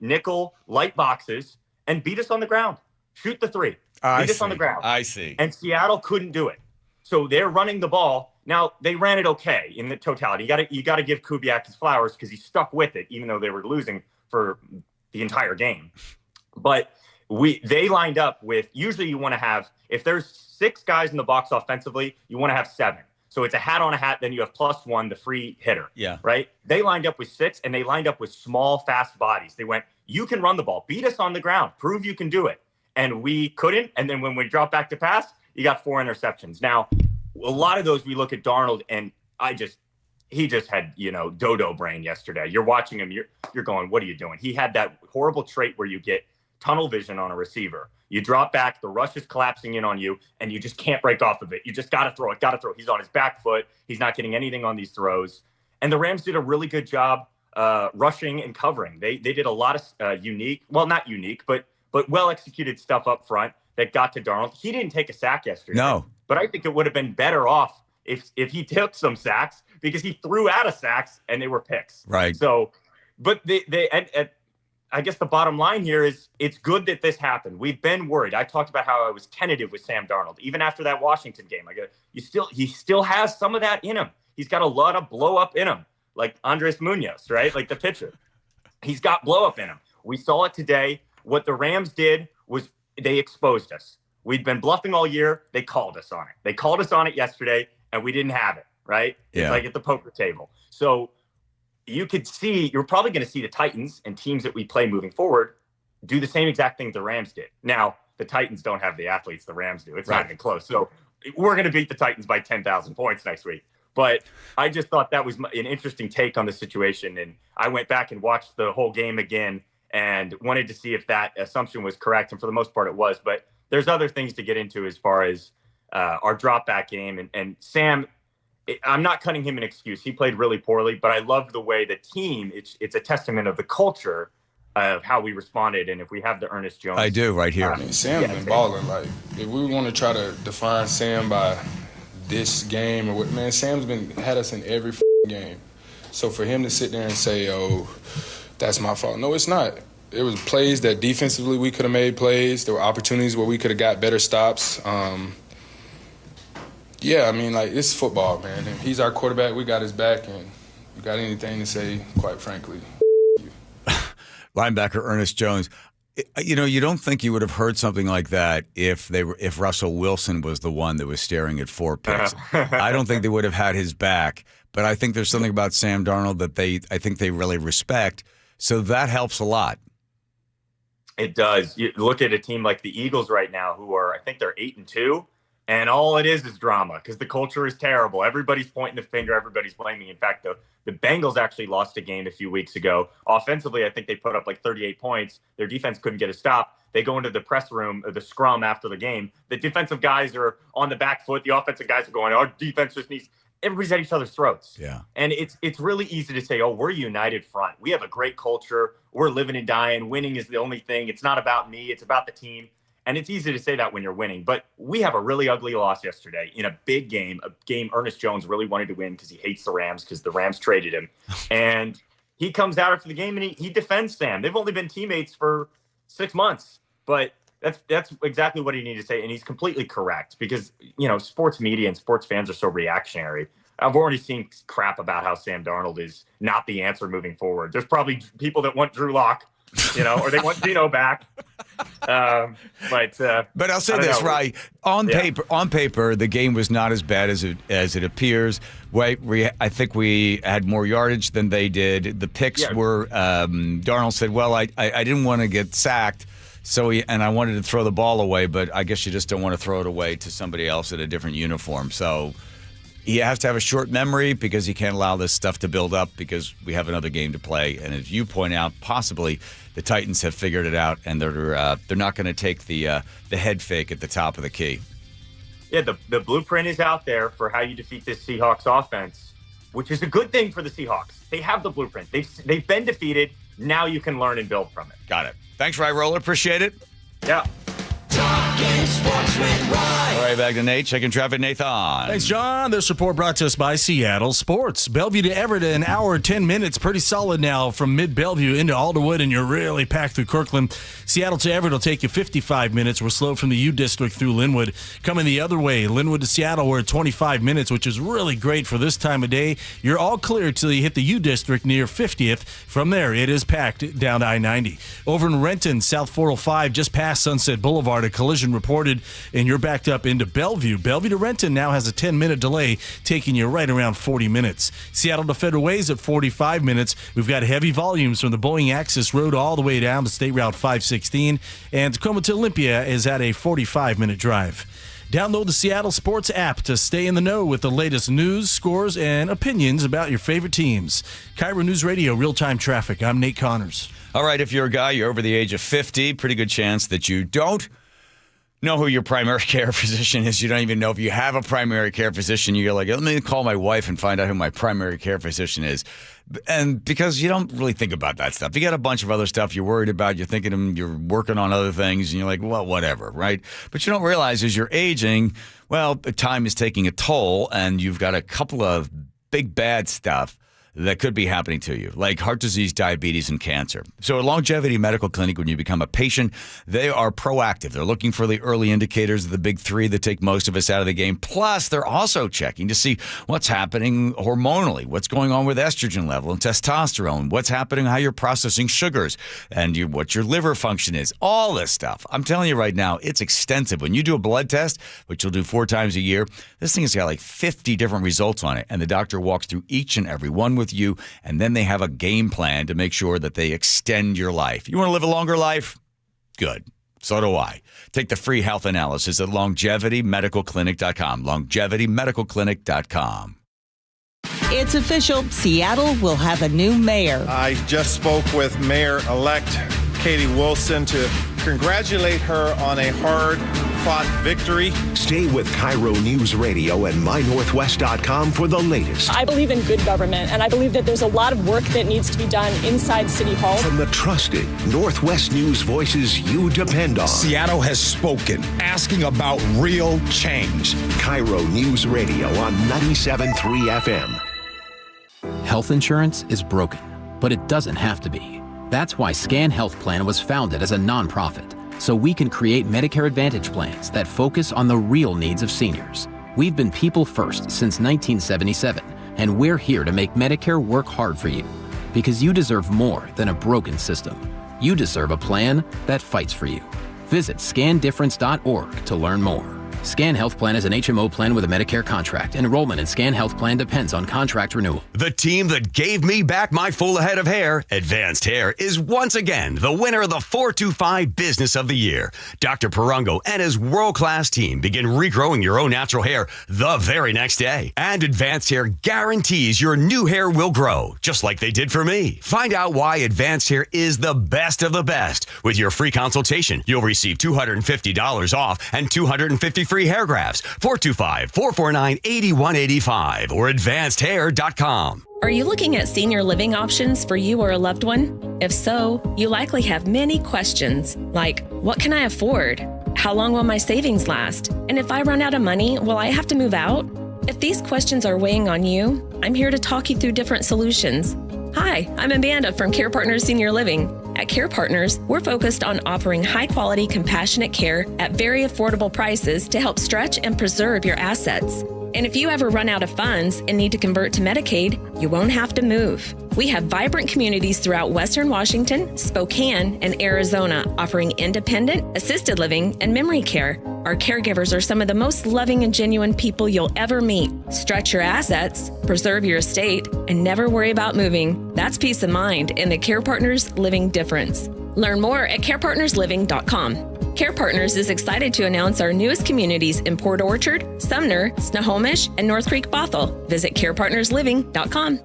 [SPEAKER 9] nickel, light boxes and beat us on the ground. Shoot the 3. Beat us on the ground.
[SPEAKER 13] I see.
[SPEAKER 9] And Seattle couldn't do it. So they're running the ball. Now, they ran it okay in the totality. You got to give Kubiak his flowers because he stuck with it, even though they were losing for the entire game. But they lined up with, usually you want to have, if there's 6 guys in the box offensively, you want to have 7. So it's a hat on a hat, then you have +1, the free hitter.
[SPEAKER 13] Yeah.
[SPEAKER 9] Right? They lined up with 6, and they lined up with small, fast bodies. They went, you can run the ball. Beat us on the ground. Prove you can do it. And we couldn't. And then when we dropped back to pass, you got 4 interceptions. Now, a lot of those, we look at Darnold, and he just had, dodo brain yesterday. You're watching him. You're going, what are you doing? He had that horrible trait where you get tunnel vision on a receiver. You drop back, the rush is collapsing in on you, and you just can't break off of it. You just got to throw it, He's on his back foot. He's not getting anything on these throws. And the Rams did a really good job rushing and covering. They did a lot of not unique, but well-executed stuff up front that got to Darnold. He didn't take a sack yesterday.
[SPEAKER 13] No.
[SPEAKER 9] But I think it would have been better off if he took some sacks because he threw out of sacks and they were picks.
[SPEAKER 13] Right.
[SPEAKER 9] So, but I guess the bottom line here is it's good that this happened. We've been worried. I talked about how I was tentative with Sam Darnold, even after that Washington game. He still has some of that in him. He's got a lot of blow up in him, like Andres Munoz, right? Like the pitcher. He's got blow up in him. We saw it today. What the Rams did was they exposed us. We'd been bluffing all year. They called us on it. They called us on it yesterday, and we didn't have it, right?
[SPEAKER 13] Yeah.
[SPEAKER 9] It's like at the poker table. So you're probably going to see the Titans and teams that we play moving forward do the same exact thing the Rams did. Now, the Titans don't have the athletes the Rams do. It's not even close. So we're going to beat the Titans by 10,000 points next week. But I just thought that was an interesting take on the situation. And I went back and watched the whole game again and wanted to see if that assumption was correct. And for the most part, it was. But there's other things to get into as far as our drop back game. And Sam, I'm not cutting him an excuse. He played really poorly, but I love the way the team, it's a testament of the culture of how we responded. And if we have the Ernest Jones.
[SPEAKER 13] I do right here.
[SPEAKER 6] Sam's been balling. Like, if we want to try to define Sam by this game or what, man, Sam's had us in every game. So for him to sit there and say, oh, that's my fault. No, it's not. It was plays that defensively we could have made plays. There were opportunities where we could have got better stops. Yeah, I mean, like, it's football, man. And he's our quarterback. We got his back, and you got anything to say, quite frankly, you.
[SPEAKER 13] Linebacker Ernest Jones. You don't think you would have heard something like that if Russell Wilson was the one that was staring at 4 picks. I don't think they would have had his back. But I think there's something about Sam Darnold that I think they really respect. So that helps a lot.
[SPEAKER 9] It does. You look at a team like the Eagles right now, I think they're 8-2. And all it is drama because the culture is terrible. Everybody's pointing the finger. Everybody's blaming. In fact, the Bengals actually lost a game a few weeks ago. Offensively, I think they put up like 38 points. Their defense couldn't get a stop. They go into the press room, the scrum after the game. The defensive guys are on the back foot. The offensive guys are going, our defense just needs – everybody's at each other's throats.
[SPEAKER 13] Yeah.
[SPEAKER 9] And it's really easy to say, oh, we're a united front. We have a great culture. We're living and dying. Winning is the only thing. It's not about me. It's about the team. And it's easy to say that when you're winning, but we have a really ugly loss yesterday in a big game, a game Ernest Jones really wanted to win because he hates the Rams because the Rams traded him. And he comes out after the game and he defends Sam. They've only been teammates for 6 months, but that's exactly what he needed to say. And he's completely correct because, sports media and sports fans are so reactionary. I've already seen crap about how Sam Darnold is not the answer moving forward. There's probably people that want Drew Lock, or they want Geno back. But
[SPEAKER 13] I'll say this, right? On paper, the game was not as bad as it appears. I think we had more yardage than they did. The picks were. Darnold said, "Well, I didn't want to get sacked." I wanted to throw the ball away, but I guess you just don't want to throw it away to somebody else in a different uniform. So he has to have a short memory because he can't allow this stuff to build up because we have another game to play. And as you point out, possibly the Titans have figured it out, and they're not going to take the head fake at the top of the key.
[SPEAKER 9] Yeah, the blueprint is out there for how you defeat this Seahawks offense, which is a good thing for the Seahawks. They have the blueprint. They've been defeated. Now you can learn and build from it.
[SPEAKER 13] Got it. Thanks, Rye Roller. Appreciate it.
[SPEAKER 9] Yeah.
[SPEAKER 8] Talking sports with Rye.
[SPEAKER 13] All right, back to Nate. Checking traffic, Nathan.
[SPEAKER 1] Thanks, John. This report brought to us by Seattle Sports. Bellevue to Everett, an hour, 10 minutes. Pretty solid now from mid-Bellevue into Alderwood, and you're really packed through Kirkland. Seattle to Everett will take you 55 minutes. We're slow from the U District through Linwood. Coming the other way, Linwood to Seattle, we're at 25 minutes, which is really great for this time of day. You're all clear till you hit the U District near 50th. From there, it is packed down I-90. Over in Renton, South 405, just past Sunset Boulevard, a collision reported, and you're backed up into Bellevue. Bellevue to Renton now has a 10-minute delay, taking you right around 40 minutes. Seattle to Federal Way is at 45 minutes. We've got heavy volumes from the Boeing Access Road all the way down to State Route 516, and Tacoma to Olympia is at a 45-minute drive. Download the Seattle Sports app to stay in the know with the latest news, scores, and opinions about your favorite teams. KIRO News Radio, real-time traffic. I'm Nate Connors.
[SPEAKER 13] All right, if you're a guy, you're over the age of 50, pretty good chance that you don't know who your primary care physician is. You don't even know if you have a primary care physician. You're like, let me call my wife and find out who my primary care physician is. And because you don't really think about that stuff. You got a bunch of other stuff you're worried about. You're thinking you're working on other things, and you're like, well, whatever, right? But you don't realize as you're aging, well, time is taking a toll, and you've got a couple of big bad stuff that could be happening to you, like heart disease, diabetes, and cancer. So at Longevity Medical Clinic, when you become a patient, they are proactive. They're looking for the early indicators of the big three that take most of us out of the game. Plus, they're also checking to see what's happening hormonally, what's going on with estrogen level and testosterone, what's happening, how you're processing sugars, and what your liver function is. All this stuff. I'm telling you right now, it's extensive. When you do a blood test, which you'll do 4 times a year, this thing has got like 50 different results on it, and the doctor walks through each and every one with you, and then they have a game plan to make sure that they extend your life. You want to live a longer life? Good. So do I. Take the free health analysis at longevitymedicalclinic.com. longevitymedicalclinic.com.
[SPEAKER 10] It's official. Seattle will have a new mayor.
[SPEAKER 11] I just spoke with Mayor-elect Katie Wilson to congratulate her on a hard-fought victory.
[SPEAKER 3] Stay with KIRO News Radio and mynorthwest.com for the latest.
[SPEAKER 12] I believe in good government, and I believe that there's a lot of work that needs to be done inside City Hall.
[SPEAKER 3] From the trusted Northwest News voices you depend on.
[SPEAKER 14] Seattle has spoken, asking about real change.
[SPEAKER 3] KIRO News Radio on 97.3 FM.
[SPEAKER 19] Health insurance is broken, but it doesn't have to be. That's why Scan Health Plan was founded as a nonprofit, so we can create Medicare Advantage plans that focus on the real needs of seniors. We've been people first since 1977, and we're here to make Medicare work hard for you, because you deserve more than a broken system. You deserve a plan that fights for you. Visit scandifference.org to learn more. Scan Health Plan is an HMO plan with a Medicare contract. Enrollment in Scan Health Plan depends on contract renewal.
[SPEAKER 21] The team that gave me back my full head of hair, Advanced Hair, is once again the winner of the 425 Business of the Year. Dr. Perungo and his world-class team begin regrowing your own natural hair the very next day. And Advanced Hair guarantees your new hair will grow, just like they did for me. Find out why Advanced Hair is the best of the best. With your free consultation, you'll receive $250 off and 250 free hair grafts. 425-449-8185 or advancedhair.com.
[SPEAKER 22] Are you looking at senior living options for you or a loved one? If so, you likely have many questions like, what can I afford? How long will my savings last? And if I run out of money, will I have to move out? If these questions are weighing on you, I'm here to talk you through different solutions. Hi, I'm Amanda from Care Partners Senior Living. At Care Partners, we're focused on offering high-quality, compassionate care at very affordable prices to help stretch and preserve your assets. And if you ever run out of funds and need to convert to Medicaid, you won't have to move. We have vibrant communities throughout Western Washington, Spokane, and Arizona offering independent, assisted living, and memory care. Our caregivers are some of the most loving and genuine people you'll ever meet. Stretch your assets, preserve your estate, and never worry about moving. That's peace of mind in the Care Partners Living difference. Learn more at carepartnersliving.com. Care Partners is excited to announce our newest communities in Port Orchard, Sumner, Snohomish, and North Creek Bothell. Visit carepartnersliving.com.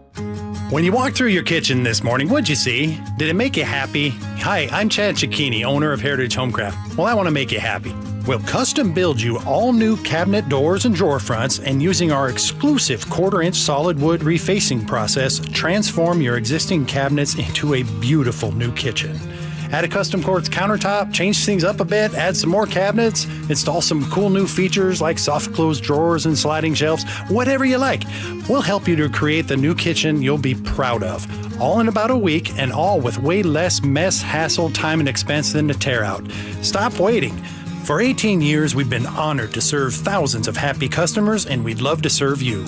[SPEAKER 15] When you walked through your kitchen this morning, what'd you see? Did it make you happy? Hi, I'm Chad Cicchini, owner of Heritage Homecraft. Well, I want to make you happy. We'll custom build you all new cabinet doors and drawer fronts, and using our exclusive 1/4-inch solid wood refacing process, transform your existing cabinets into a beautiful new kitchen. Add a custom quartz countertop, change things up a bit, add some more cabinets, install some cool new features like soft close drawers and sliding shelves, whatever you like. We'll help you to create the new kitchen you'll be proud of. All in about a week, and all with way less mess, hassle, time, and expense than to tear out. Stop waiting. For 18 years, we've been honored to serve thousands of happy customers, and we'd love to serve you.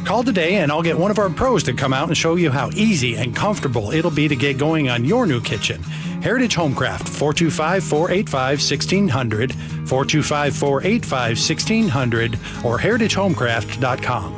[SPEAKER 15] Call today and I'll get one of our pros to come out and show you how easy and comfortable it'll be to get going on your new kitchen. Heritage Homecraft, 425-485-1600, 425-485-1600, or heritagehomecraft.com.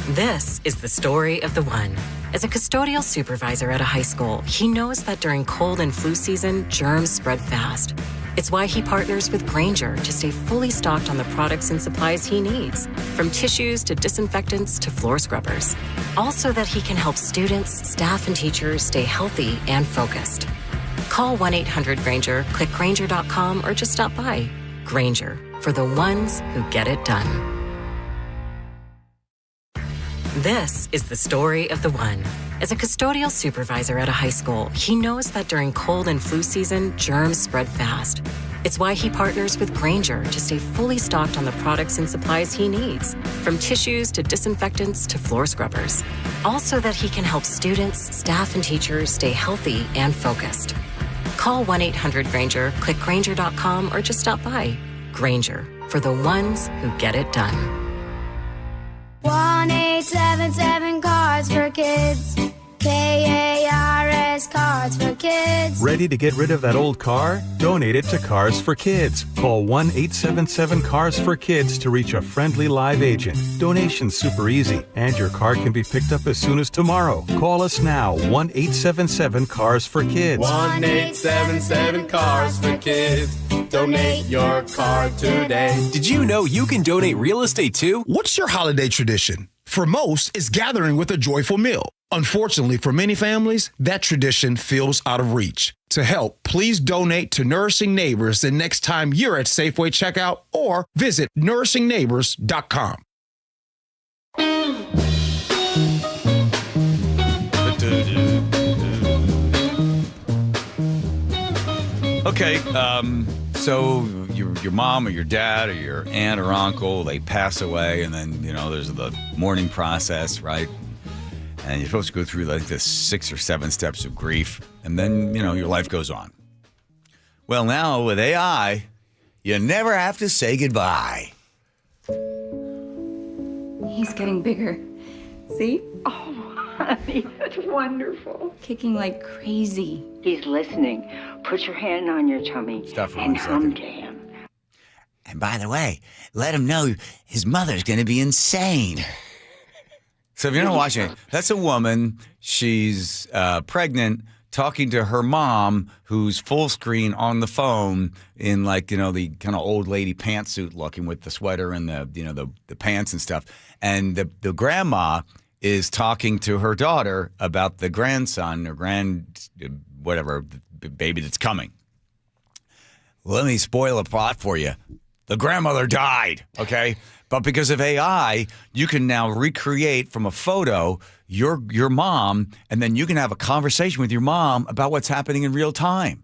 [SPEAKER 16] This is the story of the one. As a custodial supervisor at a high school, he knows that during cold and flu season, germs spread fast. It's why he partners with Grainger to stay fully stocked on the products and supplies he needs, from tissues to disinfectants to floor scrubbers. All so that he can help students, staff, and teachers stay healthy and focused. Call 1-800-GRAINGER, click Grainger.com, or just stop by. Grainger, for the ones who get it done. This is the story of the one. As a custodial supervisor at a high school, he knows that during cold and flu season, germs spread fast. It's why he partners with Grainger to stay fully stocked on the products and supplies he needs, from tissues to disinfectants to floor scrubbers. All so that he can help students, staff, and teachers stay healthy and focused. Call 1-800-GRAINGER, click Grainger.com, or just stop by. Grainger, for the ones who get it done.
[SPEAKER 17] 1-877 Cards for Kids. KARS Cards for Kids.
[SPEAKER 18] Ready to get rid of that old car? Donate it to Cars for Kids. Call 1-877-CARS-FOR-KIDS to reach a friendly live agent. Donation's super easy, and your car can be picked up as soon as tomorrow. Call us now, 1-877-CARS-FOR-KIDS.
[SPEAKER 23] 1-877-CARS-FOR-KIDS. Donate your car today.
[SPEAKER 24] Did you know you can donate real estate too?
[SPEAKER 14] What's your holiday tradition? For most, it's gathering with a joyful meal. Unfortunately, for many families, that tradition feels out of reach. To help, please donate to Nourishing Neighbors the next time you're at Safeway checkout, or visit nourishingneighbors.com.
[SPEAKER 13] Okay, so your mom or your dad or your aunt or uncle, they pass away, and then, there's the mourning process, right? And you're supposed to go through like the 6 or 7 steps of grief, and then, your life goes on. Well, now with AI, you never have to say goodbye.
[SPEAKER 25] He's getting bigger. See? Oh, honey, that's wonderful. Kicking like crazy.
[SPEAKER 26] He's listening. Put your hand on your tummy and hum to him.
[SPEAKER 13] And by the way, let him know his mother's going to be insane. So if you're not watching it, that's a woman. She's pregnant, talking to her mom, who's full screen on the phone in the kind of old lady pantsuit looking with the sweater and the pants and stuff. And the grandma is talking to her daughter about the grandson or whatever baby that's coming. Let me spoil a plot for you. The grandmother died, okay? But because of AI, you can now recreate from a photo your mom, and then you can have a conversation with your mom about what's happening in real time.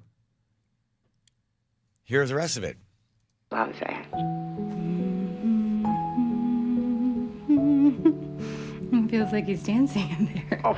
[SPEAKER 13] Here's the rest of it.
[SPEAKER 26] Love that.
[SPEAKER 25] It feels like he's dancing in there.
[SPEAKER 26] Oh,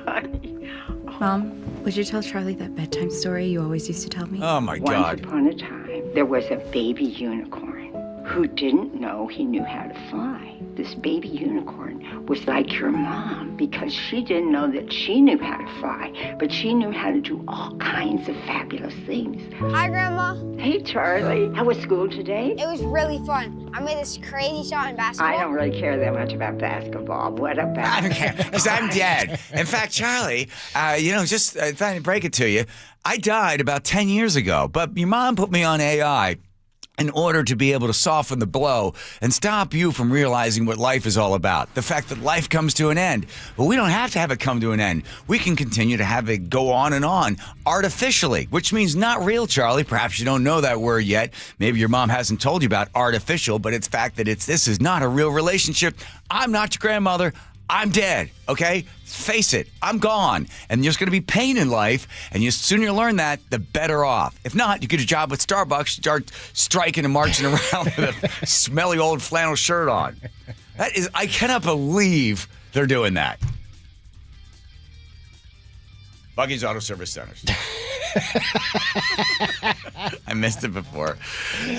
[SPEAKER 26] honey.
[SPEAKER 25] Mom, would you tell Charlie that bedtime story you always used to tell me?
[SPEAKER 13] Oh, my God.
[SPEAKER 26] Once upon a time, there was a baby unicorn who didn't know he knew how to fly. This baby unicorn was like your mom because she didn't know that she knew how to fly, but she knew how to do all kinds of fabulous things.
[SPEAKER 17] Hi, Grandma.
[SPEAKER 26] Hey, Charlie. How was school today?
[SPEAKER 17] It was really fun. I made this crazy shot in basketball.
[SPEAKER 26] I don't really care that much about basketball. What about?
[SPEAKER 13] I don't care, because I'm dead. In fact, Charlie, just trying to break it to you, I died about 10 years ago, but your mom put me on AI in order to be able to soften the blow and stop you from realizing what life is all about. The fact that life comes to an end. But we don't have to have it come to an end. We can continue to have it go on and on artificially, which means not real, Charlie. Perhaps you don't know that word yet. Maybe your mom hasn't told you about artificial, but it's fact that this is not a real relationship. I'm not your grandmother. I'm dead, okay? Face it, I'm gone. And there's going to be pain in life, and the sooner you learn that, the better off. If not, you get a job with Starbucks, start striking and marching around with a smelly old flannel shirt on. I cannot believe they're doing that. Buggy's Auto Service Centers. I missed it before.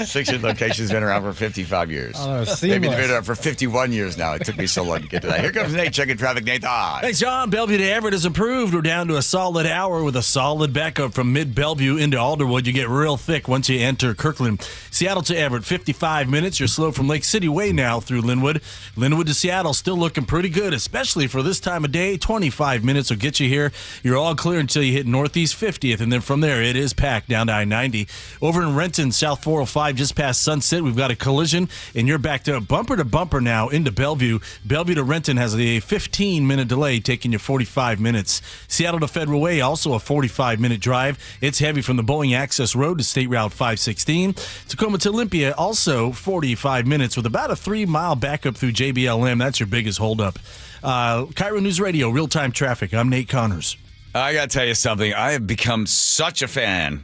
[SPEAKER 13] 6 locations been around for 55 years.
[SPEAKER 2] Oh,
[SPEAKER 13] Maybe they've been around for 51 years now. It took me so long to get to that. Here comes Nate checking traffic. Nate.
[SPEAKER 1] Thanks, John. Bellevue to Everett has improved. We're down to a solid hour with a solid backup from mid-Bellevue into Alderwood. You get real thick once you enter Kirkland. Seattle to Everett, 55 minutes. You're slow from Lake City Way now through Linwood. Linwood to Seattle, still looking pretty good, especially for this time of day. 25 minutes will get you here. You're all clear until you hit Northeast 50th, and then from there, it is packed down to I-90. Over in Renton, South 405, just past Sunset, we've got a collision, and you're back to bumper now into Bellevue. Bellevue to Renton has a 15-minute delay, taking you 45 minutes. Seattle to Federal Way, also a 45-minute drive. It's heavy from the Boeing Access Road to State Route 516. Tacoma to Olympia, also 45 minutes with about a 3-mile backup through JBLM. That's your biggest holdup. KIRO News Radio, real-time traffic. I'm Nate Connors.
[SPEAKER 13] I got to tell you something. I have become such a fan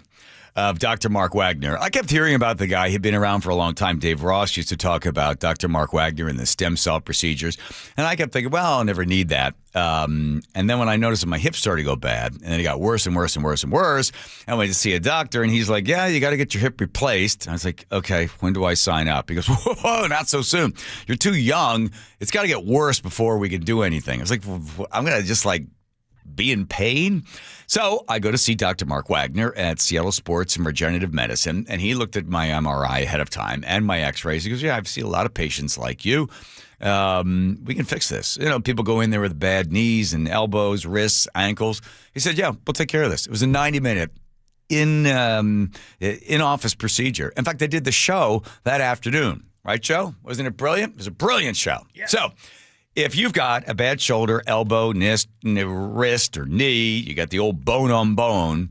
[SPEAKER 13] of Dr. Mark Wagner. I kept hearing about the guy. He'd been around for a long time. Dave Ross used to talk about Dr. Mark Wagner and the stem cell procedures. And I kept thinking, well, I'll never need that. And then when I noticed that my hips started to go bad, and then it got worse and worse and worse and worse, I went to see a doctor, and he's like, yeah, you got to get your hip replaced. I was like, okay, when do I sign up? He goes, whoa, not so soon. You're too young. It's got to get worse before we can do anything. I was like, I'm going to just be in pain. So I go to see Dr. Mark Wagner at Seattle Sports and Regenerative Medicine, and he looked at my MRI ahead of time and my x-rays. He goes, yeah, I've seen a lot of patients like you. We can fix this. People go in there with bad knees and elbows, wrists, ankles. He said, yeah, we'll take care of this. It was a 90-minute in-office procedure. In fact, they did the show that afternoon. Right, Joe? Wasn't it brilliant? It was a brilliant show. Yeah. So if you've got a bad shoulder, elbow, wrist, or knee, you got the old bone on bone,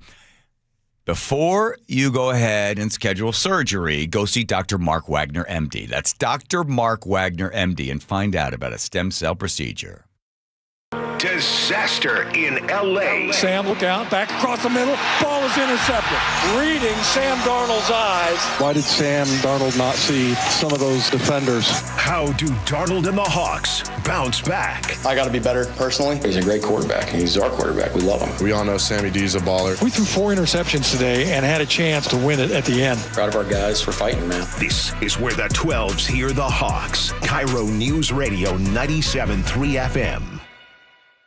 [SPEAKER 13] before you go ahead and schedule surgery, go see Dr. Mark Wagner, MD. That's Dr. Mark Wagner, MD, and find out about a stem cell procedure.
[SPEAKER 3] Disaster in L.A.
[SPEAKER 4] Sam, look out. Back across the middle. Ball is intercepted. Reading Sam Darnold's eyes.
[SPEAKER 5] Why did Sam Darnold not see some of those defenders?
[SPEAKER 3] How do Darnold and the Hawks bounce back?
[SPEAKER 6] I got to be better personally. He's a great quarterback, and he's our quarterback. We love him.
[SPEAKER 5] We all know Sammy D's a baller.
[SPEAKER 4] We threw 4 interceptions today and had a chance to win it at the end.
[SPEAKER 6] Proud of our guys for fighting, man.
[SPEAKER 3] This is where the 12s hear the Hawks. KIRO News Radio 97.3 FM.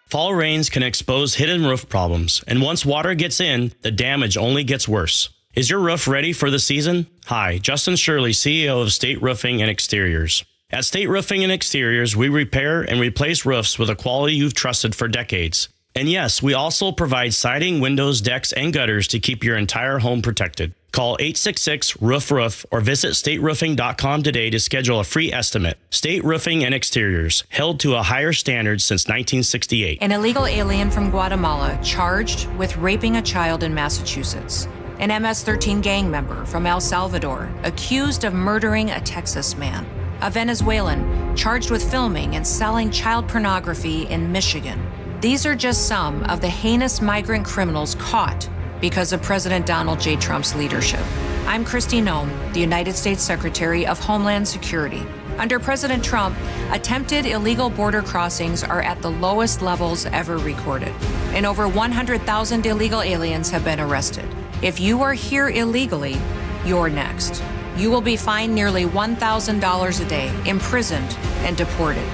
[SPEAKER 7] Fall rains can expose hidden roof problems, and once water gets in, the damage only gets worse. Is your roof ready for the season? Hi, Justin Shirley, CEO of State Roofing and Exteriors. At State Roofing and Exteriors, we repair and replace roofs with a quality you've trusted for decades. And yes, we also provide siding, windows, decks, and gutters to keep your entire home protected. Call 866-ROOF-ROOF or visit stateroofing.com today to schedule a free estimate. State Roofing and Exteriors, held to a higher standard since 1968.
[SPEAKER 20] An illegal alien from Guatemala charged with raping a child in Massachusetts. An MS-13 gang member from El Salvador accused of murdering a Texas man. A Venezuelan charged with filming and selling child pornography in Michigan. These are just some of the heinous migrant criminals caught because of President Donald J. Trump's leadership. I'm Kristi Noem, the United States Secretary of Homeland Security. Under President Trump, attempted illegal border crossings are at the lowest levels ever recorded, and over 100,000 illegal aliens have been arrested. If you are here illegally, you're next. you will be fined nearly $1,000 a day, imprisoned, and deported.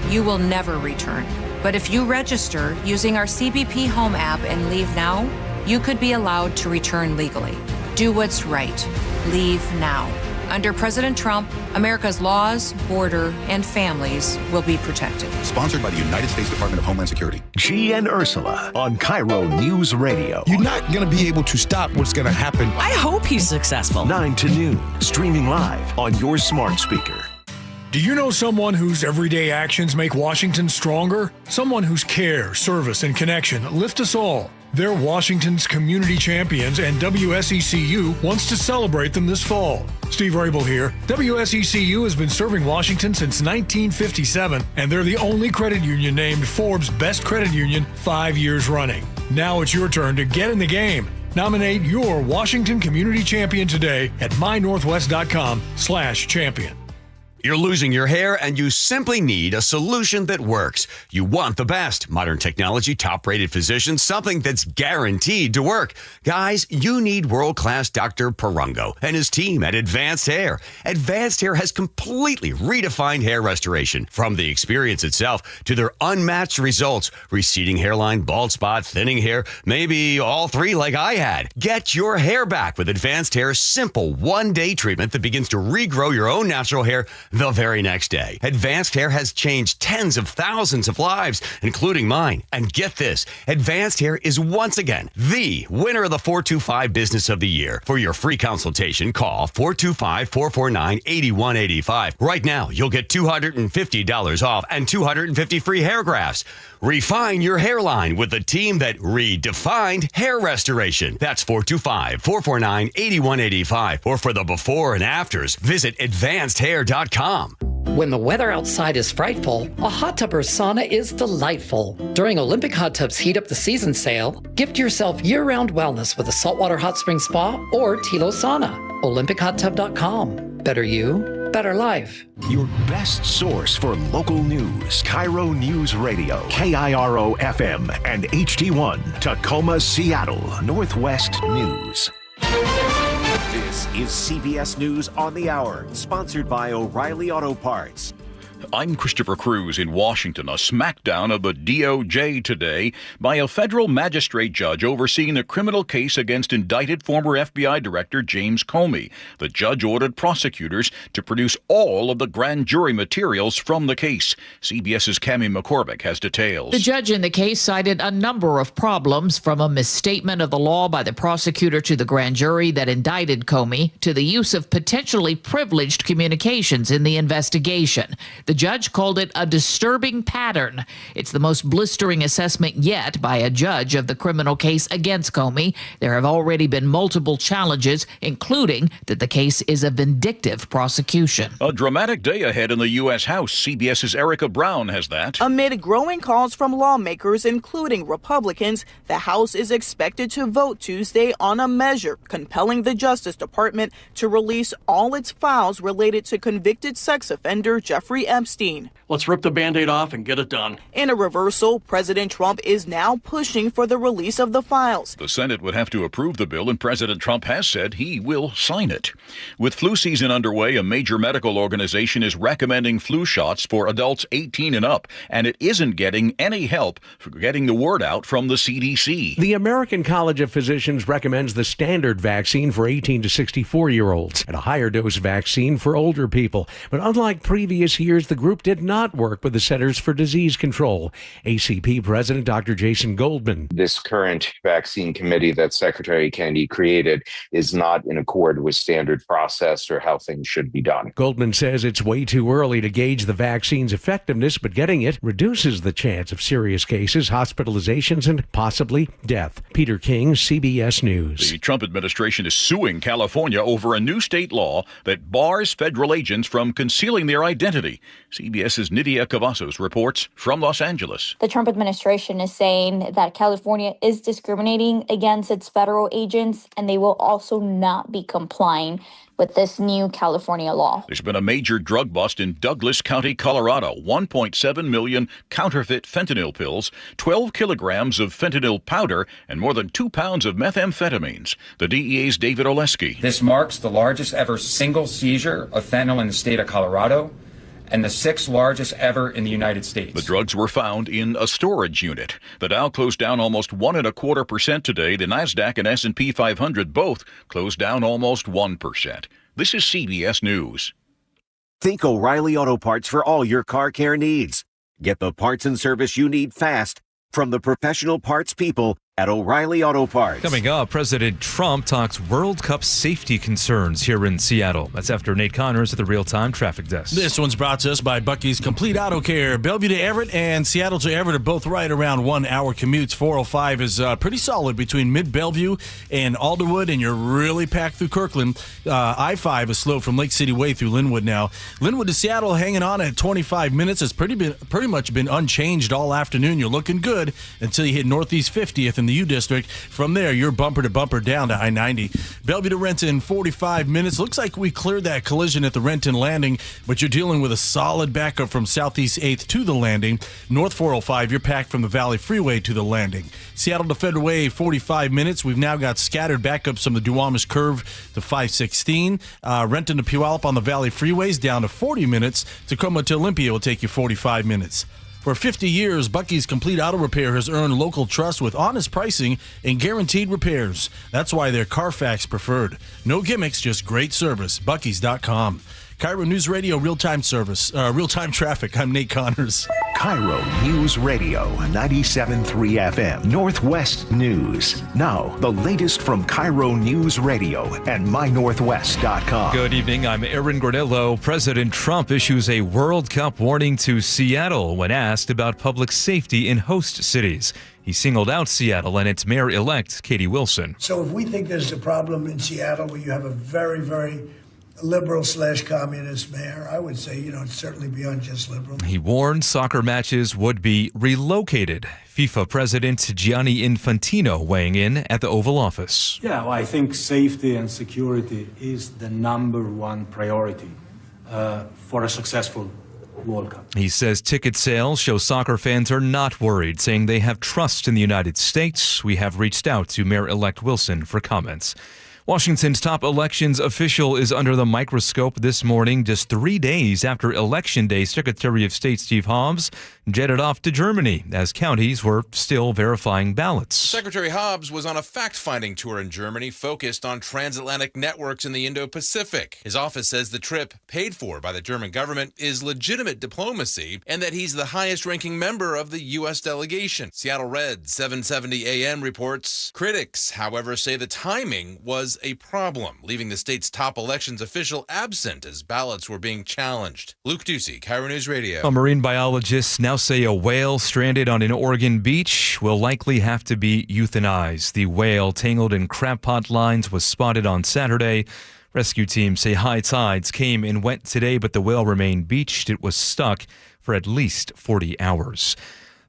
[SPEAKER 20] You will never return. But if you register using our CBP Home app and leave now, you could be allowed to return legally. Do what's right. Leave now. Under President Trump, America's laws, border, and families will be protected.
[SPEAKER 2] Sponsored by the United States Department of Homeland Security.
[SPEAKER 3] G and Ursula on KIRO News Radio.
[SPEAKER 14] You're not going to be able to stop what's going to happen.
[SPEAKER 8] I hope he's successful.
[SPEAKER 3] 9 to noon, streaming live on your smart speaker.
[SPEAKER 9] Do you know someone whose everyday actions make Washington stronger? Someone whose care, service, and connection lift us all. They're Washington's community champions, and WSECU wants to celebrate them this fall. Steve Rabel here. WSECU has been serving Washington since 1957, and they're the only credit union named Forbes' Best Credit Union 5 years running. Now it's your turn to get in the game. Nominate your Washington Community Champion today at mynorthwest.com/champion.
[SPEAKER 21] You're losing your hair and you simply need a solution that works. You want the best. Modern technology, top-rated physicians, something that's guaranteed to work. Guys, you need world-class Dr. Perungo and his team at Advanced Hair. Advanced Hair has completely redefined hair restoration. From the experience itself to their unmatched results. Receding hairline, bald spot, thinning hair, maybe all three like I had. Get your hair back with Advanced Hair's simple one-day treatment that begins to regrow your own natural hair the very next day. Advanced Hair has changed tens of thousands of lives, including mine. And get this, Advanced Hair is once again the winner of the 425 Business of the Year. For your free consultation, call 425-449-8185. Right now, you'll get $250 off and 250 free hair grafts. Refine your hairline with the team that redefined hair restoration. That's 425-449-8185. Or for the before and afters, visit advancedhair.com.
[SPEAKER 10] When the weather outside is frightful, a hot tub or sauna is delightful. During Olympic Hot Tub's Heat Up the Season sale, gift yourself year-round wellness with a saltwater hot spring spa or Tilo sauna. OlympicHotTub.com. Better you, better life.
[SPEAKER 3] Your best source for local news. KIRO News Radio. KIRO FM and HD1. Tacoma, Seattle. Northwest News.
[SPEAKER 11] This is CBS News on the Hour, sponsored by O'Reilly Auto Parts.
[SPEAKER 12] I'm Christopher Cruz in Washington. A smackdown of the DOJ today by a federal magistrate judge overseeing the criminal case against indicted former FBI Director James Comey. The judge ordered prosecutors to produce all of the grand jury materials from the case. CBS's Cammie McCormick has details.
[SPEAKER 27] The judge in the case cited a number of problems, from a misstatement of the law by the prosecutor to the grand jury that indicted Comey, to the use of potentially privileged communications in the investigation. The judge called it a disturbing pattern. It's the most blistering assessment yet by a judge of the criminal case against Comey. There have already been multiple challenges, including that the case is a vindictive prosecution.
[SPEAKER 12] A dramatic day ahead in the U.S. House. CBS's Erica Brown has that.
[SPEAKER 28] Amid growing calls from lawmakers, including Republicans, the House is expected to vote Tuesday on a measure compelling the Justice Department to release all its files related to convicted sex offender Jeffrey Epstein.
[SPEAKER 29] Let's rip the Band-Aid off and get it done.
[SPEAKER 28] In a reversal, President Trump is now pushing for the release of the files.
[SPEAKER 12] The Senate would have to approve the bill, and President Trump has said he will sign it. With flu season underway, a major medical organization is recommending flu shots for adults 18 and up, and it isn't getting any help for getting the word out from the CDC.
[SPEAKER 30] The American College of Physicians recommends the standard vaccine for 18 to 64-year-olds and a higher dose vaccine for older people. But unlike previous years, the group did not work with the Centers for Disease Control. ACP President Dr. Jason Goldman.
[SPEAKER 31] This current vaccine committee that Secretary Kennedy created is not in accord with standard process or how things should be done.
[SPEAKER 30] Goldman says it's way too early to gauge the vaccine's effectiveness, but getting it reduces the chance of serious cases, hospitalizations, and possibly death. Peter King, CBS News.
[SPEAKER 12] The Trump administration is suing California over a new state law that bars federal agents from concealing their identity. CBS's Nydia Cavazos reports from Los Angeles.
[SPEAKER 32] The Trump administration is saying that California is discriminating against its federal agents, and they will also not be complying with this new California law.
[SPEAKER 12] There's been a major drug bust in Douglas County, Colorado. 1.7 million counterfeit fentanyl pills, 12 kilograms of fentanyl powder, and more than 2 pounds of methamphetamines. The DEA's David Oleski.
[SPEAKER 1] This marks the largest ever single seizure of fentanyl in the state of Colorado, and the 6th largest ever in the United States.
[SPEAKER 12] The drugs were found in a storage unit. The Dow closed down almost 1.25% today. The Nasdaq and S&P 500 both closed down almost 1%. This is CBS News.
[SPEAKER 11] Think O'Reilly Auto Parts for all your car care needs. Get the parts and service you need fast from the professional parts people at O'Reilly Auto Parts.
[SPEAKER 8] Coming up, President Trump talks World Cup safety concerns here in Seattle. That's after Nate Connors at the Real Time Traffic Desk.
[SPEAKER 15] This one's brought to us by Bucky's Complete Auto Care. Bellevue to Everett and Seattle to Everett are both right around 1 hour commutes. 405 is pretty solid between mid-Bellevue and Alderwood, and you're really packed through Kirkland. I-5 is slow from Lake City Way through Linwood now. Linwood to Seattle hanging on at 25 minutes. It's pretty much been unchanged all afternoon. You're looking good until you hit Northeast 50th in the U District. From there, you're bumper to bumper down to I-90. Bellevue to Renton, 45 minutes. Looks like we cleared that collision at the Renton Landing, but you're dealing with a solid backup from Southeast 8th to the Landing. North 405, you're packed from the Valley Freeway to the Landing. Seattle to Federal Way, 45 minutes. We've now got scattered backups from the Duwamish Curve to 516. Renton to Puyallup on the Valley Freeways down to 40 minutes. Tacoma to Olympia will take you 45 minutes. For 50 years, Bucky's Complete Auto Repair has earned local trust with honest pricing and guaranteed repairs. That's why they're Carfax preferred. No gimmicks, just great service. Bucky's.com. KIRO Newsradio real-time service, real-time traffic. I'm Nate Connors.
[SPEAKER 3] KIRO News Radio 97.3 FM Northwest News. Now, the latest from KIRO News Radio and mynorthwest.com.
[SPEAKER 8] Good evening. I'm Aaron Gordillo. President Trump issues a World Cup warning to Seattle when asked about public safety in host cities. He singled out Seattle and its mayor-elect, Katie Wilson.
[SPEAKER 16] So if we think there's a problem in Seattle where you have a very, very liberal/communist mayor, I would say, it's certainly beyond just liberal.
[SPEAKER 8] He warned soccer matches would be relocated. FIFA President Gianni Infantino weighing in at the Oval Office.
[SPEAKER 17] Yeah, well, I think safety and security is the number one priority for a successful World Cup.
[SPEAKER 8] He says ticket sales show soccer fans are not worried, saying they have trust in the United States. We have reached out to Mayor-elect Wilson for comments. Washington's top elections official is under the microscope this morning, just 3 days after Election Day. Secretary of State Steve Hobbs jetted off to Germany as counties were still verifying ballots.
[SPEAKER 18] Secretary Hobbs was on a fact-finding tour in Germany focused on transatlantic networks in the Indo-Pacific. His office says the trip, paid for by the German government, is legitimate diplomacy and that he's the highest-ranking member of the U.S. delegation. Seattle Red 770 AM reports. Critics, however, say the timing was a problem, leaving the state's top elections official absent as ballots were being challenged. Luke Ducey, KIRO News Radio.
[SPEAKER 8] Marine biologists now say a whale stranded on an Oregon beach will likely have to be euthanized. The whale, tangled in crab pot lines, was spotted on Saturday. Rescue teams say high tides came and went today, but the whale remained beached. It was stuck for at least 40 hours.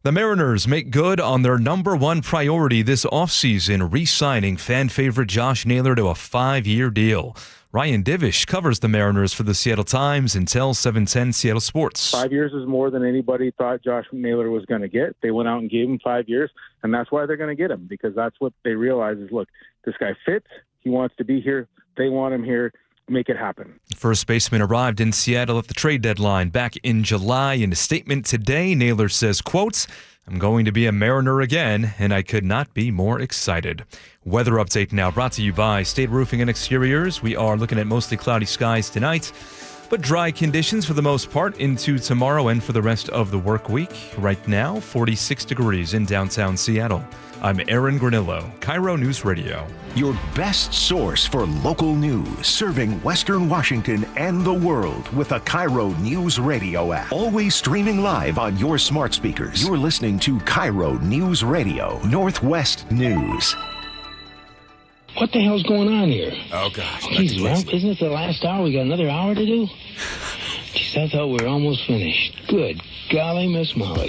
[SPEAKER 8] The Mariners make good on their number one priority this offseason, re-signing fan favorite Josh Naylor to a 5-year deal. Ryan Divish covers the Mariners for the Seattle Times and tells 710 Seattle Sports.
[SPEAKER 19] 5 years is more than anybody thought Josh Naylor was going to get. They went out and gave him 5 years, and that's why they're going to get him, because that's what they realize is, look, this guy fits. He wants to be here. They want him here. Make it happen.
[SPEAKER 8] First baseman arrived in Seattle at the trade deadline back in July. In a statement today, Naylor says, quote, "I'm going to be a Mariner again, and I could not be more excited." Weather update now brought to you by State Roofing and Exteriors. We are looking at mostly cloudy skies tonight, but dry conditions for the most part into tomorrow and for the rest of the work week. Right now, 46 degrees in downtown Seattle. I'm Aaron Granillo, KIRO News Radio.
[SPEAKER 3] Your best source for local news, serving Western Washington and the world with a KIRO News Radio app. Always streaming live on your smart speakers. You're listening to KIRO News Radio, Northwest News.
[SPEAKER 22] What the hell's going on here?
[SPEAKER 18] Oh, gosh.
[SPEAKER 22] Jeez, well, isn't it the last hour? We got another hour to do? Jeez, I thought we were almost finished. Good golly, Miss Molly.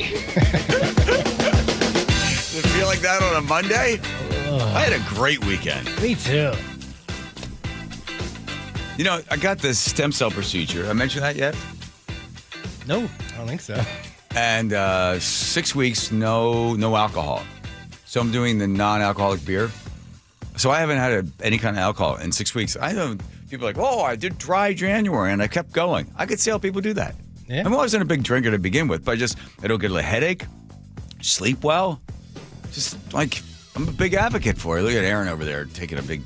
[SPEAKER 23] Does it feel like that on a Monday? I had a great weekend.
[SPEAKER 24] Me too.
[SPEAKER 2] You know, I got this stem cell procedure. I mentioned that yet?
[SPEAKER 4] No, I don't think so.
[SPEAKER 2] And 6 weeks, no alcohol. So I'm doing the non-alcoholic beer. So I haven't had any kind of alcohol in 6 weeks. I know people are like, oh, I did dry January, and I kept going. I could see how people do that.
[SPEAKER 4] Yeah.
[SPEAKER 2] I wasn't a big drinker to begin with, but I don't get a headache, sleep well. Just like, I'm a big advocate for it. Look at Aaron over there taking a big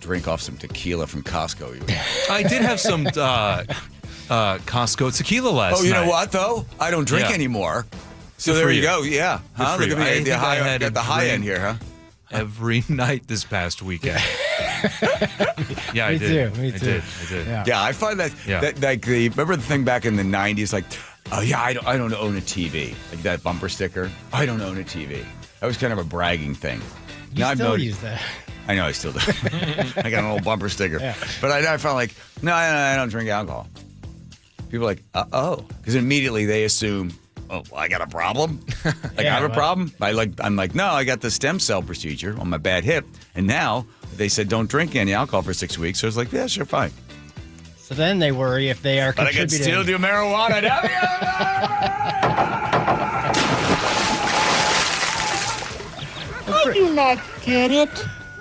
[SPEAKER 2] drink off some tequila from Costco.
[SPEAKER 8] I did have some Costco tequila last night.
[SPEAKER 2] Oh, you know what, though? I don't drink anymore. So there you go. Yeah. Huh? Look at me. I got the high end here, huh?
[SPEAKER 8] Every night this past weekend. Yeah, I did.
[SPEAKER 4] Me too.
[SPEAKER 8] I did.
[SPEAKER 2] Yeah, I find that like remember the thing back in the 90s, like, oh yeah, I don't own a TV. Like that bumper sticker. I don't own a TV. That was kind of a bragging thing.
[SPEAKER 4] You still use that.
[SPEAKER 2] I know I still do. I got an old bumper sticker. Yeah. But I felt like, no, I don't drink alcohol. People are like, because immediately they assume, oh, well, I got a problem? I have a problem? I'm like, no, I got the stem cell procedure on my bad hip. And now they said don't drink any alcohol for 6 weeks. So I was like, yeah, sure, fine.
[SPEAKER 4] So then they worry if they are contributing.
[SPEAKER 2] But I can still do marijuana.
[SPEAKER 4] I do not get it.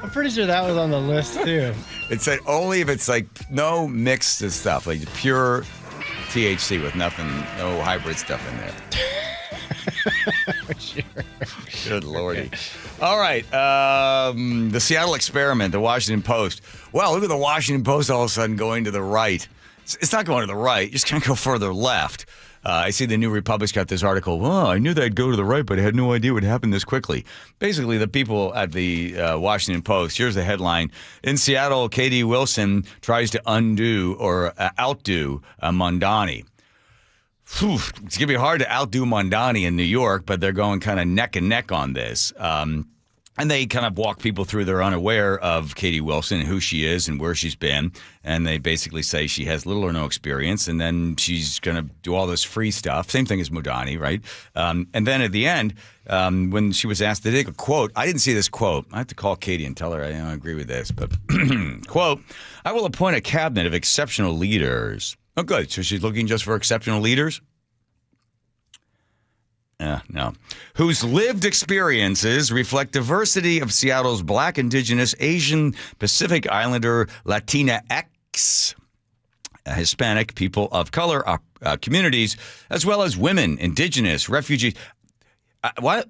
[SPEAKER 4] I'm pretty sure that was on the list, too.
[SPEAKER 2] It said only if it's like no mixed stuff, like pure THC with nothing, no hybrid stuff in there.
[SPEAKER 4] Sure.
[SPEAKER 2] Good Lordy. All right. The Seattle experiment, the Washington Post. Well, look at the Washington Post all of a sudden going to the right. It's not going to the right. You just can't go further left. I see the New Republic's got this article. Well, I knew they'd go to the right, but I had no idea it would happen this quickly. Basically, the people at the Washington Post, here's the headline. In Seattle, Katie Wilson tries to undo or outdo Mondani. Whew, it's going to be hard to outdo Mondani in New York, but they're going kind of neck and neck on this. And they kind of walk people through. They're unaware of Katie Wilson and who she is and where she's been. And they basically say she has little or no experience. And then she's going to do all this free stuff. Same thing as Mondani, right? And then at the end, when she was asked to take a quote, I didn't see this quote. I have to call Katie and tell her I don't agree with this. But quote, I will appoint a cabinet of exceptional leaders. Oh, good. So she's looking just for exceptional leaders? No. Whose lived experiences reflect diversity of Seattle's Black, Indigenous, Asian, Pacific Islander, Latinx, Hispanic, people of color communities, as well as women, Indigenous, refugees. What?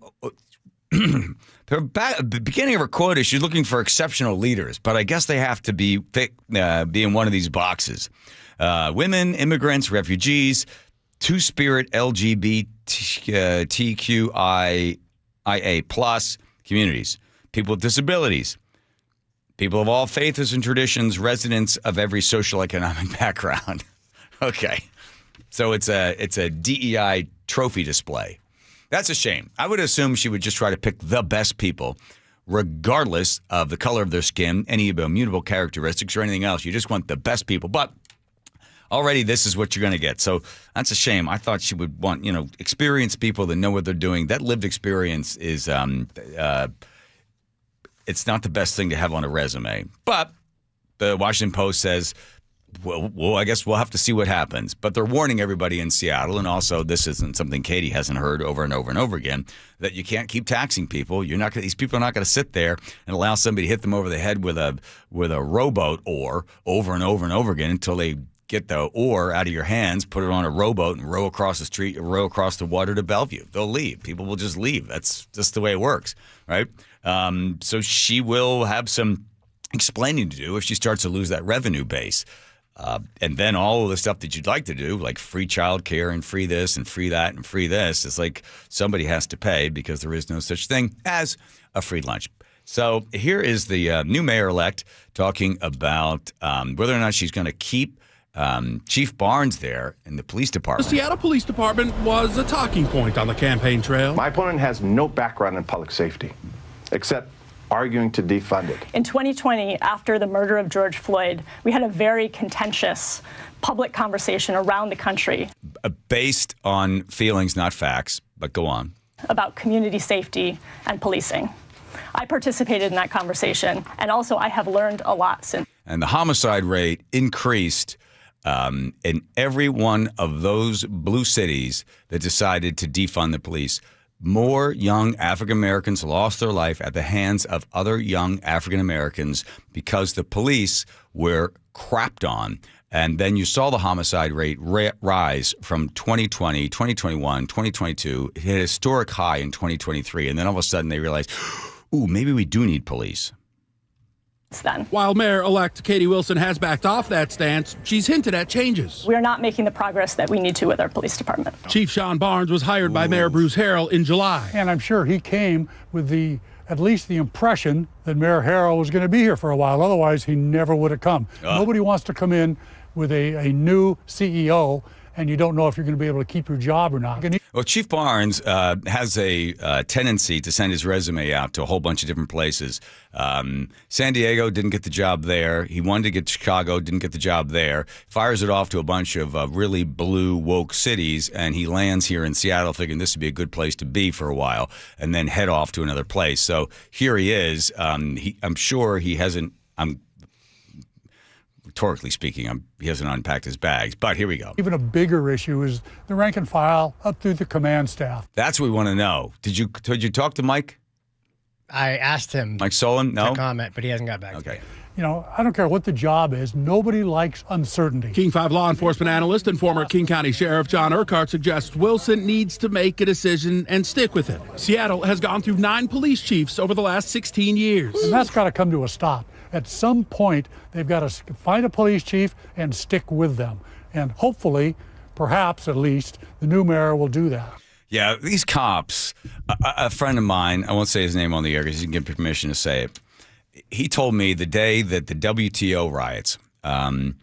[SPEAKER 2] The beginning of her quote is she's looking for exceptional leaders, but I guess they have to be in one of these boxes. Women, immigrants, refugees, Two-Spirit, LGBTQIA plus communities, people with disabilities, people of all faiths and traditions, residents of every social economic background. Okay, so it's a DEI trophy display. That's a shame. I would assume she would just try to pick the best people, regardless of the color of their skin, any immutable characteristics or anything else. You just want the best people, but already, this is what you're going to get. So that's a shame. I thought she would want, experienced people that know what they're doing. That lived experience is, it's not the best thing to have on a resume. But the Washington Post says, well, I guess we'll have to see what happens. But they're warning everybody in Seattle, and also this isn't something Katie hasn't heard over and over and over again, that you can't keep taxing people. These people are not going to sit there and allow somebody to hit them over the head with a rowboat oar over and over and over again until they get the oar out of your hands, put it on a rowboat, and row across the street, row across the water to Bellevue. They'll leave. People will just leave. That's just the way it works, right? So she will have some explaining to do if she starts to lose that revenue base. And then all of the stuff that you'd like to do, like free childcare and free this and free that and free this, it's like somebody has to pay because there is no such thing as a free lunch. So here is the new mayor-elect talking about whether or not she's going to keep Chief Barnes there in the police department.
[SPEAKER 5] The Seattle Police Department was a talking point on the campaign trail.
[SPEAKER 6] My opponent has no background in public safety, except arguing to defund it.
[SPEAKER 7] In 2020, after the murder of George Floyd, we had a very contentious public conversation around the country.
[SPEAKER 2] Based on feelings, not facts, but go on.
[SPEAKER 7] About community safety and policing. I participated in that conversation, and also I have learned a lot since.
[SPEAKER 2] and the homicide rate increased in every one of those blue cities that decided to defund the police. More young African Americans lost their life at the hands of other young African Americans because the police were crapped on. And then you saw the homicide rate rise from 2020, 2021, 2022, hit a historic high in 2023. And then all of a sudden they realized, ooh, maybe we do need police.
[SPEAKER 7] Then.
[SPEAKER 5] While Mayor-elect Katie Wilson has backed off that stance, she's hinted at changes.
[SPEAKER 7] We are not making the progress that we need to with our police department.
[SPEAKER 5] Chief Sean Barnes was hired by Mayor Bruce Harrell in July.
[SPEAKER 9] And I'm sure he came with at least the impression that Mayor Harrell was going to be here for a while. Otherwise, he never would have come. Nobody wants to come in with a new CEO and you don't know if you're going to be able to keep your job or not.
[SPEAKER 2] Well, Chief Barnes has a tendency to send his resume out to a whole bunch of different places. San Diego didn't get the job there. He wanted to get to Chicago, didn't get the job there. Fires it off to a bunch of really blue, woke cities, and he lands here in Seattle thinking this would be a good place to be for a while, and then head off to another place. So here he is. I'm sure he hasn't... Rhetorically speaking, he hasn't unpacked his bags, but here we go.
[SPEAKER 9] Even a bigger issue is the rank and file up through the command staff.
[SPEAKER 2] That's what we want to know. Did you talk to Mike?
[SPEAKER 4] I asked him.
[SPEAKER 2] Mike Solon? No?
[SPEAKER 4] To comment, but he hasn't got back to me.
[SPEAKER 9] You know, I don't care what the job is. Nobody likes uncertainty.
[SPEAKER 5] King 5 law enforcement analyst and former King County Sheriff John Urquhart suggests Wilson needs to make a decision and stick with it. Seattle has gone through 9 police chiefs over the last 16 years.
[SPEAKER 9] And that's got to come to a stop. At some point, they've got to find a police chief and stick with them. And hopefully, perhaps at least, the new mayor will do that.
[SPEAKER 2] Yeah, these cops, a friend of mine, I won't say his name on the air because he can give permission to say it. He told me the day that the WTO riots, who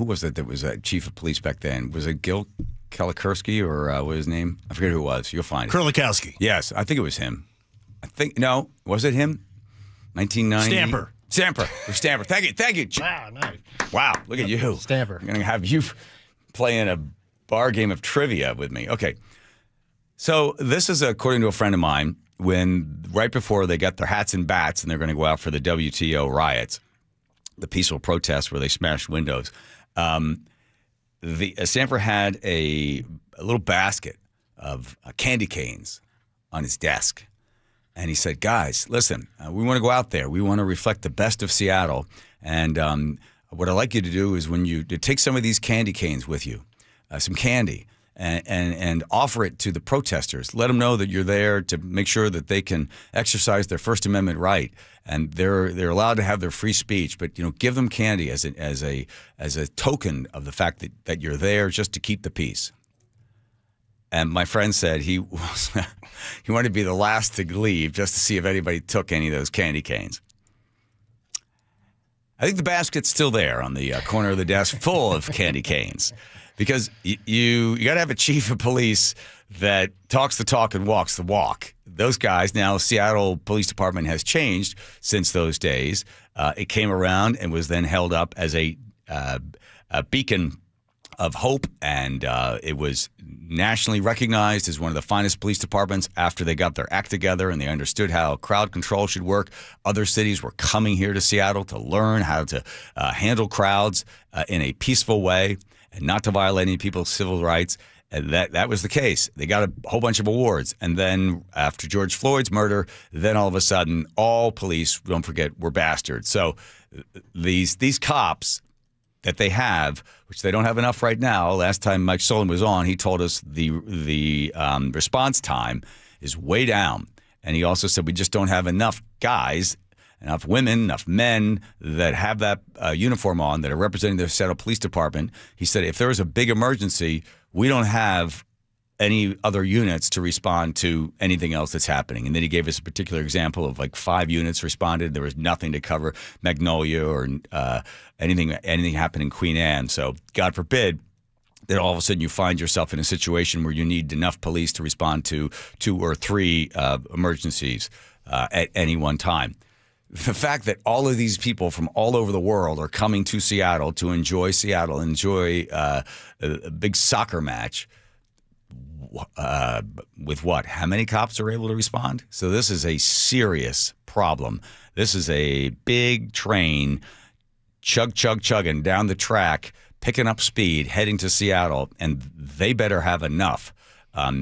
[SPEAKER 2] was it that was chief of police back then? Was it Gil Kalikursky or what was his name? I forget who it was. You'll find it.
[SPEAKER 15] Kurlikowski.
[SPEAKER 2] Yes, I think it was him. No, was it him? 1990. Stamper. Thank you.
[SPEAKER 4] Wow, nice.
[SPEAKER 2] Wow, look at you.
[SPEAKER 4] Stamper.
[SPEAKER 2] I'm going to have you playing a bar game of trivia with me. Okay. So this is according to a friend of mine right before they got their hats and bats and they're going to go out for the WTO riots, the peaceful protests where they smashed windows. Stamper had a little basket of candy canes on his desk. And he said, guys, listen, we want to go out there. We want to reflect the best of Seattle. And what I'd like you to do is when you take some of these candy canes with you, some candy, and offer it to the protesters. Let them know that you're there to make sure that they can exercise their First Amendment right. And they're allowed to have their free speech. But, give them candy as a token of the fact that you're there just to keep the peace. And my friend said he wanted to be the last to leave just to see if anybody took any of those candy canes. I think the basket's still there on the corner of the desk full of candy canes because you got to have a chief of police that talks the talk and walks the walk. Those guys, now Seattle Police Department has changed since those days. It came around and was then held up as a beacon of hope, and it was nationally recognized as one of the finest police departments after they got their act together and they understood how crowd control should work. Other cities were coming here to Seattle to learn how to handle crowds in a peaceful way and not to violate any people's civil rights. And that was the case. They got a whole bunch of awards. And then after George Floyd's murder, then all of a sudden, all police, don't forget, were bastards. So these cops that they have, which they don't have enough right now. Last time Mike Solon was on, he told us the response time is way down. And he also said we just don't have enough guys, enough women, enough men that have that uniform on that are representing the Seattle Police Department. He said if there was a big emergency, we don't have any other units to respond to anything else that's happening. And then he gave us a particular example of like 5 units responded. There was nothing to cover Magnolia or anything happened in Queen Anne. So God forbid that all of a sudden you find yourself in a situation where you need enough police to respond to 2 or 3 emergencies at any one time. The fact that all of these people from all over the world are coming to Seattle to enjoy Seattle, enjoy a big soccer match. with what? How many cops are able to respond? So this is a serious problem. This is a big train chugging down the track, picking up speed, heading to Seattle, and they better have enough,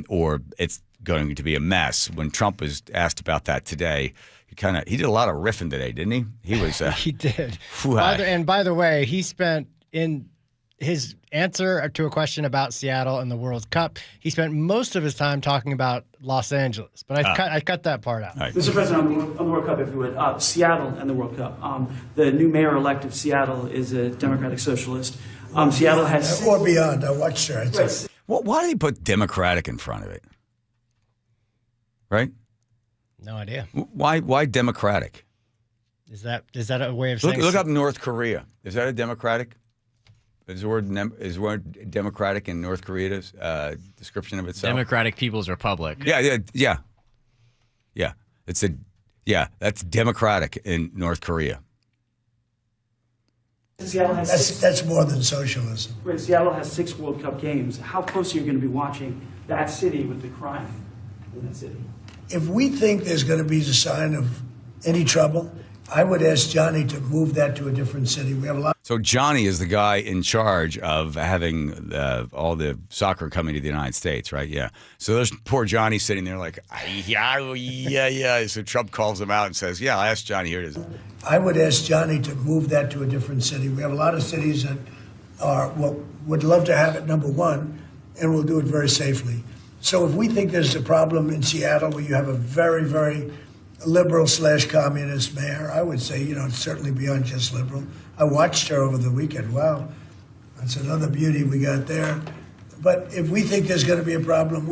[SPEAKER 2] or it's going to be a mess. When Trump was asked about that today, he did a lot of riffing today, didn't he? He was
[SPEAKER 4] he did. By the way, he spent in his answer to a question about Seattle and the World Cup, he spent most of his time talking about Los Angeles. But I cut that part out.
[SPEAKER 10] Right. Mr. President, on the World Cup, if you would, Seattle and the World Cup. The new mayor-elect of Seattle is a Democratic socialist. Seattle has...
[SPEAKER 16] Or beyond. I watched her.
[SPEAKER 10] Right.
[SPEAKER 2] Well, why do they put Democratic in front of it? Right?
[SPEAKER 4] No idea.
[SPEAKER 2] Why Democratic?
[SPEAKER 4] Is that a way of saying...
[SPEAKER 2] Look up North Korea. Is that a Democratic? Is the word Democratic in North Korea's description of itself?
[SPEAKER 13] Democratic People's Republic.
[SPEAKER 2] Yeah. That's Democratic in North Korea.
[SPEAKER 10] Seattle has
[SPEAKER 16] that's more than socialism.
[SPEAKER 10] Right, Seattle has 6 World Cup games. How close are you going to be watching that city with the crime in that city?
[SPEAKER 16] If we think there's going to be a sign of any trouble, I would ask Johnny to move that to a different city. We have a lot.
[SPEAKER 2] So Johnny is the guy in charge of having all the soccer coming to the United States, right? Yeah. So there's poor Johnny sitting there like, yeah. So Trump calls him out and says, yeah, I asked Johnny, here it is.
[SPEAKER 16] I would ask Johnny to move that to a different city. We have a lot of cities that would love to have it number one, and we'll do it very safely. So if we think there's a problem in Seattle where you have a very, very liberal/communist mayor, I would say, it's certainly beyond just liberal. I watched her over the weekend. Wow, that's another beauty we got there. But if we think there's going to be a problem,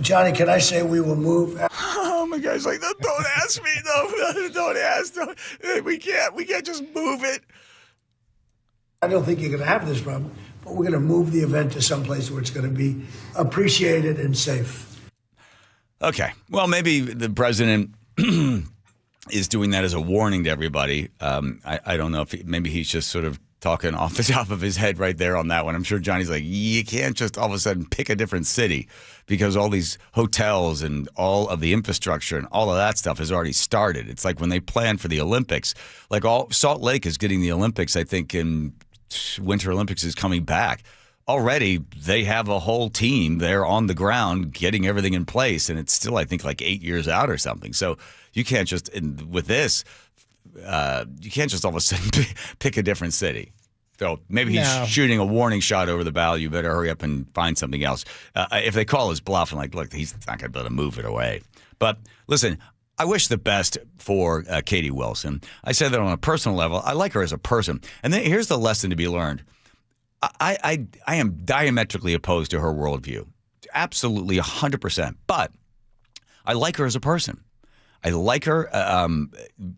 [SPEAKER 16] Johnny, can I say we will move?
[SPEAKER 2] Oh my gosh, like, don't ask me, no, don't ask. We can't just move it.
[SPEAKER 16] I don't think you're going to have this problem, but we're going to move the event to someplace where it's going to be appreciated and safe.
[SPEAKER 2] Okay. Well, maybe the president is doing that as a warning to everybody. I don't know if maybe he's just sort of talking off the top of his head right there on that one. I'm sure Johnny's like, you can't just all of a sudden pick a different city because all these hotels and all of the infrastructure and all of that stuff has already started. It's like when they plan for the Olympics, like Salt Lake is getting the Olympics, I think, in Winter Olympics is coming back. Already, they have a whole team there on the ground getting everything in place, and it's still, I think, like 8 years out or something. So you can't just, with this, you can't just all of a sudden pick a different city. So maybe he's shooting a warning shot over the bow. You better hurry up and find something else. If they call his bluff and like, look, he's not going to be able to move it away. But listen, I wish the best for Katie Wilson. I said that on a personal level. I like her as a person. And then here's the lesson to be learned. I am diametrically opposed to her worldview. Absolutely 100%. But I like her as a person. I like her.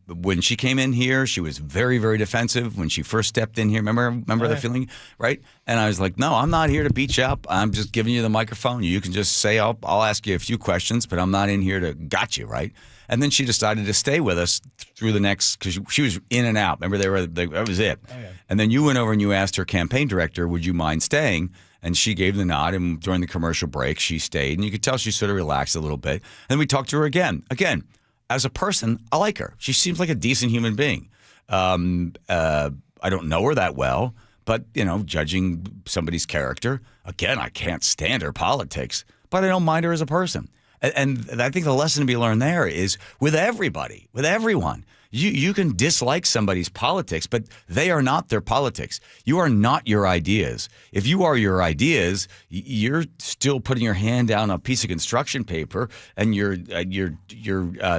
[SPEAKER 2] When she came in here, she was very, very defensive when she first stepped in here. Remember the feeling, right? And I was like, no, I'm not here to beat you up. I'm just giving you the microphone. You can just say, I'll ask you a few questions, but I'm not in here to got you, right? And then she decided to stay with us through the next, because she was in and out. Remember, that was it. Oh, yeah. And then you went over and you asked her campaign director, would you mind staying? And she gave the nod, and during the commercial break, she stayed. And you could tell she sort of relaxed a little bit. And we talked to her again. Again, as a person, I like her. She seems like a decent human being. I don't know her that well, but, judging somebody's character, again, I can't stand her politics, but I don't mind her as a person. And I think the lesson to be learned there is with everybody, with everyone. You can dislike somebody's politics, but they are not their politics. You are not your ideas. If you are your ideas, you're still putting your hand down a piece of construction paper and you're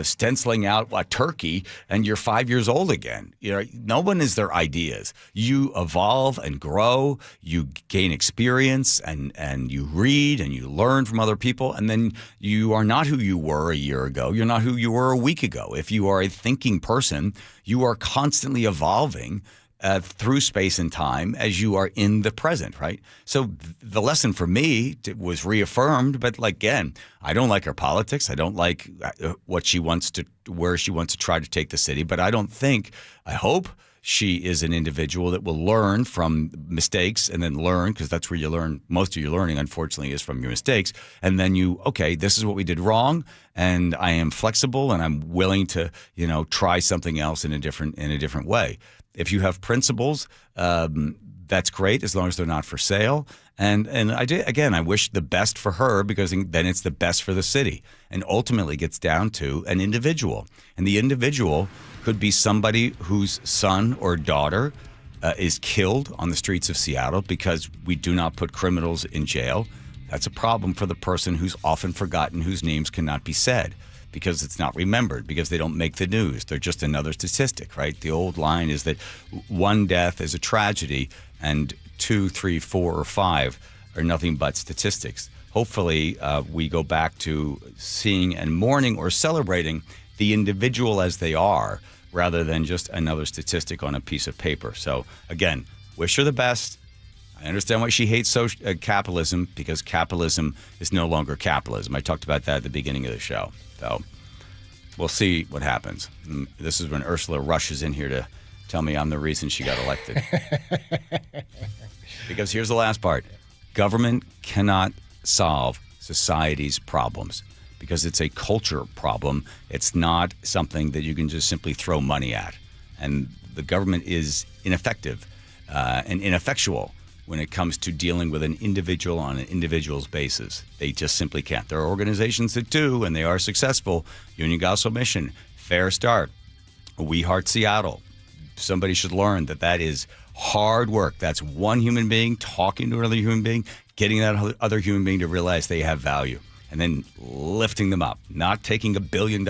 [SPEAKER 2] stenciling out a turkey and you're 5 years old again. No one is their ideas. You evolve and grow. You gain experience and you read and you learn from other people. And then you are not who you were a year ago. You're not who you were a week ago. If you are a thinking person, you are constantly evolving through space and time as you are in the present, right? So the lesson for me was reaffirmed, but again, I don't like her politics. I don't like where she wants to try to take the city, but I hope She is an individual that will learn from mistakes and then learn, because that's where you learn. Most of your learning, unfortunately, is from your mistakes. And then okay, this is what we did wrong, and I am flexible and I'm willing to, try something else in a different way. If you have principles, that's great as long as they're not for sale. And I wish the best for her, because then it's the best for the city, and ultimately gets down to an individual. And the individual could be somebody whose son or daughter is killed on the streets of Seattle because we do not put criminals in jail. That's a problem for the person who's often forgotten, whose names cannot be said, because it's not remembered, because they don't make the news. They're just another statistic, right? The old line is that one death is a tragedy and 2, 3, 4, or 5 are nothing but statistics. Hopefully, we go back to seeing and mourning or celebrating the individual as they are, rather than just another statistic on a piece of paper. So, again, wish her the best. I understand why she hates capitalism, because capitalism is no longer capitalism. I talked about that at the beginning of the show. So we'll see what happens. This is when Ursula rushes in here to tell me I'm the reason she got elected. Because here's the last part. Government cannot solve society's problems, because it's a culture problem. It's not something that you can just simply throw money at. And the government is ineffective and ineffectual when it comes to dealing with an individual on an individual's basis. They just simply can't. There are organizations that do, and they are successful. Union Gospel Mission, Fair Start, We Heart Seattle. Somebody should learn that is hard work. That's one human being talking to another human being, getting that other human being to realize they have value, and then lifting them up, not taking $1 billion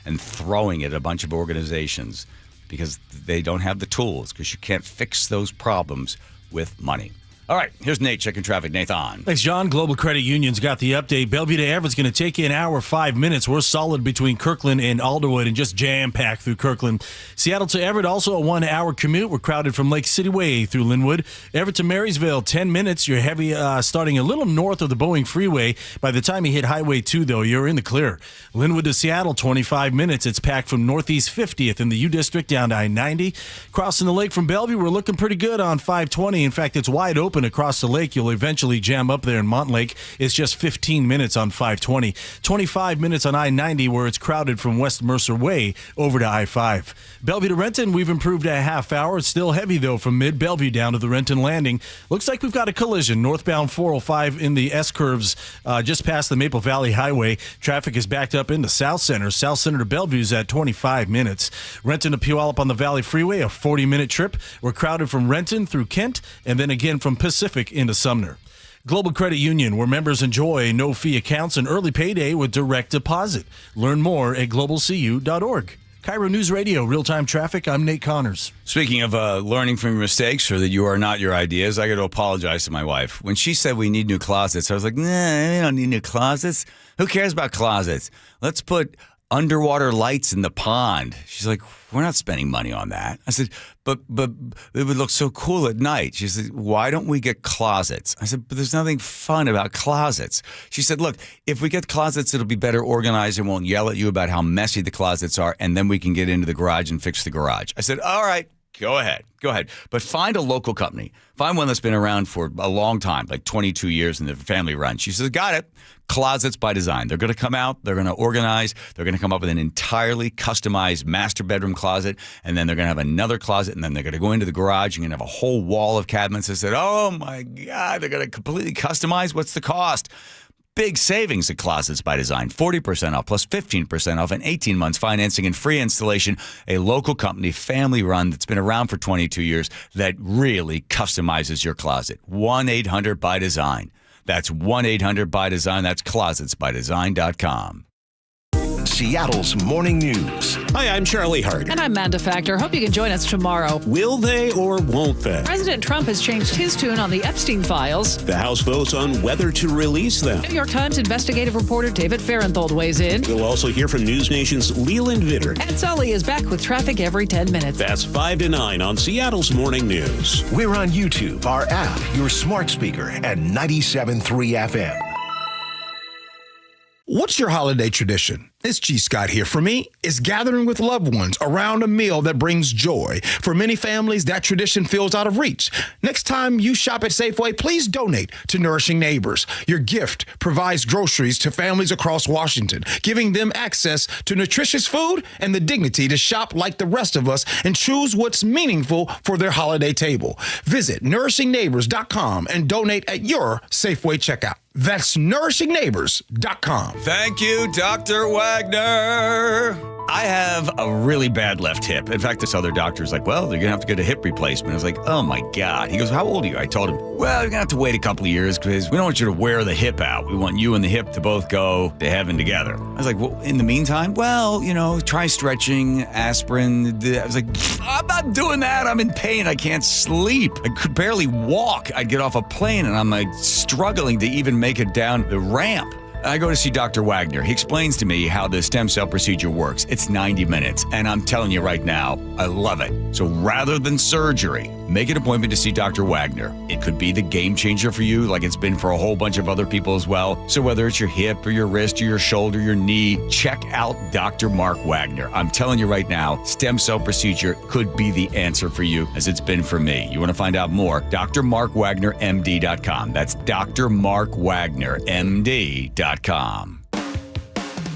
[SPEAKER 2] and throwing it at a bunch of organizations because they don't have the tools, because you can't fix those problems with money. All right, here's Nate checking traffic. Nathan.
[SPEAKER 15] Thanks, John. Global Credit Union's got the update. Bellevue to Everett's going to take you an hour, 5 minutes. We're solid between Kirkland and Alderwood and just jam-packed through Kirkland. Seattle to Everett, also a 1 hour commute. We're crowded from Lake City Way through Linwood. Everett to Marysville, 10 minutes. You're heavy starting a little north of the Boeing Freeway. By the time you hit Highway 2, though, you're in the clear. Linwood to Seattle, 25 minutes. It's packed from Northeast 50th in the U District down to I-90. Crossing the lake from Bellevue, we're looking pretty good on 520. In fact, it's wide open across the lake. You'll eventually jam up there in Montlake. It's just 15 minutes on 520. 25 minutes on I-90, where it's crowded from West Mercer Way over to I-5. Bellevue to Renton, we've improved a half hour. It's still heavy, though, from mid-Bellevue down to the Renton Landing. Looks like we've got a collision. Northbound 405 in the S-curves just past the Maple Valley Highway. Traffic is backed up into South Center. South Center to Bellevue is at 25 minutes. Renton to Puyallup on the Valley Freeway, a 40-minute trip. We're crowded from Renton through Kent, and then again from Pacific into Sumner. Global Credit Union, where members enjoy no-fee accounts and early payday with direct deposit. Learn more at globalcu.org. KIRO News Radio, real-time traffic. I'm Nate Connors.
[SPEAKER 2] Speaking of learning from your mistakes, or that you are not your ideas, I got to apologize to my wife. When she said we need new closets, I was like, nah, we don't need new closets. Who cares about closets? Let's put underwater lights in the pond. She's like, we're not spending money on that. I said, but it would look so cool at night. She said, why don't we get closets? I said, but there's nothing fun about closets. She said, look, if we get closets, it'll be better organized and won't yell at you about how messy the closets are, and then we can get into the garage and fix the garage. I said, all right, go ahead. But find a local company. Find one that's been around for a long time, like 22 years, and they're family run. She says, got it. Closets by Design. They're going to come out. They're going to organize. They're going to come up with an entirely customized master bedroom closet, and then they're going to have another closet, and then they're going to go into the garage and you're going to have a whole wall of cabinets. I said, oh, my God, they're going to completely customize. What's the cost? Big savings at Closets by Design. 40% off plus 15% off and 18 months financing and free installation. A local company, family run, that's been around for 22 years that really customizes your closet. 1-800-BY-DESIGN. That's 1-800-BY-DESIGN. That's closetsbydesign.com.
[SPEAKER 3] Seattle's morning news.
[SPEAKER 13] Hi, I'm Charlie Hart.
[SPEAKER 14] And I'm Amanda Factor. Hope you can join us tomorrow.
[SPEAKER 13] Will they or won't they?
[SPEAKER 14] President Trump has changed his tune on the Epstein files.
[SPEAKER 13] The House votes on whether to release them.
[SPEAKER 14] New York Times investigative reporter David Farenthold weighs in.
[SPEAKER 13] We'll also hear from News Nation's Leland Vitter.
[SPEAKER 14] And Sully is back with traffic every 10 minutes.
[SPEAKER 13] That's 5 to 9 on Seattle's Morning News.
[SPEAKER 3] We're on YouTube, our app, your smart speaker, and 97.3 FM.
[SPEAKER 20] What's your holiday tradition? It's G. Scott here. For me, it's gathering with loved ones around a meal that brings joy. For many families, that tradition feels out of reach. Next time you shop at Safeway, please donate to Nourishing Neighbors. Your gift provides groceries to families across Washington, giving them access to nutritious food and the dignity to shop like the rest of us and choose what's meaningful for their holiday table. Visit nourishingneighbors.com and donate at your Safeway checkout. That's nourishingneighbors.com.
[SPEAKER 2] Thank you, Dr. Wagner. I have a really bad left hip. In fact, this other doctor's like, well, you're going to have to get a hip replacement. I was like, oh, my God. He goes, how old are you? I told him, well, you're going to have to wait a couple of years because we don't want you to wear the hip out. We want you and the hip to both go to heaven together. I was like, well, in the meantime, well, try stretching, aspirin. I was like, I'm not doing that. I'm in pain. I can't sleep. I could barely walk. I'd get off a plane and I'm like struggling to even make it down the ramp. I go to see Dr. Wagner. He explains to me how the stem cell procedure works. It's 90 minutes, and I'm telling you right now, I love it. So rather than surgery, make an appointment to see Dr. Wagner. It could be the game changer for you, like it's been for a whole bunch of other people as well. So whether it's your hip or your wrist or your shoulder, your knee, check out Dr. Mark Wagner. I'm telling you right now, stem cell procedure could be the answer for you, as it's been for me. You want to find out more? drmarkwagnermd.com. That's drmarkwagnermd.com.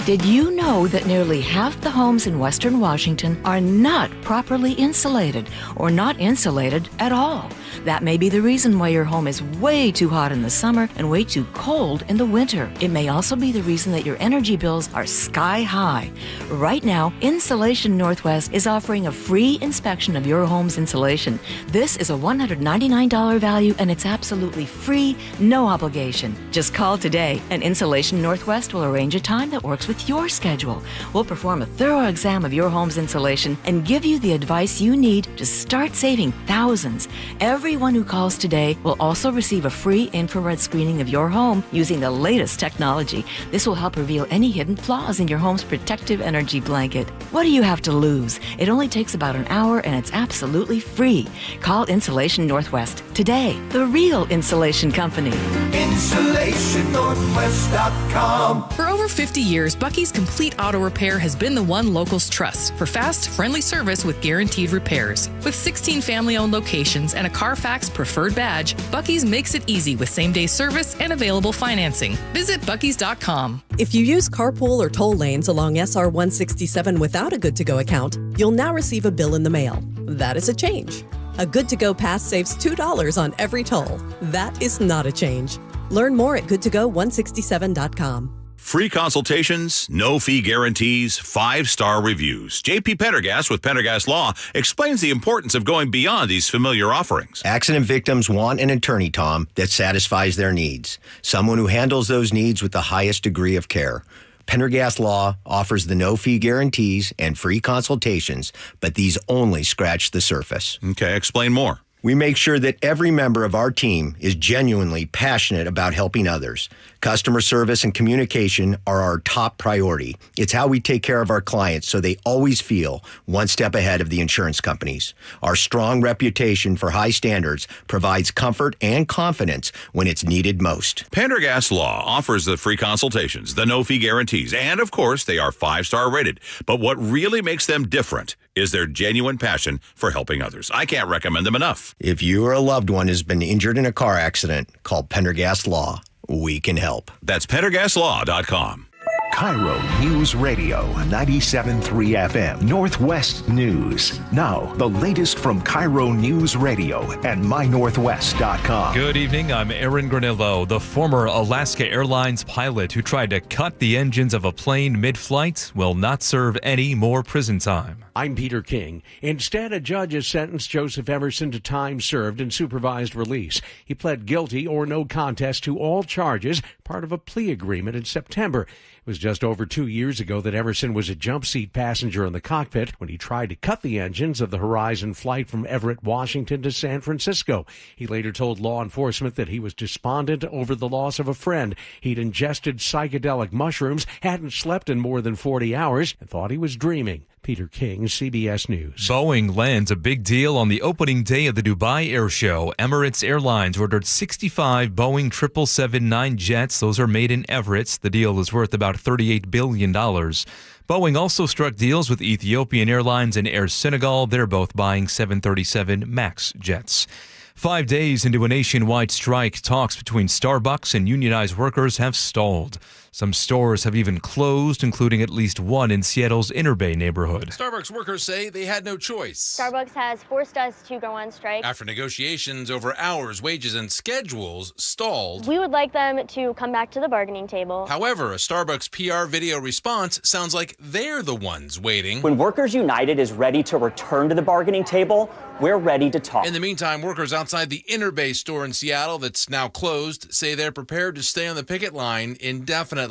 [SPEAKER 21] Did you know that nearly half the homes in Western Washington are not properly insulated or not insulated at all? That may be the reason why your home is way too hot in the summer and way too cold in the winter. It may also be the reason that your energy bills are sky high. Right now, Insulation Northwest is offering a free inspection of your home's insulation. This is a $199 value and it's absolutely free, no obligation. Just call today and Insulation Northwest will arrange a time that works with your schedule. We'll perform a thorough exam of your home's insulation and give you the advice you need to start saving thousands. Everyone who calls today will also receive a free infrared screening of your home using the latest technology. This will help reveal any hidden flaws in your home's protective energy blanket. What do you have to lose? It only takes about an hour and it's absolutely free. Call Insulation Northwest today, the real insulation company.
[SPEAKER 23] InsulationNorthwest.com. For over 50 years, Bucky's Complete Auto Repair has been the one locals trust for fast, friendly service with guaranteed repairs. With 16 family-owned locations and a Carfax preferred badge, Bucky's makes it easy with same-day service and available financing. Visit Bucky's.com.
[SPEAKER 24] If you use carpool or toll lanes along SR 167 without a Good-to-Go account, you'll now receive a bill in the mail. That is a change. A Good-to-Go pass saves $2 on every toll. That is not a change. Learn more at goodtogo167.com.
[SPEAKER 25] Free consultations, no fee guarantees, 5-star reviews. JP Pendergast with Pendergast Law explains the importance of going beyond these familiar offerings.
[SPEAKER 26] Accident victims want an attorney, Tom, that satisfies their needs. Someone who handles those needs with the highest degree of care. Pendergast Law offers the no-fee guarantees and free consultations, but these only scratch the surface.
[SPEAKER 25] Okay, explain more.
[SPEAKER 26] We make sure that every member of our team is genuinely passionate about helping others. Customer service and communication are our top priority. It's how we take care of our clients so they always feel one step ahead of the insurance companies. Our strong reputation for high standards provides comfort and confidence when it's needed most.
[SPEAKER 25] Pendergast Law offers the free consultations, the no-fee guarantees, and of course, they are 5-star rated. But what really makes them different is their genuine passion for helping others. I can't recommend them enough.
[SPEAKER 26] If you or a loved one has been injured in a car accident, call Pendergast Law. We can help.
[SPEAKER 25] That's PendergastLaw.com.
[SPEAKER 3] KIRO Newsradio 97.3 FM Northwest News. Now, the latest from KIRO Newsradio and mynorthwest.com.
[SPEAKER 8] Good evening. I'm Aaron Granillo, the former Alaska Airlines pilot who tried to cut the engines of a plane mid-flight will not serve any more prison time.
[SPEAKER 27] I'm Peter King. Instead, a judge has sentenced Joseph Everson to time served and supervised release. He pled guilty or no contest to all charges, part of a plea agreement in September. It was just over 2 years ago that Everson was a jump seat passenger in the cockpit when he tried to cut the engines of the Horizon flight from Everett, Washington to San Francisco. He later told law enforcement that he was despondent over the loss of a friend. He'd ingested psychedelic mushrooms, hadn't slept in more than 40 hours, and thought he was dreaming. Peter King CBS News.
[SPEAKER 8] Boeing lands a big deal on the opening day of the Dubai Air Show. Emirates Airlines ordered 65 Boeing 777-9 jets. Those are made in Everett. The deal is worth about $38 billion. Boeing also struck deals with Ethiopian Airlines and Air Senegal. They're both buying 737 MAX jets. 5 days into a nationwide strike, talks between Starbucks and unionized workers have stalled. Some stores have even closed, including at least one in Seattle's Inner Bay neighborhood.
[SPEAKER 1] Starbucks workers say they had no choice.
[SPEAKER 11] Starbucks has forced us to go on strike.
[SPEAKER 1] After negotiations over hours, wages, and schedules stalled.
[SPEAKER 11] We would like them to come back to the bargaining table.
[SPEAKER 1] However, a Starbucks PR video response sounds like they're the ones waiting.
[SPEAKER 12] When Workers United is ready to return to the bargaining table, we're ready to talk.
[SPEAKER 1] In the meantime, workers outside the Inner Bay store in Seattle that's now closed say they're prepared to stay on the picket line indefinitely.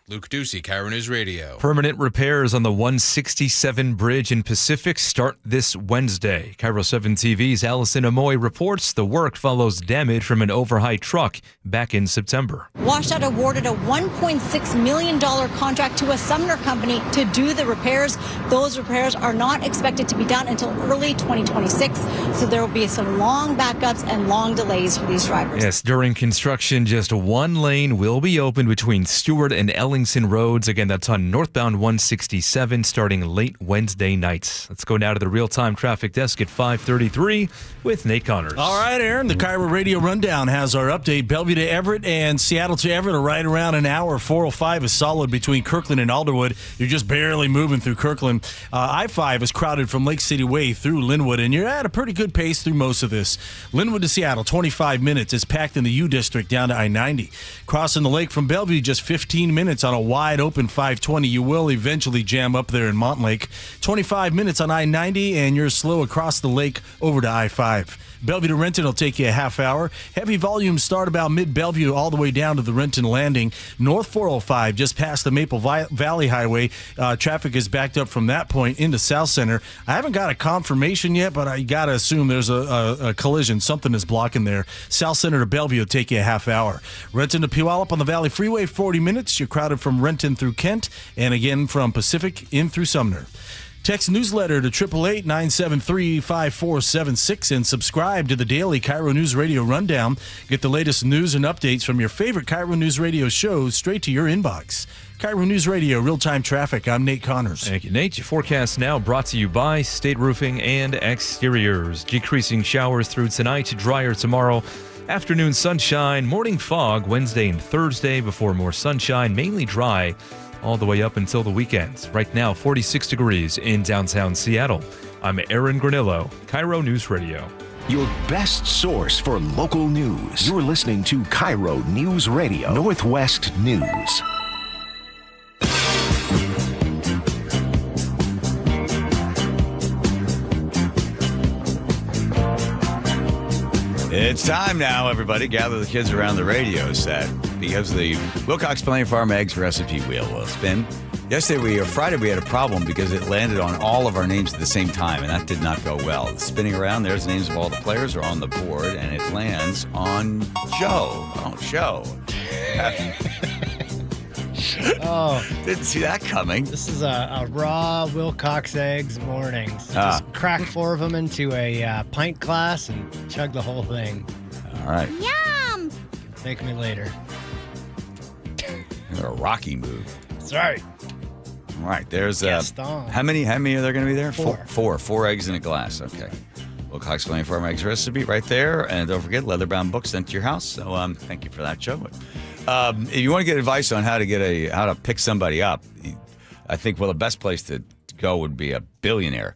[SPEAKER 1] Luke Ducey, KIRO News Radio.
[SPEAKER 8] Permanent repairs on the 167 bridge in Pacific start this Wednesday. KIRO 7 TV's Allison Amoy reports the work follows damage from an overhigh truck back in September.
[SPEAKER 17] WashDOT awarded a $1.6 million contract to a Sumner company to do the repairs. Those repairs are not expected to be done until early 2026, so there will be some long backups and long delays for these drivers.
[SPEAKER 8] Yes, during construction, just one lane will be open between Stewart and Ellingson roads. Again, that's on northbound 167 starting late Wednesday night. Let's go now to the real-time traffic desk at 5:33 with Nate Connors.
[SPEAKER 15] All right, Aaron, the KIRO Radio Rundown has our update. Bellevue to Everett and Seattle to Everett are right around an hour. 405 is solid between Kirkland and Alderwood. You're just barely moving through Kirkland. I-5 is crowded from Lake City Way through Linwood, and you're at a pretty good pace through most of this. Linwood to Seattle, 25 minutes. It's packed in the U District down to I-90. Crossing the lake from Bellevue, just 15 minutes on a wide open 520. You will eventually jam up there in Montlake. 25 minutes on I-90, and you're slow across the lake over to I-5. Bellevue to Renton will take you a half hour. Heavy volumes start about mid-Bellevue all the way down to the Renton Landing. North 405, just past the Maple Valley Highway. Traffic is backed up from that point into South Center. I haven't got a confirmation yet, but I got to assume there's a collision. Something is blocking there. South Center to Bellevue will take you a half hour. Renton to Puyallup on the Valley Freeway, 40 minutes. You're crowded from Renton through Kent, and again from Pacific in through Sumner. Text newsletter to 888-973-5476 and subscribe to the daily KIRO News Radio Rundown. Get the latest news and updates from your favorite KIRO News Radio shows straight to your inbox. KIRO News Radio, real-time traffic. I'm Nate Connors.
[SPEAKER 8] Thank you, Nate. Your forecast now brought to you by State Roofing and Exteriors. Decreasing showers through tonight, drier tomorrow. Afternoon sunshine, morning fog Wednesday and Thursday before more sunshine, mainly dry all the way up until the weekend. Right now, 46 degrees in downtown Seattle. I'm Aaron Granillo, KIRO News Radio.
[SPEAKER 3] Your best source for local news. You're listening to KIRO News Radio, Northwest News.
[SPEAKER 2] It's time now, everybody. Gather the kids around the radio set because the Wilcox Family Farm Eggs recipe wheel will spin. Friday, we had a problem because it landed on all of our names at the same time, and that did not go well. Spinning around, there's the names of all the players are on the board, and it lands on Joe. Oh, Joe.
[SPEAKER 4] Oh,
[SPEAKER 2] didn't see that coming.
[SPEAKER 4] This is a raw Wilcox eggs morning. So just crack 4 of them into a pint glass and chug the whole thing.
[SPEAKER 2] All right.
[SPEAKER 11] Yum!
[SPEAKER 4] Thank me later.
[SPEAKER 2] You're a Rocky move.
[SPEAKER 4] That's right.
[SPEAKER 2] All right. There's how many are there going to be there?
[SPEAKER 4] 4.
[SPEAKER 2] 4 eggs in a glass. Okay. Wilcox Family Farm Eggs recipe right there, and don't forget leather-bound books sent to your house. So thank you for that, Joe. If you want to get advice on how to pick somebody up, I think the best place to go would be a billionaire,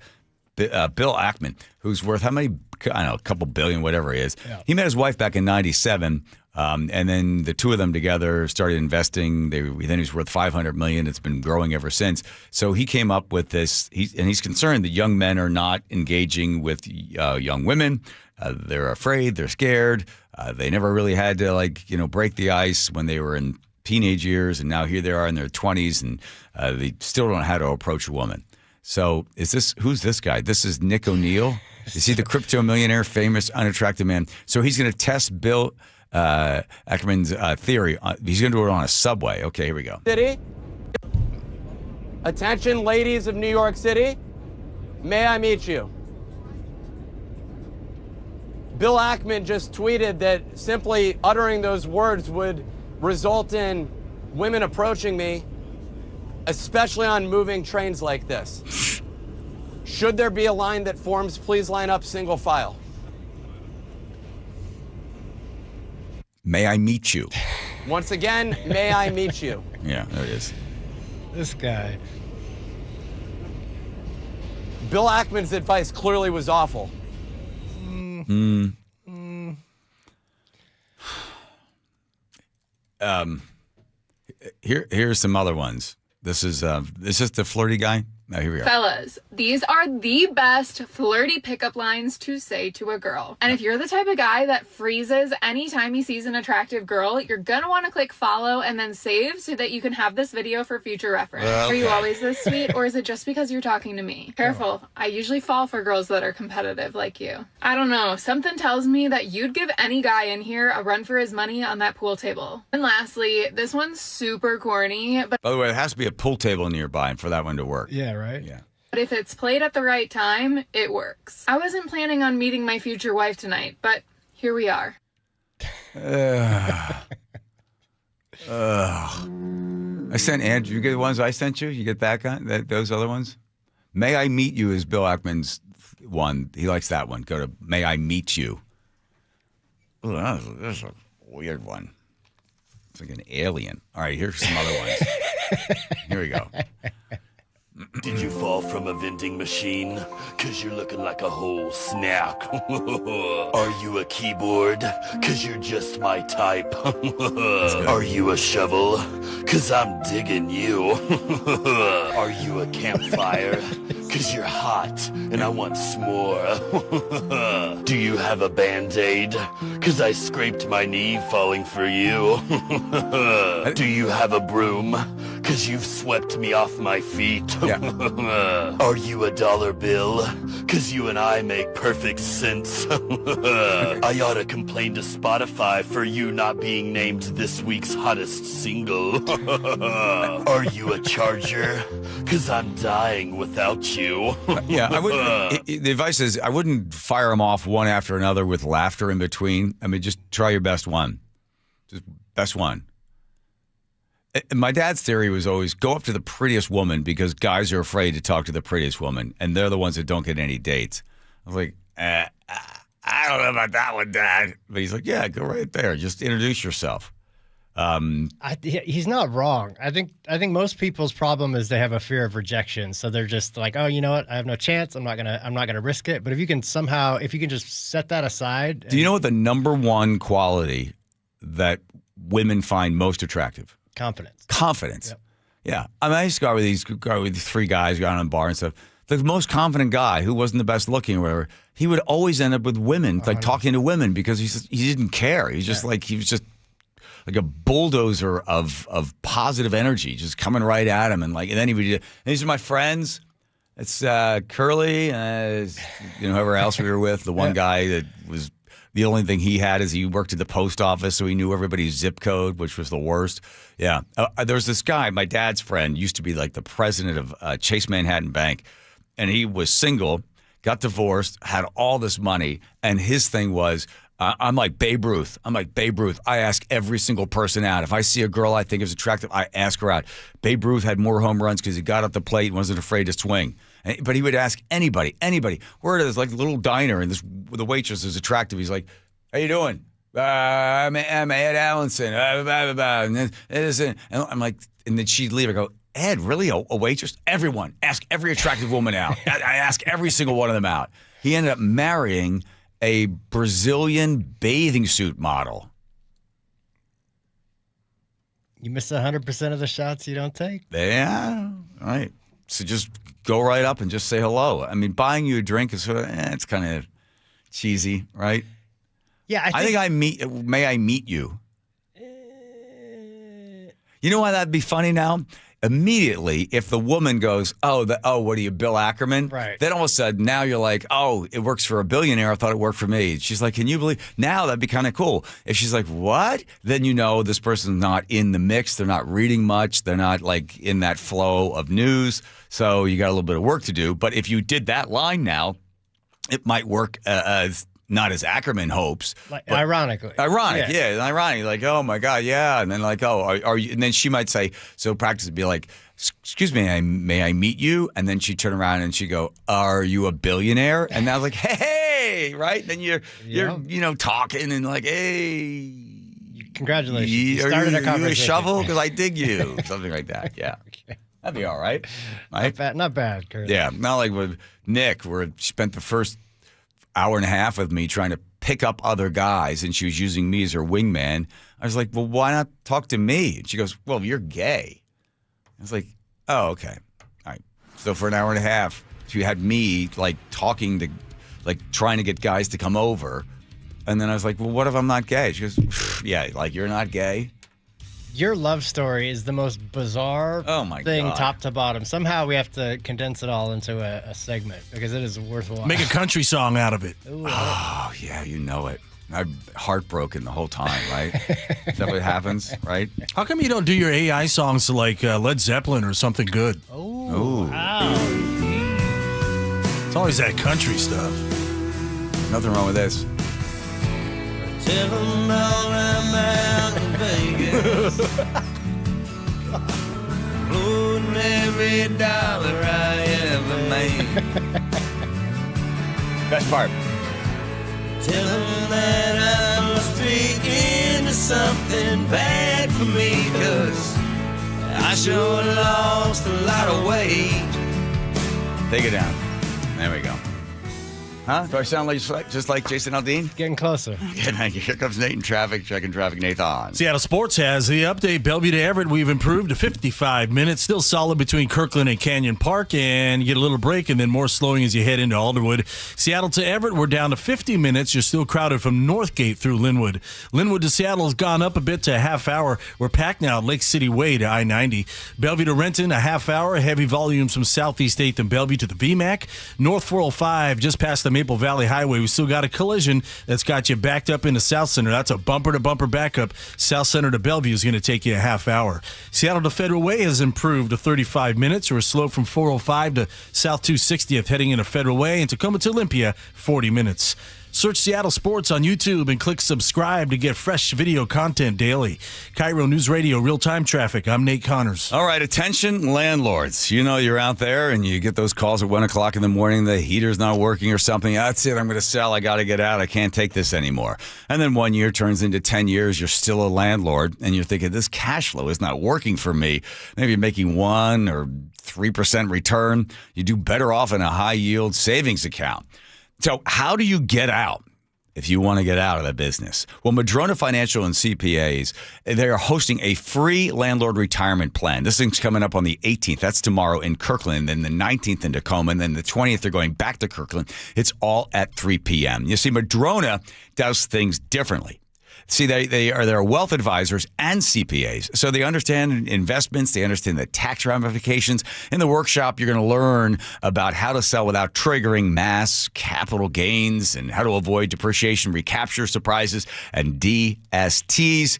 [SPEAKER 2] Bill Ackman, who's worth how many? I don't know, a couple billion, whatever he is. Yeah. He met his wife back in '97, and then the two of them together started investing. Then he was worth $500 million. It's been growing ever since. So he came up with this. He's concerned that young men are not engaging with young women. They're afraid. They're scared. They never really had to break the ice when they were in teenage years, and now here they are in their 20s, and they still don't know how to approach a woman. So who's this guy? This is Nick O'Neill. Is he the crypto millionaire, famous, unattractive man? So he's going to test Bill Ackman's theory. He's going to do it on a subway. Okay, here we go.
[SPEAKER 18] City. Attention, ladies of New York City.
[SPEAKER 5] may I meet you? Bill Ackman just tweeted that simply uttering those words would result in women approaching me, especially on moving trains like this. Should there be a line that forms, please line up single file.
[SPEAKER 2] May I meet you?
[SPEAKER 5] Once again, may I meet you?
[SPEAKER 2] Yeah, there it is.
[SPEAKER 4] This guy.
[SPEAKER 5] Bill Ackman's advice clearly was awful.
[SPEAKER 2] Here's some other ones. This is the flirty guy. Oh, here we are.
[SPEAKER 6] Fellas, these are the best flirty pickup lines to say to a girl. And if you're the type of guy that freezes anytime he sees an attractive girl, you're gonna want to click follow and then save so that you can have this video for future reference. Are you always this sweet, or is it just because you're talking to me? Careful, I usually fall for girls that are competitive like you. I don't know, something tells me that you'd give any guy in here a run for his money on that pool table. And lastly, this one's super corny, but
[SPEAKER 2] By the way, there has to be a pool table nearby for that one to work.
[SPEAKER 4] Yeah, right?
[SPEAKER 2] Yeah.
[SPEAKER 6] But if it's played at the right time, it works. I wasn't planning on meeting my future wife tonight, but here we are.
[SPEAKER 2] I sent Andrew. You get the ones I sent you? You get that guy? Those other ones? May I meet you is Bill Ackman's one. He likes that one. Go to May I meet you. Ooh, that's a weird one. It's like an alien. All right, here's some other ones. Here we go.
[SPEAKER 7] Did you fall from a vending machine? Cause you're looking like a whole snack. Are you a keyboard? Cause you're just my type. Are you a shovel? Cause I'm digging you. Are you a campfire? Cause you're hot and I want s'more. Do you have a band-aid? Cause I scraped my knee falling for you. Do you have a broom? Cause you've swept me off my feet. Are you a dollar bill? Cause you and I make perfect sense. I ought to complain to Spotify for you not being named this week's hottest single. Are you a charger? Cause I'm dying without you.
[SPEAKER 2] Yeah, I wouldn't. The advice is I wouldn't fire them off one after another with laughter in between. I mean, just try your best one. Just best one. My dad's theory was always go up to the prettiest woman because guys are afraid to talk to the prettiest woman, and they're the ones that don't get any dates. I was like, I don't know about that one, Dad. But he's like, yeah, go right there. Just introduce yourself.
[SPEAKER 4] He's not wrong. I think most people's problem is they have a fear of rejection, so they're just like, oh, you know what? I have no chance. I'm not gonna risk it. But if you can just set that aside.
[SPEAKER 2] Do you know what the number one quality that women find most attractive? Confidence. Yep. Yeah. I mean, I used to go with these three guys, go out on a bar and stuff. The most confident guy who wasn't the best looking or whatever, he would always end up with women, like talking to women because he didn't care. He was just like like a bulldozer of positive energy, just coming right at him. And then he would, these are my friends. It's Curly, whoever else we were with, the one guy that was. The only thing he had is he worked at the post office, so he knew everybody's zip code, which was the worst. Yeah. There was this guy, my dad's friend, used to be like the president of Chase Manhattan Bank, and he was single, got divorced, had all this money, and his thing was, I'm like Babe Ruth. I ask every single person out. If I see a girl I think is attractive, I ask her out. Babe Ruth had more home runs because he got up the plate and wasn't afraid to swing. But he would ask anybody. We're at this like little diner, and the waitress is attractive. He's like, "How you doing? I'm Ed Allenson." And I'm like, and then she'd leave. I go, Ed, really? A waitress? Everyone. Ask every attractive woman out. I ask every single one of them out. He ended up marrying a Brazilian bathing suit model.
[SPEAKER 4] You miss 100% of the shots you don't take.
[SPEAKER 2] Yeah, right. So just go right up and just say hello. I mean, buying you a drink is sort of, it's kind of cheesy, right?
[SPEAKER 4] Yeah,
[SPEAKER 2] I think may I meet you? You know why that'd be funny now? immediately, if the woman goes, what are you, Bill Ackerman?
[SPEAKER 4] Right.
[SPEAKER 2] Then all of a sudden, now you're like, oh, it works for a billionaire. I thought it worked for me. She's like, can you believe? Now that'd be kind of cool. If she's like, what? Then you know this person's not in the mix. They're not reading much. They're not like in that flow of news. So you got a little bit of work to do. But if you did that line now, it might work as not as Ackerman hopes.
[SPEAKER 4] Ironically.
[SPEAKER 2] Ironic, yeah. Ironic. Like, oh, my God, yeah. And then like, oh, are you? And then she might say, so practice would be like, excuse me, may I meet you? And then she'd turn around and she'd go, are you a billionaire? And I was like, hey, right? Then you're talking and like, hey.
[SPEAKER 4] Congratulations. You started a conversation.
[SPEAKER 2] You a shovel? Because I dig you. Something like that, yeah. Okay. That'd be all right.
[SPEAKER 4] Not bad, Kurt.
[SPEAKER 2] Yeah, not like with Nick, where she spent the first hour and a half with me trying to pick up other guys, and she was using me as her wingman. I was like, well, why not talk to me? And she goes, well, you're gay. I was like, oh, okay. All right. So for an hour and a half, she had me, like, talking to, like, trying to get guys to come over. And then I was like, well, what if I'm not gay? She goes, yeah, like, you're not gay?
[SPEAKER 4] Your love story is the most bizarre thing,
[SPEAKER 2] God.
[SPEAKER 4] top to bottom. Somehow we have to condense it all into a segment because it is worthwhile.
[SPEAKER 15] Make a country song out of it.
[SPEAKER 4] Ooh,
[SPEAKER 2] oh, yeah, you know it. I'm heartbroken the whole time, right? Is that what happens, right?
[SPEAKER 15] How come you don't do your AI songs to like Led Zeppelin or something good?
[SPEAKER 4] Oh, wow.
[SPEAKER 15] It's always that country stuff.
[SPEAKER 2] Nothing wrong with this.
[SPEAKER 9] Tell them all I'm out in Vegas. Blowing every dollar I ever made.
[SPEAKER 2] Best part.
[SPEAKER 9] Tell them that I must be into something bad for me, 'cause I sure lost a lot of weight.
[SPEAKER 2] Take it down. There we go. Huh? Do I sound like just like Jason Aldean?
[SPEAKER 4] Getting closer.
[SPEAKER 2] Yeah, thank you. Here comes Nate in traffic. Checking traffic, Nathan.
[SPEAKER 15] Seattle Sports has the update. Bellevue to Everett, we've improved to 55 minutes. Still solid between Kirkland and Canyon Park, and you get a little break and then more slowing as you head into Alderwood. Seattle to Everett, we're down to 50 minutes. You're still crowded from Northgate through Linwood. Linwood to Seattle has gone up a bit to a half hour. We're packed now at Lake City Way to I-90. Bellevue to Renton, a half hour. Heavy volumes from Southeast 8th and Bellevue to the VMAC. North 405, just past the Maple Valley Highway. We still got a collision that's got you backed up into South Center. That's a bumper-to-bumper backup. South Center to Bellevue is going to take you a half hour. Seattle to Federal Way has improved to 35 minutes. We're slow from 405 to South 260th heading into Federal Way, and Tacoma to Olympia, 40 minutes. Search Seattle Sports on YouTube and click subscribe to get fresh video content daily. KIRO News Radio, real-time traffic. I'm Nate Connors.
[SPEAKER 2] All right, attention landlords. You know you're out there and you get those calls at 1 o'clock in the morning. The heater's not working or something. That's it. I'm going to sell. I got to get out. I can't take this anymore. And then 1 year turns into 10 years. You're still a landlord and you're thinking, this cash flow is not working for me. Maybe you're making 1 or 3% return. You do better off in a high-yield savings account. So how do you get out if you want to get out of the business? Well, Madrona Financial and CPAs, they are hosting a free landlord retirement plan. This thing's coming up on the 18th. That's tomorrow in Kirkland, then the 19th in Tacoma, and then the 20th they're going back to Kirkland. It's all at 3 p.m. You see, Madrona does things differently. See, they're wealth advisors and CPAs, so they understand investments, they understand the tax ramifications. In the workshop, you're going to learn about how to sell without triggering mass capital gains and how to avoid depreciation, recapture surprises, and DSTs.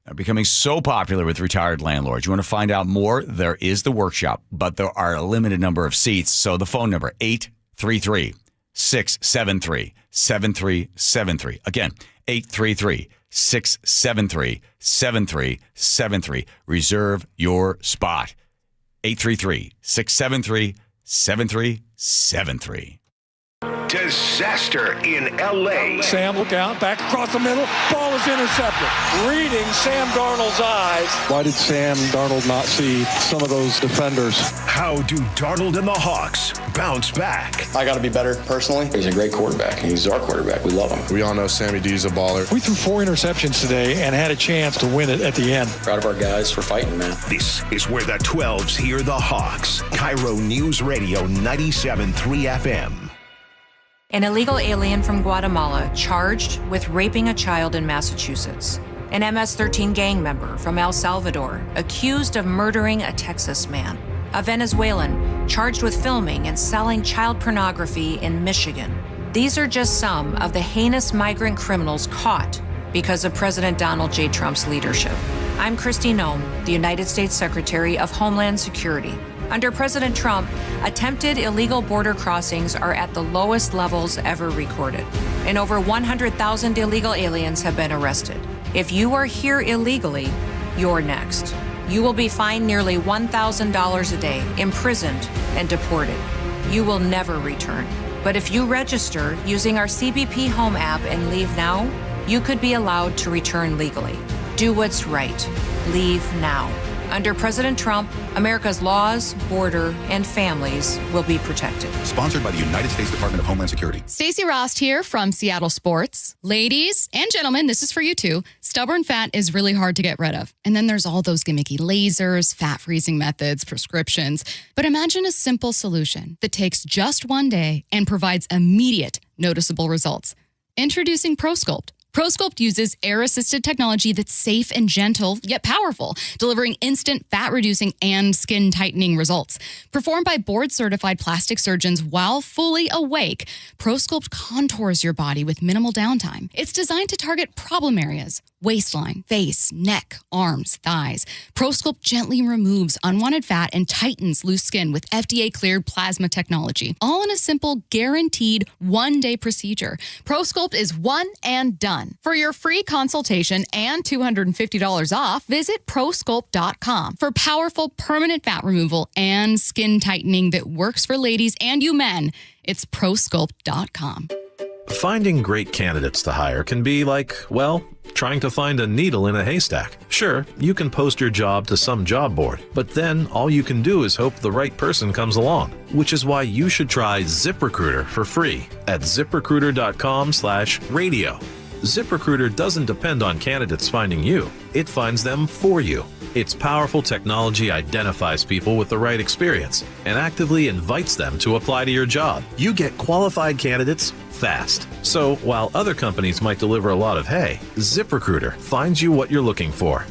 [SPEAKER 2] Are becoming so popular with retired landlords. You want to find out more? There is the workshop, but there are a limited number of seats. So the phone number, 833-673-7373. Again, 833-673-7373. Reserve your spot. 833-673-7373.
[SPEAKER 3] Disaster in L.A.
[SPEAKER 10] Sam, look out. Back across the middle. Ball is intercepted. Reading Sam Darnold's eyes. Why did Sam Darnold not see some of those defenders?
[SPEAKER 3] How do Darnold and the Hawks bounce back?
[SPEAKER 14] I got to be better personally. He's a great quarterback. He's our quarterback. We love him.
[SPEAKER 16] We all know Sammy D's a baller.
[SPEAKER 10] We threw 4 interceptions today and had a chance to win it at the end.
[SPEAKER 14] Proud of our guys for fighting, man.
[SPEAKER 3] This is where the 12s hear the Hawks. KIRO News Radio 97.3 FM.
[SPEAKER 21] An illegal alien from Guatemala charged with raping a child in Massachusetts.
[SPEAKER 13] An MS-13 gang member from El Salvador accused of murdering a Texas man. A Venezuelan charged with filming and selling child pornography in Michigan. These are just some of the heinous migrant criminals caught because of President Donald J. Trump's leadership. I'm Kristi Noem, the United States Secretary of Homeland Security. Under President Trump, attempted illegal border crossings are at the lowest levels ever recorded, and over 100,000 illegal aliens have been arrested. If you are here illegally, you're next. You will be fined nearly $1,000 a day, imprisoned, and deported. You will never return. But if you register using our CBP Home app and leave now, you could be allowed to return legally. Do what's right. Leave now. Under President Trump, America's laws, border, and families will be protected.
[SPEAKER 16] Sponsored by the United States Department of Homeland Security.
[SPEAKER 18] Stacey Rost here from Seattle Sports. Ladies and gentlemen, this is for you too. Stubborn fat is really hard to get rid of. And then there's all those gimmicky lasers, fat freezing methods, prescriptions. But imagine a simple solution that takes just one day and provides immediate, noticeable results. Introducing ProSculpt. ProSculpt uses air-assisted technology that's safe and gentle, yet powerful, delivering instant fat-reducing and skin-tightening results. Performed by board-certified plastic surgeons while fully awake, ProSculpt contours your body with minimal downtime. It's designed to target problem areas: waistline, face, neck, arms, thighs. ProSculpt gently removes unwanted fat and tightens loose skin with FDA-cleared plasma technology, all in a simple, guaranteed one-day procedure. ProSculpt is one and done. For your free consultation and $250 off, visit ProSculpt.com for powerful permanent fat removal and skin tightening that works for ladies and you men. It's ProSculpt.com.
[SPEAKER 19] Finding great candidates to hire can be like, well, trying to find a needle in a haystack. Sure, you can post your job to some job board, but then all you can do is hope the right person comes along, which is why you should try ZipRecruiter for free at ZipRecruiter.com/radio. ZipRecruiter doesn't depend on candidates finding you. It finds them for you. Its powerful technology identifies people with the right experience and actively invites them to apply to your job. You get qualified candidates fast. So while other companies might deliver a lot of hay, ZipRecruiter finds you what you're looking for.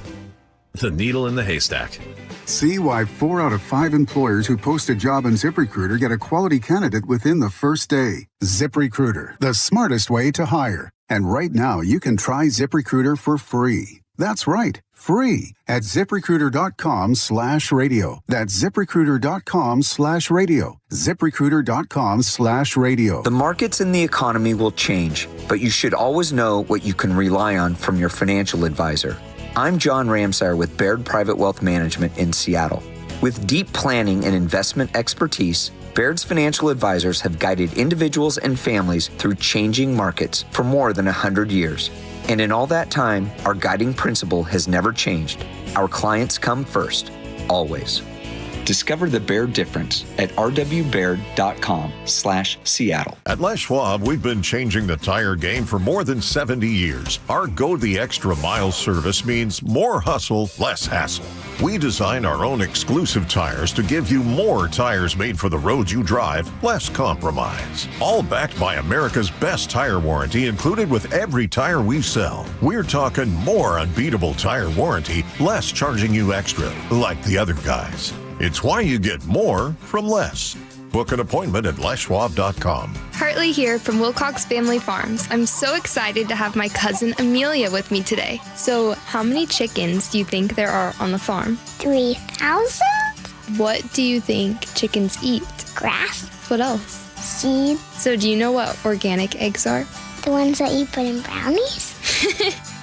[SPEAKER 19] The needle in the haystack.
[SPEAKER 20] See why 4 out of 5 employers who post a job on ZipRecruiter get a quality candidate within the first day. ZipRecruiter, the smartest way to hire. And right now, you can try ZipRecruiter for free. That's right, free at ZipRecruiter.com/radio. That's ZipRecruiter.com/radio. ZipRecruiter.com/radio.
[SPEAKER 22] The markets and the economy will change, but you should always know what you can rely on from your financial advisor. I'm John Ramsire with Baird Private Wealth Management in Seattle. With deep planning and investment expertise, Baird's financial advisors have guided individuals and families through changing markets for more than 100 years. And in all that time, our guiding principle has never changed. Our clients come first, always. Discover the Baird difference at rwbaird.com/Seattle.
[SPEAKER 23] At Les Schwab, we've been changing the tire game for more than 70 years. Our Go the Extra Mile service means more hustle, less hassle. We design our own exclusive tires to give you more tires made for the road you drive, less compromise. All backed by America's best tire warranty included with every tire we sell. We're talking more unbeatable tire warranty, less charging you extra, like the other guys. It's why you get more from less. Book an appointment at leschwab.com.
[SPEAKER 28] Hartley here from Wilcox Family Farms. I'm so excited to have my cousin Amelia with me today. So, how many chickens do you think there are on the farm?
[SPEAKER 29] 3,000?
[SPEAKER 28] What do you think chickens eat?
[SPEAKER 29] Grass.
[SPEAKER 28] What else?
[SPEAKER 29] Seed.
[SPEAKER 28] So, do you know what organic eggs are?
[SPEAKER 29] The ones that you put in brownies?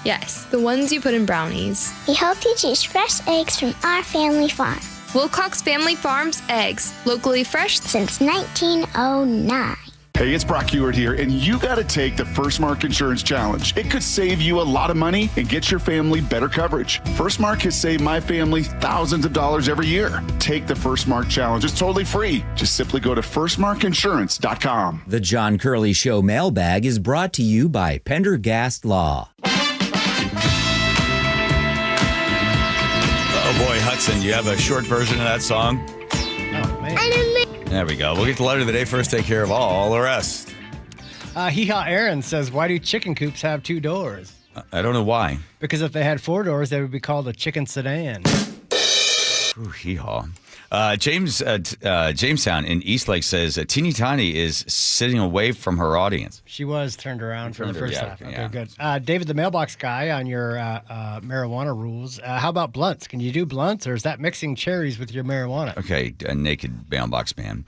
[SPEAKER 28] Yes, the ones you put in brownies.
[SPEAKER 29] We hope you choose fresh eggs from our family farm.
[SPEAKER 28] Wilcox Family Farms eggs, locally fresh
[SPEAKER 29] since 1909.
[SPEAKER 30] Hey, it's Brock Hewitt here, and you got to take the First Mark Insurance Challenge. It could save you a lot of money and get your family better coverage. First Mark has saved my family thousands of dollars every year. Take the First Mark Challenge. It's totally free. Just simply go to firstmarkinsurance.com.
[SPEAKER 31] The John Curley Show mailbag is brought to you by Pendergast Law.
[SPEAKER 2] Oh boy, Hudson, you have a short version of that song?
[SPEAKER 4] Oh, man.
[SPEAKER 2] There we go. We'll get the letter of the day first, take care of all the rest.
[SPEAKER 4] Hee-Haw Aaron says, why do chicken coops have 2 doors?
[SPEAKER 2] I don't know why.
[SPEAKER 4] Because if they had 4 doors, they would be called a chicken sedan.
[SPEAKER 2] Ooh, hee-haw. Jamestown in Eastlake says Teeny Tiny is sitting away from her audience.
[SPEAKER 4] She was turned around for the first half. Okay,
[SPEAKER 2] yeah.
[SPEAKER 4] good. David, the mailbox guy, on your marijuana rules, how about blunts? Can you do blunts, or is that mixing cherries with your marijuana?
[SPEAKER 2] Okay, a naked mailbox man.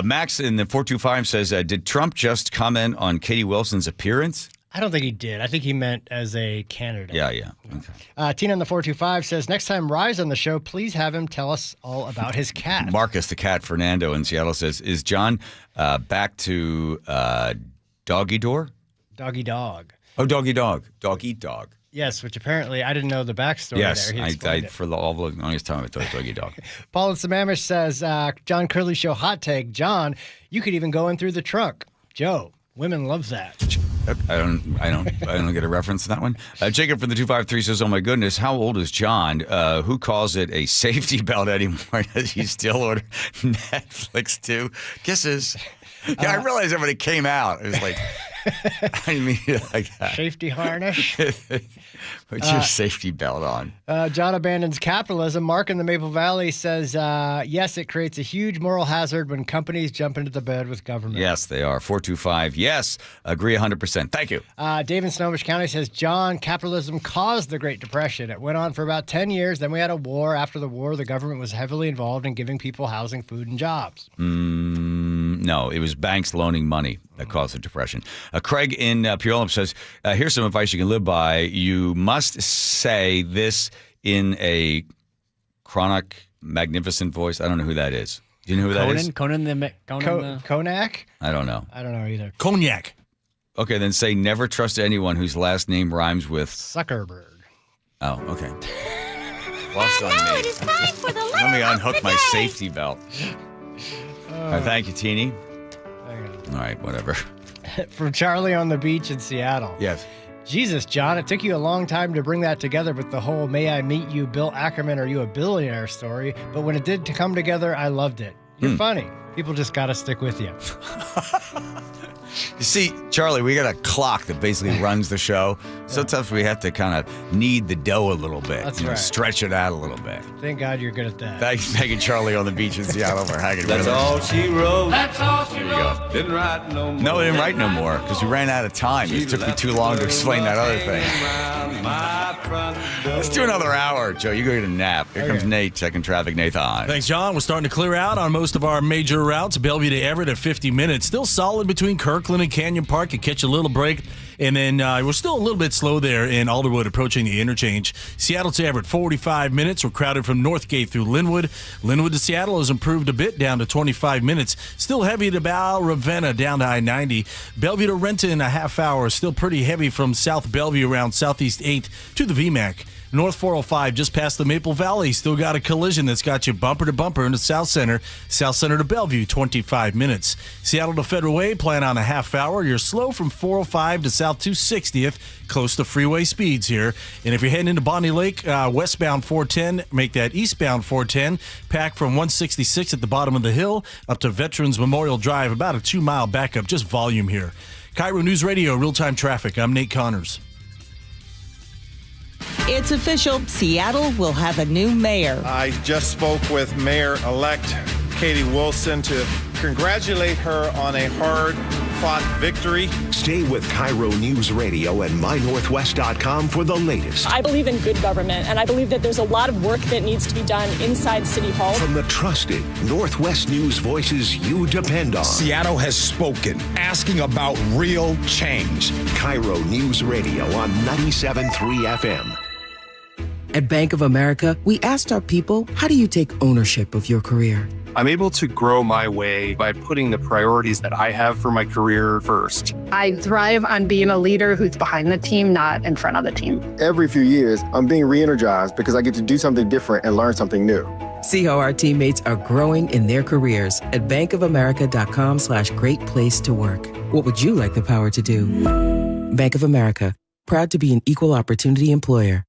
[SPEAKER 2] Max in the 425 says, did Trump just comment on Katie Wilson's appearance?
[SPEAKER 4] I don't think he did. I think he meant as a candidate.
[SPEAKER 2] Yeah. Okay.
[SPEAKER 4] Tina in the 425 says, next time Rye's on the show, please have him tell us all about his cat.
[SPEAKER 2] Marcus, the cat, Fernando in Seattle says, is John back to doggy door?
[SPEAKER 4] Doggy dog.
[SPEAKER 2] Oh, doggy dog. Dog eat dog.
[SPEAKER 4] Yes, which apparently I didn't know the backstory
[SPEAKER 2] yes,
[SPEAKER 4] there.
[SPEAKER 2] I for the longest time I thought it was doggy dog.
[SPEAKER 4] Paul in Sammamish says, John Curley Show hot take. John, you could even go in through the trunk. Joe, women loves that.
[SPEAKER 2] I don't get a reference to that one. Jacob from the 253 says, "Oh my goodness, how old is John? Who calls it a safety belt anymore? Does he still order Netflix too? Kisses." Yeah, I realized that when it came out, it was like, I mean, like that.
[SPEAKER 4] Safety harness.
[SPEAKER 2] Put your safety belt on.
[SPEAKER 4] John abandons capitalism. Mark in the Maple Valley says, yes, it creates a huge moral hazard when companies jump into the bed with government.
[SPEAKER 2] Yes, they are. 425. Yes, agree 100%. Thank you.
[SPEAKER 4] Dave in Snohomish County says, John, capitalism caused the Great Depression. It went on for about 10 years. Then we had a war. After the war, the government was heavily involved in giving people housing, food, and jobs.
[SPEAKER 2] No, it was banks loaning money that caused the Depression. Craig in Puyallup says, here's some advice you can live by. You must say this in a chronic, magnificent voice. I don't know who that is. Do you know who that is?
[SPEAKER 4] Konak?
[SPEAKER 2] I don't know.
[SPEAKER 4] I don't know either.
[SPEAKER 15] Cognac.
[SPEAKER 2] Okay, then say never trust anyone whose last name rhymes with
[SPEAKER 4] Zuckerberg.
[SPEAKER 2] Oh, okay. Lost on me. Let me unhook my safety belt. Thank you, Teeny. All right, whatever.
[SPEAKER 4] From Charlie on the beach in Seattle.
[SPEAKER 2] Yes.
[SPEAKER 4] Jesus, John, it took you a long time to bring that together with the whole "May I meet you, Bill Ackerman, are you a billionaire" story. But when it did come together, I loved it. You're funny. People just got to stick with you.
[SPEAKER 2] You see, Charlie, we got a clock that basically runs the show. Sometimes we have to kind of knead the dough a little bit.
[SPEAKER 4] That's right.
[SPEAKER 2] Stretch it out a little bit.
[SPEAKER 4] Thank God you're good at that.
[SPEAKER 2] Thanks, Megan Charlie on the beach in Seattle for hanging with us.
[SPEAKER 9] That's all she wrote.
[SPEAKER 2] That's all she wrote.
[SPEAKER 9] Didn't write no more.
[SPEAKER 2] No, we didn't write no more because we ran out of time. It took me too long to explain that other thing. Let's do another hour, Joe. You go get a nap. Here comes Nate checking traffic. Nathan.
[SPEAKER 15] Thanks, John. We're starting to clear out on most of our major routes. Bellevue to Everett at 50 minutes. Still solid between Kirkland and Canyon Park. Could catch a little break. And then we're still a little bit slow there in Alderwood approaching the interchange. Seattle to Everett, 45 minutes. We're crowded from Northgate through Linwood. Linwood to Seattle has improved a bit down to 25 minutes. Still heavy to Bow Ravenna down to I-90. Bellevue to Renton, a half hour. Still pretty heavy from South Bellevue around Southeast 8 to the VMAC. North 405 just past the Maple Valley. Still got a collision that's got you bumper to bumper into South Center. South Center to Bellevue, 25 minutes. Seattle to Federal Way, plan on a half hour. You're slow from 405 to South 260th, close to freeway speeds here. And if you're heading into Bonnie Lake, westbound 410, make that eastbound 410. Pack from 166 at the bottom of the hill up to Veterans Memorial Drive, about a 2-mile backup, just volume here. KIRO News Radio, real-time traffic. I'm Nate Connors.
[SPEAKER 1] It's official. Seattle will have a new mayor.
[SPEAKER 5] I just spoke with Mayor-elect Katie Wilson to congratulate her on a hard-fought victory.
[SPEAKER 3] Stay with KIRO News Radio and MyNorthwest.com for the latest.
[SPEAKER 6] I believe in good government, and I believe that there's a lot of work that needs to be done inside City Hall.
[SPEAKER 3] From the trusted Northwest News voices you depend on.
[SPEAKER 8] Seattle has spoken, asking about real change.
[SPEAKER 3] KIRO News Radio on 97.3 FM.
[SPEAKER 11] At Bank of America, we asked our people, how do you take ownership of your career?
[SPEAKER 12] I'm able to grow my way by putting the priorities that I have for my career first.
[SPEAKER 17] I thrive on being a leader who's behind the team, not in front of the team.
[SPEAKER 24] Every few years, I'm being re-energized because I get to do something different and learn something new.
[SPEAKER 11] See how our teammates are growing in their careers at bankofamerica.com/great place to work. What would you like the power to do? Bank of America, proud to be an equal opportunity employer.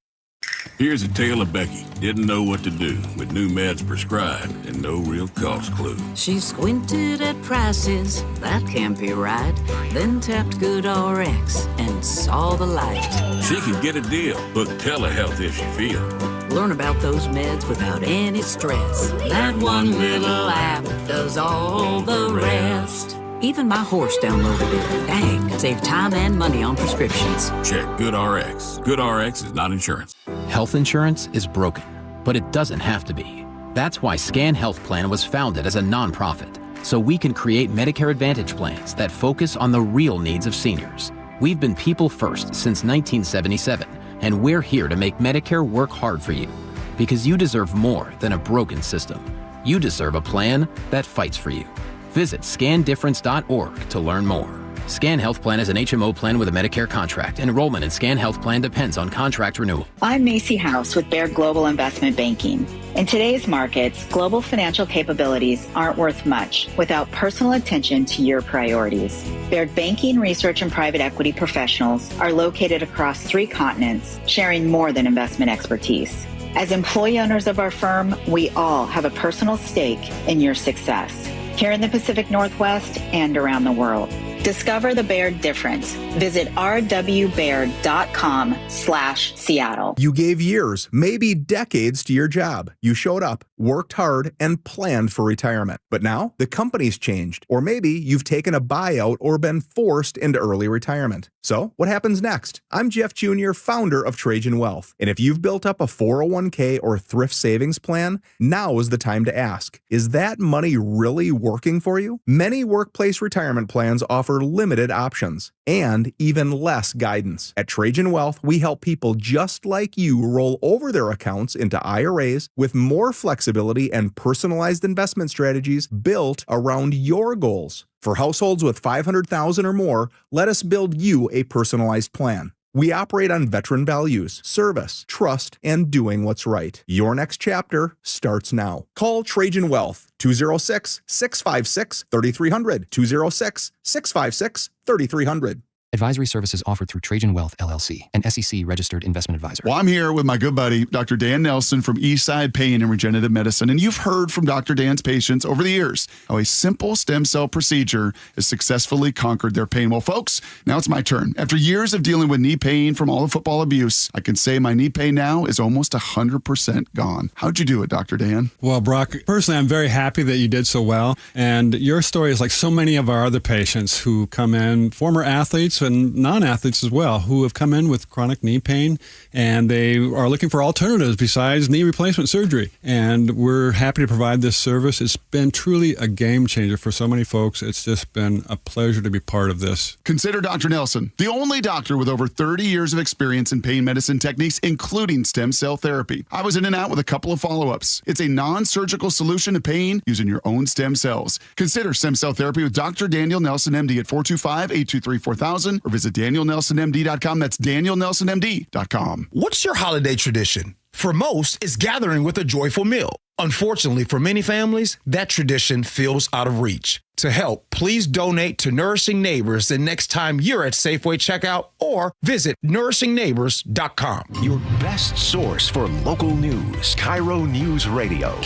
[SPEAKER 7] Here's a tale of Becky. Didn't know what to do with new meds prescribed and no real cost clue.
[SPEAKER 10] She squinted at prices, that can't be right. Then tapped GoodRx and saw the light.
[SPEAKER 7] She could get a deal, book telehealth if she feel.
[SPEAKER 10] Learn about those meds without any stress. That one little app does all the rest. Even my horse downloaded it. Dang, save time and money on prescriptions.
[SPEAKER 7] Check GoodRx. GoodRx is not insurance.
[SPEAKER 13] Health insurance is broken, but it doesn't have to be. That's why Scan Health Plan was founded as a nonprofit, so we can create Medicare Advantage plans that focus on the real needs of seniors. We've been people first since 1977, and we're here to make Medicare work hard for you, because you deserve more than a broken system. You deserve a plan that fights for you. Visit scandifference.org to learn more. Scan Health Plan is an HMO plan with a Medicare contract. Enrollment in Scan Health Plan depends on contract renewal.
[SPEAKER 14] I'm Macy House with Baird Global Investment Banking. In today's markets, global financial capabilities aren't worth much without personal attention to your priorities. Baird Banking, Research, and Private Equity professionals are located across 3 continents, sharing more than investment expertise. As employee owners of our firm, we all have a personal stake in your success, here in the Pacific Northwest and around the world. Discover the Baird difference. Visit rwbaird.com/Seattle.
[SPEAKER 16] You gave years, maybe decades to your job. You showed up, worked hard, and planned for retirement. But now the company's changed, or maybe you've taken a buyout or been forced into early retirement. So what happens next? I'm Jeff Jr., founder of Trajan Wealth. And if you've built up a 401k or thrift savings plan, now is the time to ask, is that money really working for you? Many workplace retirement plans offer limited options and even less guidance. At Trajan Wealth, we help people just like you roll over their accounts into IRAs with more flexibility and personalized investment strategies built around your goals. For households with $500,000 or more, let us build you a personalized plan. We operate on veteran values, service, trust, and doing what's right. Your next chapter starts now. Call Trajan Wealth, 206-656-3300, 206-656-3300.
[SPEAKER 18] Advisory services offered through Trajan Wealth, LLC, an SEC-registered investment advisor.
[SPEAKER 30] Well, I'm here with my good buddy, Dr. Dan Nelson from Eastside Pain and Regenerative Medicine, and you've heard from Dr. Dan's patients over the years how a simple stem cell procedure has successfully conquered their pain. Well, folks, now it's my turn. After years of dealing with knee pain from all the football abuse, I can say my knee pain now is almost 100% gone. How'd you do it, Dr. Dan?
[SPEAKER 19] Well, Brock, personally, I'm very happy that you did so well, and your story is like so many of our other patients who come in, former athletes, and non-athletes as well, who have come in with chronic knee pain, and they are looking for alternatives besides knee replacement surgery. And we're happy to provide this service. It's been truly a game changer for so many folks. It's just been a pleasure to be part of this.
[SPEAKER 30] Consider Dr. Nelson, the only doctor with over 30 years of experience in pain medicine techniques, including stem cell therapy. I was in and out with a couple of follow-ups. It's a non-surgical solution to pain using your own stem cells. Consider stem cell therapy with Dr. Daniel Nelson, MD at 425-823-4000 or visit DanielNelsonMD.com. That's DanielNelsonMD.com.
[SPEAKER 8] What's your holiday tradition? For most, it's gathering with a joyful meal. Unfortunately, for many families, that tradition feels out of reach. To help, please donate to Nourishing Neighbors the next time you're at Safeway checkout or visit nourishingneighbors.com.
[SPEAKER 3] Your best source for local news, KIRO Newsradio.